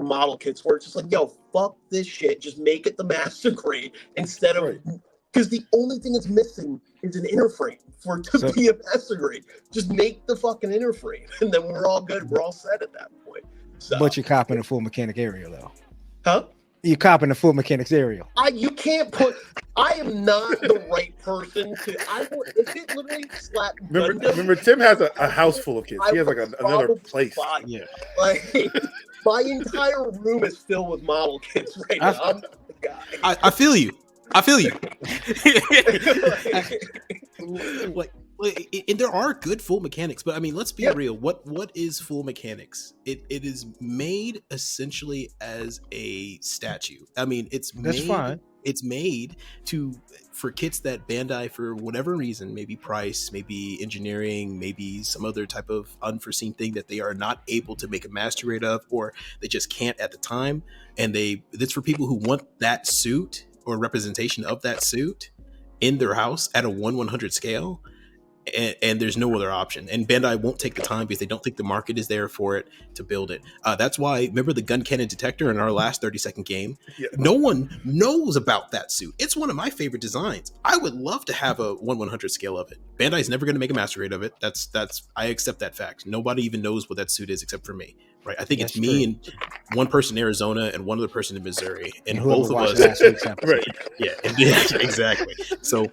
model kits, where it's just like, yo, fuck this shit, just make it the master grade instead of, because the only thing it's missing is an inner frame for it to be a master grade. Just make the fucking inner frame, and then we're all good. We're all set at that point. So, but you're copping a full mechanic aerial, though. Huh? You're copping a full mechanics aerial. You can't put. I am not the right person to. If it literally slapped. Remember, Tim has a house full of kids. He has like another place. Yeah. My entire room is filled with model kits right now. I'm not the guy. I feel you. And there are good full mechanics, but I mean, let's be real. What is full mechanics? It is made essentially as a statue. I mean, it's made for kits that Bandai, for whatever reason, maybe price, maybe engineering, maybe some other type of unforeseen thing that they are not able to make a master grade of, or they just can't at the time. And it's for people who want that suit or representation of that suit in their house at a 1/100 scale. And there's no other option. And Bandai won't take the time because they don't think the market is there for it to build it. That's why, remember the gun cannon detector in our last 30-second game? Yeah. No one knows about that suit. It's one of my favorite designs. I would love to have a 1/100 scale of it. Bandai's never going to make a master grade of it. I accept that fact. Nobody even knows what that suit is except for me. Right? I think it's me and one person in Arizona and one other person in Missouri, and both of us. Right? Yeah, exactly. So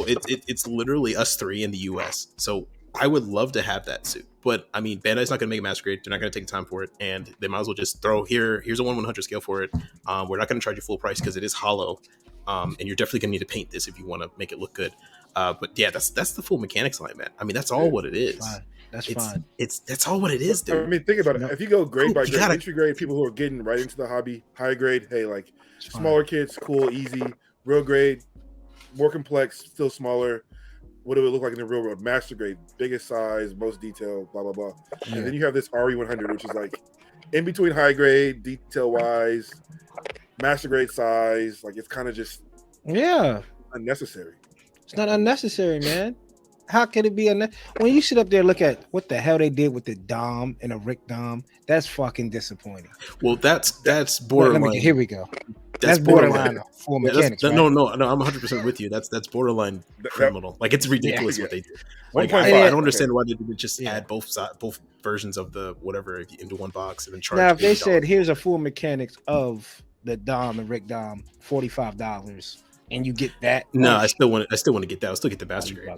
it's literally us three in the U.S. So I would love to have that suit, but I mean, Bandai's not going to make a master grade. They're not going to take the time for it, and they might as well just throw here's a 1/100 scale for it. We're not going to charge you full price because it is hollow, and you're definitely going to need to paint this if you want to make it look good. But yeah, that's the full mechanics line, man. I mean, that's all what it is. That's fine. That's all what it is, dude. I mean, think about it. If you go grade by grade, entry grade, people who are getting right into the hobby, high grade, hey, like smaller kids, cool, easy. Real grade, more complex, still smaller. What do it look like in the real world? Master grade, biggest size, most detail, blah, blah, blah. Yeah. And then you have this RE100, which is like in between high grade, detail wise, master grade size. Like it's kind of just unnecessary. It's not unnecessary, man. How can it be when you sit up there and look at what the hell they did with the Dom and a Rick Dom? That's fucking disappointing. Well, that's borderline. Here we go. That's borderline full mechanics. Right? No, I'm 100% with you. That's borderline criminal. Like it's ridiculous what they did. Like, I don't understand why they didn't just add both versions of the whatever into one box and then charge. Now, if they said here's a full mechanics of the Dom and Rick Dom, $45, and you get that. No, I still want to get that. I'll still get the master grade. I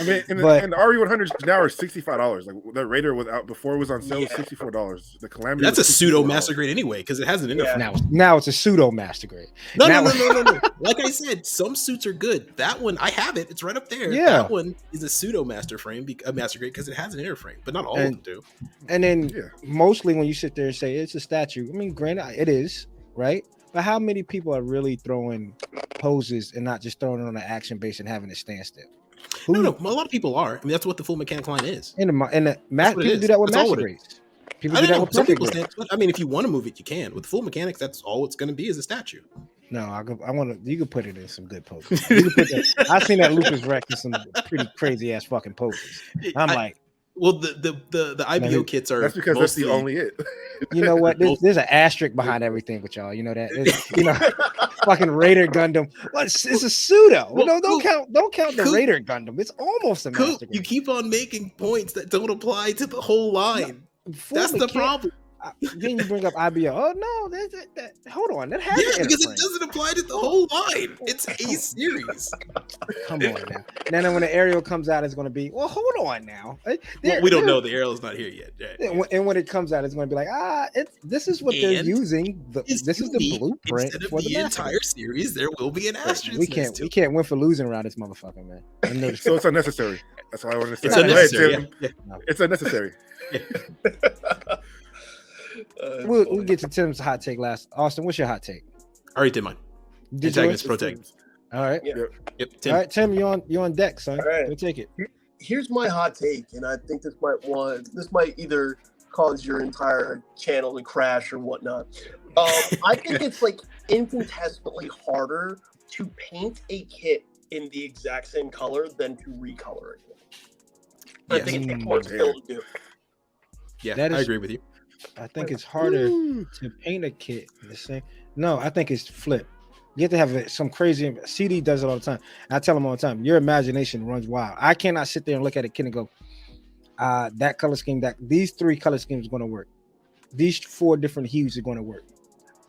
mean, and the RE100s now are $65. Like the Raider without before it was on sale, $64. The Calamity. That's a pseudo master grade anyway because it has an interface. Now it's a pseudo master grade. No. Like I said, some suits are good. That one I have it. It's right up there. Yeah. That one is a pseudo master frame, a master grade because it has an interframe, but not all of them do. And then mostly when you sit there and say it's a statue, I mean, granted, it is right. But how many people are really throwing poses and not just throwing it on an action base and having it stand still? No, a lot of people are. I mean, that's what the full mechanic line is. In the That's what it people is. do that with That's all master it grades. People I do don't that know. with Some perfect people grades. stand. I mean, if you want to move it, you can. With the full mechanics, that's all it's going to be is a statue. No, I want to. You can put it in some good poses. You can put that. I've seen that Lucas Rex in some pretty crazy ass fucking poses. I'm like, well, the IBO kits are That's because mostly, that's the only it. you know what? There's an asterisk behind everything with y'all. You know that. Fucking Raider Gundam. What? It's a pseudo. Well, No, don't count the Coop. Raider Gundam. It's almost a Coop, master. you keep on making points that don't apply to the whole line. That's the problem. Then you bring up IBO. Oh no, hold on. That has because it doesn't apply to the whole line. It's a series. Come on now. Now when the aerial comes out, it's going to be. Well, hold on now. Well, we don't know. The aerial's not here yet. Right? And when it comes out, it's going to be like, this is what they're using. This is the blueprint Instead of for the master. entire series. There will be an asterisk. We can't win for losing around this motherfucker, man. So it's unnecessary. That's all I want to say. It's unnecessary. Go ahead, Tim. Yeah. It's unnecessary. We'll get to Tim's hot take last. Austin, what's your hot take? I already did mine. Antagonist, protagonist. All right. Yep. Tim. All right, Tim, you on deck, son. All right. We'll take it. Here's my hot take, and I think this might either cause your entire channel to crash or whatnot. I think it's like infinitesimally harder to paint a kit in the exact same color than to recolor it. I think it takes more skill to do. Yeah, I agree with you. I think it's harder to paint a kit the same. No, I think it's flip. You have to have some crazy. CD does it all the time. I tell them all the time, your imagination runs wild. I cannot sit there and look at a kit and go, that color scheme, these 3 color schemes are going to work. These 4 different hues are going to work.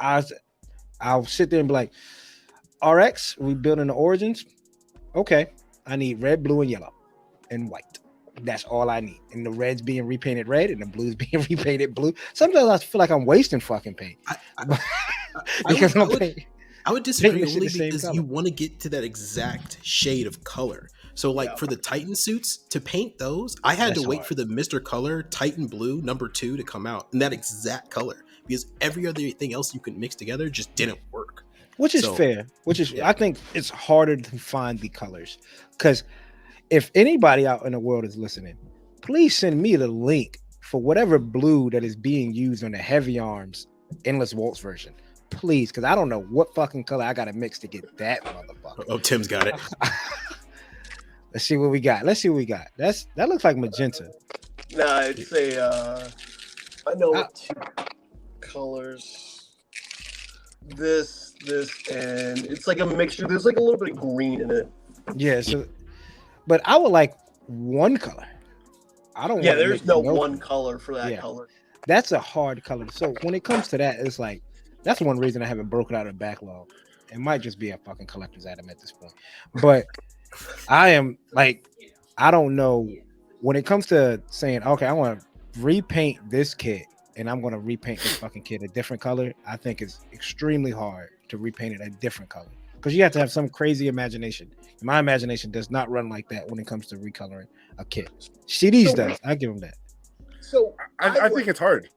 I'll sit there and be like, RX, we building the origins. Okay, I need red, blue, and yellow, and white. That's all I need. And the red's being repainted red and the blue's being repainted blue. Sometimes I feel like I'm wasting fucking paint. I would disagree only because you want to get to that exact shade of color. So like for the Titan suits, to paint those, I had to wait for the Mr. Color Titan Blue #2 to come out in that exact color because every other thing else you could mix together just didn't work. Which is fair. I think it's harder to find the colors because if anybody out in the world is listening, please send me the link for whatever blue that is being used on the Heavy Arms Endless Waltz version. Please, because I don't know what fucking color I got to mix to get that motherfucker. Oh, Tim's got it. Let's see what we got. That looks like magenta. Nah, it's I know 2 colors. This, and it's like a mixture. There's like a little bit of green in it. Yeah, but I would like 1 color. I don't. Yeah, there's no one color for that color. That's a hard color. So when it comes to that, it's like that's one reason I haven't broken out a backlog. It might just be a fucking collector's item at this point. But I am like, I don't know. When it comes to saying, okay, I want to repaint this kit and I'm going to repaint this fucking kit a different color, I think it's extremely hard to repaint it a different color because you have to have some crazy imagination. My imagination does not run like that when it comes to recoloring a kit. CDs does. I give them that. So I think it's hard.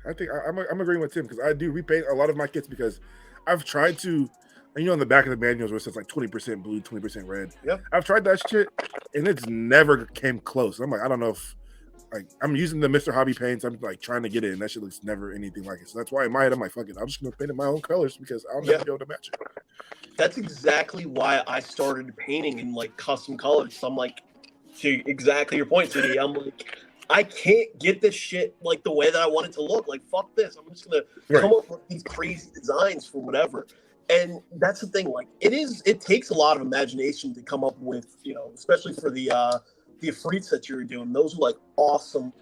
I think I'm agreeing with Tim because I do repaint a lot of my kits because I've tried to, and on the back of the manuals where it says like 20% blue, 20% red. Yep. I've tried that shit and it's never came close. I'm like, I don't know if like I'm using the Mr. Hobby paints. I'm like trying to get it and that shit looks never anything like it. So that's why in my head I'm like, fuck it, I'm just gonna paint it my own colors because I'll never be able to match it. That's exactly why I started painting in like custom colors. So I'm like, to exactly your point, CD. I'm like, I can't get this shit like the way that I want it to look. Like, fuck this. I'm just gonna come up with these crazy designs for whatever. And that's the thing. Like, it takes a lot of imagination to come up with, especially for the Afrits that you were doing. Those are like awesome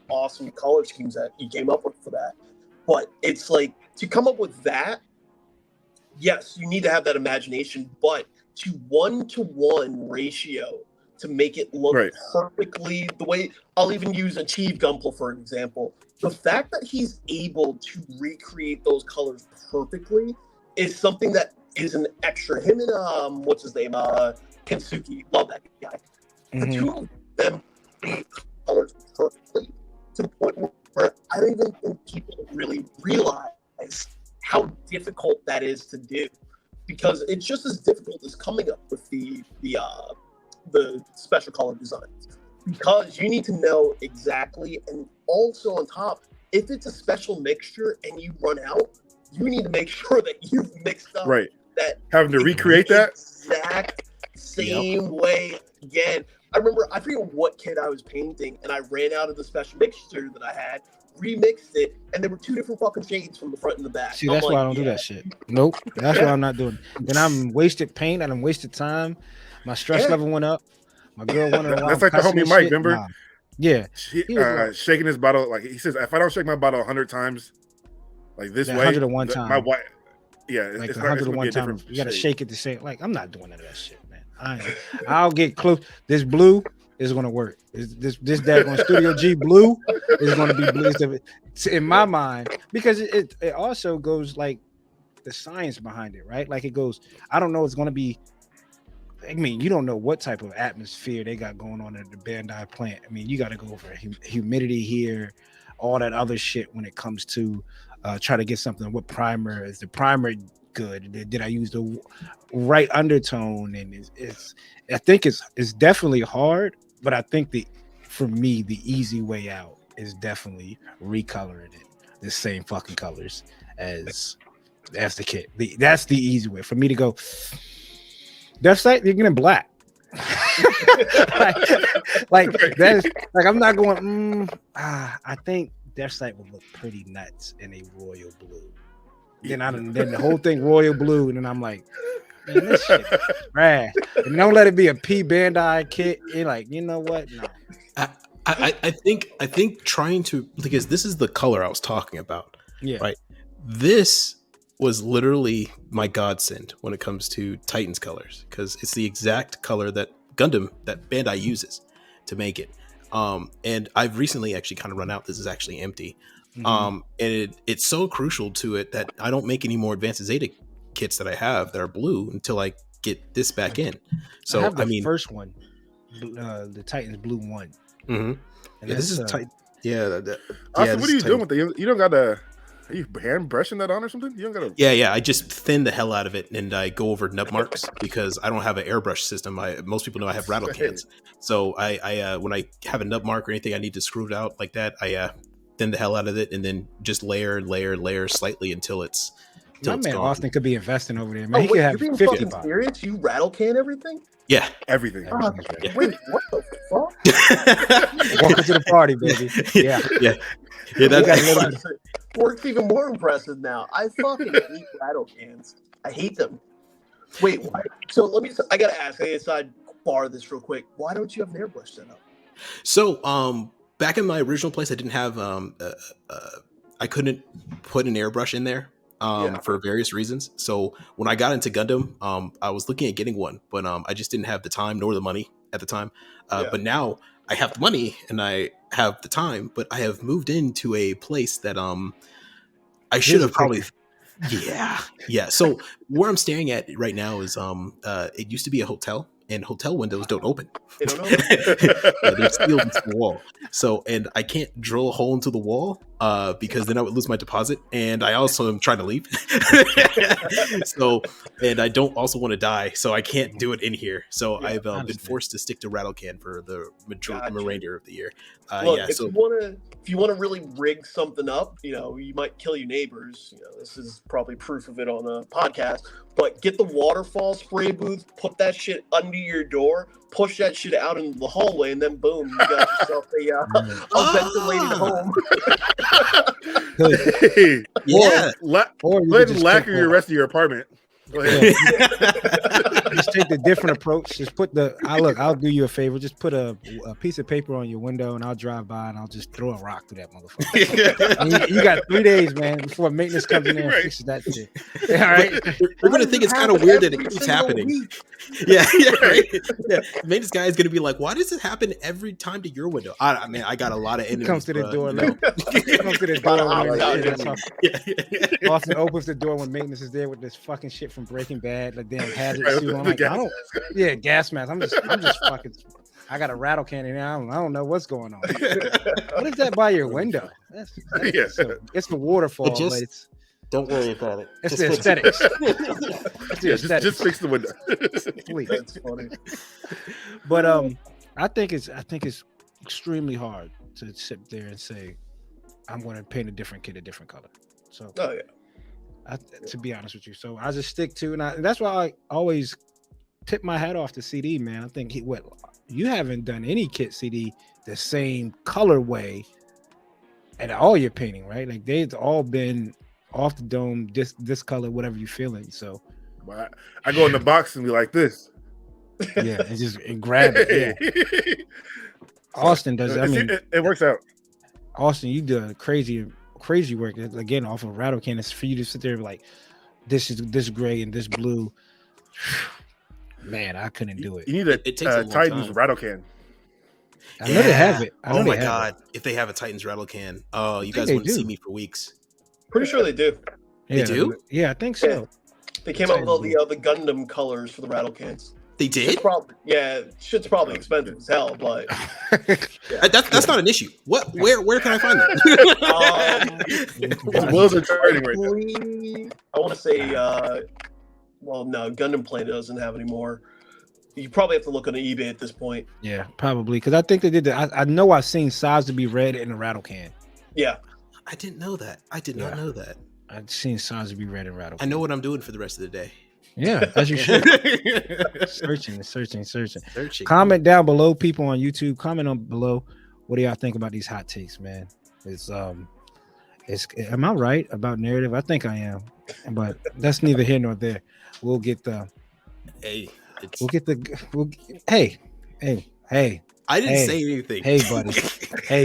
color schemes that you came up with for that. But it's like to come up with that. Yes, you need to have that imagination, but to 1-to-1 ratio to make it look perfectly the way I'll even use Achieve Gunpla for an example. The fact that he's able to recreate those colors perfectly is something that is an extra. Him and what's his name? Kensuke. Love that guy. The 2 of them make colors perfectly to the point where I don't even think people really realize how difficult that is to do, because it's just as difficult as coming up with the special color designs, because you need to know exactly, and also on top, if it's a special mixture and you run out, you need to make sure that you've mixed up that having to recreate that exact same way again. I remember, I forget what kit I was painting, and I ran out of the special mixture that I had, remixed it, and there were 2 different fucking shades from the front and the back. See, that's why I don't do that shit. Nope, that's why I'm not doing it. Then I'm wasted paint and I'm wasted time. My stress level went up. My girl wanted to. That's like the homie Mike, remember? Nah. Yeah, shaking his bottle, like he says, if I don't shake my bottle 100 times, like this way, 101 times. My wife, like it's 101 times. You gotta shake it to say, like, I'm not doing none of that shit, man. I'll get close. This blue is gonna work. This daggone Studio G blue is gonna be blue in my mind, because it also goes like the science behind it, right? Like it goes, I don't know, it's gonna be. I mean, you don't know what type of atmosphere they got going on at the Bandai plant. I mean, you got to go for humidity here, all that other shit when it comes to try to get something. What primer is the primer good? Did I use the right undertone? And I think it's definitely hard, but I think for me the easy way out is definitely recoloring it the same fucking colors as the kit. That's the easy way for me to go. Death Sight, you're getting black. like that's like I'm not going. I think Death Sight would look pretty nuts in a royal blue. Then the whole thing royal blue, and then I'm like, man, this shit is trash. And don't let it be a P Bandai kit. You're like, you know what? No. I think trying to, because this is the color I was talking about. Yeah. Right. This was literally my godsend when it comes to Titan's colors, because it's the exact color that Bandai uses to make it. And I've recently actually kind of run out. This is actually empty. And it's so crucial to it that I don't make any more Advanced Zeta kits that I have that are blue until I get this back in. So I have the first one, the Titans Blue 1. Mm-hmm. And this is Titan. Yeah. Austin, what are you doing with it? You don't got to. Are you hand brushing that on or something? You don't gotta. Yeah. I just thin the hell out of it, and I go over nub marks because I don't have an airbrush system. Most people know I have rattle cans, so I when I have a nub mark or anything, I need to screw it out like that. I thin the hell out of it, and then just layer slightly until it's. My man gone. Austin could be investing over there, man. He could have 50 bucks. Serious? You rattle can everything? Yeah, everything. Yeah. Wait, what the fuck? Welcome to the party, baby. Yeah. That works even more impressive now. I fucking hate rattle cans. I hate them. Wait, why? So I gotta ask. I gotta bar this real quick. Why don't you have an airbrush set up? So, back in my original place, I didn't have I couldn't put an airbrush in there. For various reasons. So when I got into Gundam, I was looking at getting one, but I just didn't have the time nor the money at the time. But now I have the money and I have the time, but I have moved into a place that I should have probably. Yeah. So where I'm staying at right now is it used to be a hotel, and hotel windows don't open. They don't open. They're sealed into the wall. So, and I can't drill a hole into the wall because then I would lose my deposit. And I also am trying to leave. So, and I don't also want to die. So I can't do it in here. So I've been forced to stick to rattle can for the remainder of the year. Look, if you want to really rig something up, you might kill your neighbors. This is probably proof of it on a podcast. But get the waterfall spray booth, put that shit under your door, push that shit out into the hallway, and then boom, you got yourself a ventilated home. Hey, or lacquer your rest of your apartment. Go ahead. Just take the different approach. Just put I'll do you a favor. Just put a piece of paper on your window, and I'll drive by and I'll just throw a rock through that motherfucker. you got 3 days, man, before maintenance comes in there and fixes that shit. All right. We're gonna think it's kind of weird that it keeps happening. Yeah, right. Yeah. Maintenance guy is gonna be like, "Why does it happen every time to your window?" I got a lot of enemies. Comes to the door. Comes to the door. Austin opens the door when maintenance is there with this fucking shit from Breaking Bad, like damn hazard suit. I'm like, gas mask. I'm just fucking. I got a rattle can in there. I don't know what's going on. What is that by your window? It's the waterfall. Don't worry about it. It's the aesthetics. Just fix the window. That's funny. But I think it's extremely hard to sit there and say I'm going to paint a different kid a different color. So, Oh yeah. To be honest with you, so I just stick to, and that's why I always tip my hat off to CD, man. I think you haven't done any kit CD the same colorway and all your painting, right? Like they've all been off the dome, this color, whatever you're feeling. So I go in the box and be like this. Yeah, and grab it. Yeah. Austen does it. I mean, it works out. Austen, you do crazy work again off of rattle can. It's for you to sit there and be like, this is this gray and this blue. Man, I couldn't do it. You need a Titans time. rattle can. I know they have it. Oh my god, if they have a Titans rattle can, you guys wouldn't see me for weeks. Pretty sure they do. Yeah, They do? Yeah, I think so. They came out with all the Gundam colors for the rattle cans. They did? Shit's probably expensive as hell, but That's not an issue. Where can I find them? Wheels are turning right now. I want to say, well, no, Gundam Planet doesn't have any more. You probably have to look on eBay at this point. Yeah, probably because I think they did that. I know I've seen size to be red in a rattle can. Yeah, I didn't know that. I did not know that. I've seen size to be red in rattle. I know what I'm doing for the rest of the day. Yeah, as you should. searching. Comment down below, people on YouTube. Comment on below. What do y'all think about these hot takes, man? Am I right about narrative? I think I am, but that's neither here nor there. We'll get the. Hey. Hey. I didn't say anything. Hey,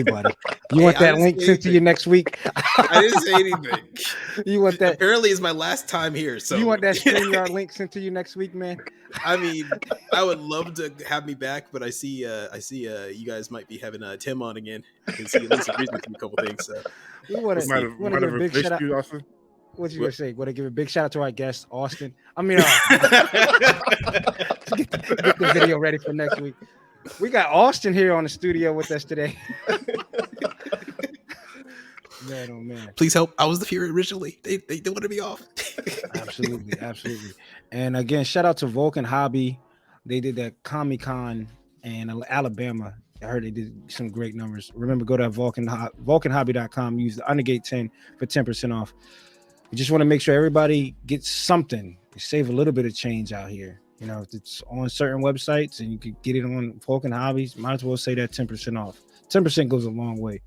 buddy. You want that link sent to you next week? I didn't say anything. You want that? Apparently, it's my last time here. So you want that StreamYard link sent to you next week, man? I mean, I would love to have me back, but I see you guys might be having Tim on again. I can see at least agrees with me a couple things. So we want to give a big shout out. What you gonna say? Want to give a big shout out to our guest, Austen. I mean, get the video ready for next week. We got Austen here on the studio with us today. Man, oh man! Please help. I was the Fury originally. They wanted me off. Absolutely. And again, shout out to Vulcan Hobby. They did that Comic-Con in Alabama. I heard they did some great numbers. Remember, go to vulcanhobby.com. Use the Underagated 10 for 10% off. We just want to make sure everybody gets something. You save a little bit of change out here. You know, if it's on certain websites and you could get it on Vulcan Hobbies, might as well say that 10% off. 10% goes a long way.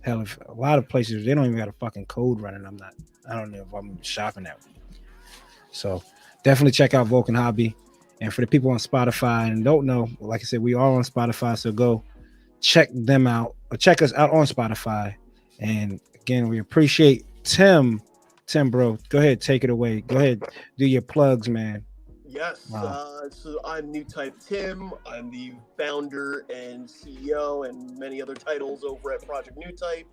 Hell, if a lot of places they don't even got a fucking code running. I don't know if I'm shopping that way. So definitely check out Vulcan Hobby. And for the people on Spotify and don't know, like I said, we are on Spotify, so go check them out or check us out on Spotify. And again, we appreciate Tim. Tim, bro, go ahead, take it away. Go ahead, do your plugs, man. Yes. So I'm Nu.Type Tim. I'm the founder and CEO and many other titles over at Project Nutype.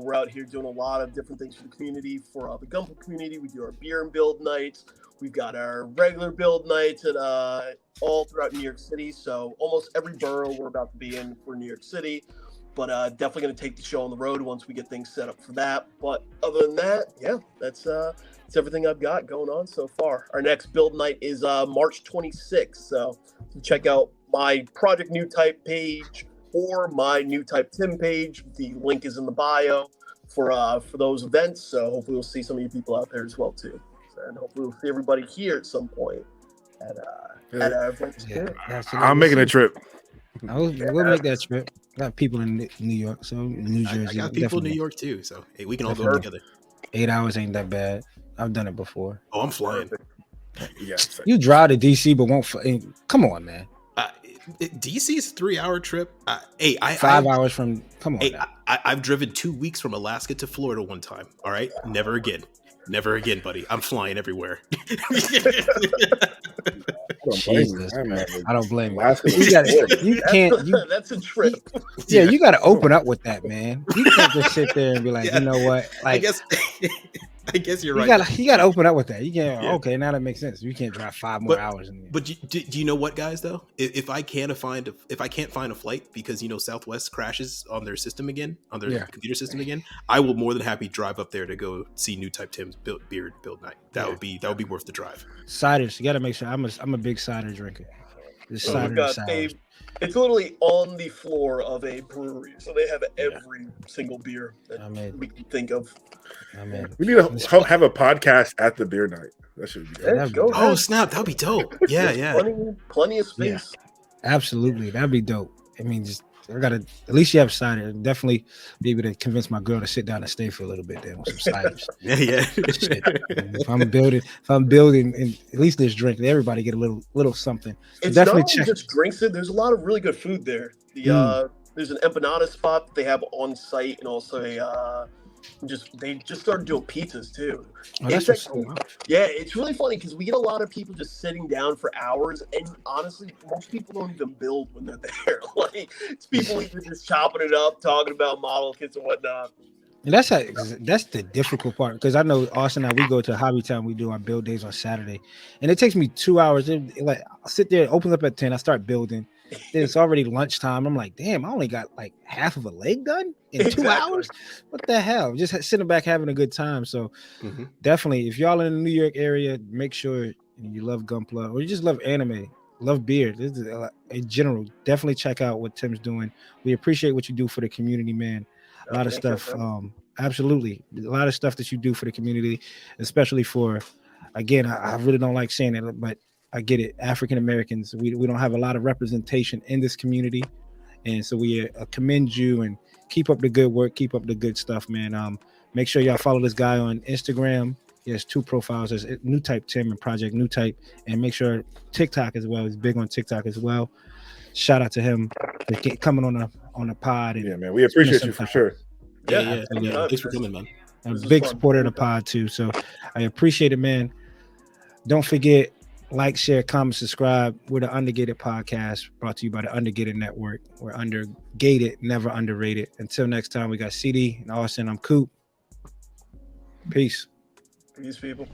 We're out here doing a lot of different things for the community, for the Gunpla community. We do our beer and build nights. We've got our regular build nights at all throughout New York City. So almost every borough we're about to be in for New York City. But definitely going to take the show on the road once we get things set up for that. But other than that, yeah, that's everything I've got going on so far. Our next build night is March 26th. So check out my Project Nutype page or my Nu.Type Tim page. The link is in the bio for those events. So hopefully we'll see some of you people out there as well too. And hopefully we'll see everybody here at some point at our events. Yeah, I'm making a trip. We'll make that trip. Got people in New York, so New Jersey. I got people in New York too, so hey, we can all go together. 8 hours ain't that bad. I've done it before. Oh, I'm flying. Yeah, you drive to DC, but won't. Come on, man. DC's 3-hour trip. 5 hours from. Come on. I've driven 2 weeks from Alaska to Florida one time. All right, never again, buddy. I'm flying everywhere. Jesus, I don't blame you. You can't. That's a trip. Yeah, you got to open up with that, man. You can't just sit there and be like, you know what? Like, I guess I guess you're You right. gotta open up with that. You can't. Yeah. Okay, now that makes sense. You can't drive 5 more But- hours. But do you know what, guys? Though, if I can't find a flight because Southwest crashes on their system again, on their computer system again, I will more than happy drive up there to go see Nu.Type Tim's beard build night. That would be worth the drive. Ciders, you gotta make sure. I'm a big cider drinker. This So cider we've got sours. it's literally on the floor of a brewery, so they have every single beer that we can think of. We need to have a podcast at the beer night. That should be Yeah, go Oh snap, that'd be dope. Yeah. Plenty of space. Absolutely, that'd be dope. I mean, I gotta at least you have cider. Definitely be able to convince my girl to sit down and stay for a little bit then with some ciders. Yeah. Shit. If I'm building, and at least there's drink. Everybody get a little something. So It's definitely not only check. just drinks. There's a lot of really good food there. There's an empanada spot that they have on site, and also they just started doing pizzas too. Oh, that's It's really funny because we get a lot of people just sitting down for hours, and honestly, most people don't even build when they're there. Like it's people even just chopping it up, talking about model kits and whatnot. And that's the difficult part because I know Austen and I, we go to Hobby Town. We do our build days on Saturday, and it takes me 2 hours. Like I'll sit there, open up at 10, I start building. Then it's already lunchtime. I'm like, damn, I only got like half of a leg done in 2 hours. What the hell? Just sitting back having a good time. So definitely, if y'all in the New York area, make sure you love Gunpla or you just love anime, love beer. This is, in general, definitely check out what Tim's doing. We appreciate what you do for the community, man. A lot of stuff. Absolutely. A lot of stuff that you do for the community, especially for, again, I really don't like saying it, but I get it. African Americans, we don't have a lot of representation in this community. And so we commend you and keep up the good work. Keep up the good stuff, man. Make sure y'all follow this guy on Instagram. He has 2 profiles. There's Nu.Type Tim and Project Nu.Type. And make sure TikTok as well. He's big on TikTok as well. Shout out to him for coming on the pod. And yeah, man. We appreciate you for sure. Yeah. Thanks for coming, man. I'm a big supporter of the pod too. So I appreciate it, man. Don't forget, like, share, comment, subscribe. We're the Underagated podcast brought to you by the Underagated Network. We're undergated, never underrated. Until next time, we got CD and Austen. I'm Coop. Peace. Peace, people.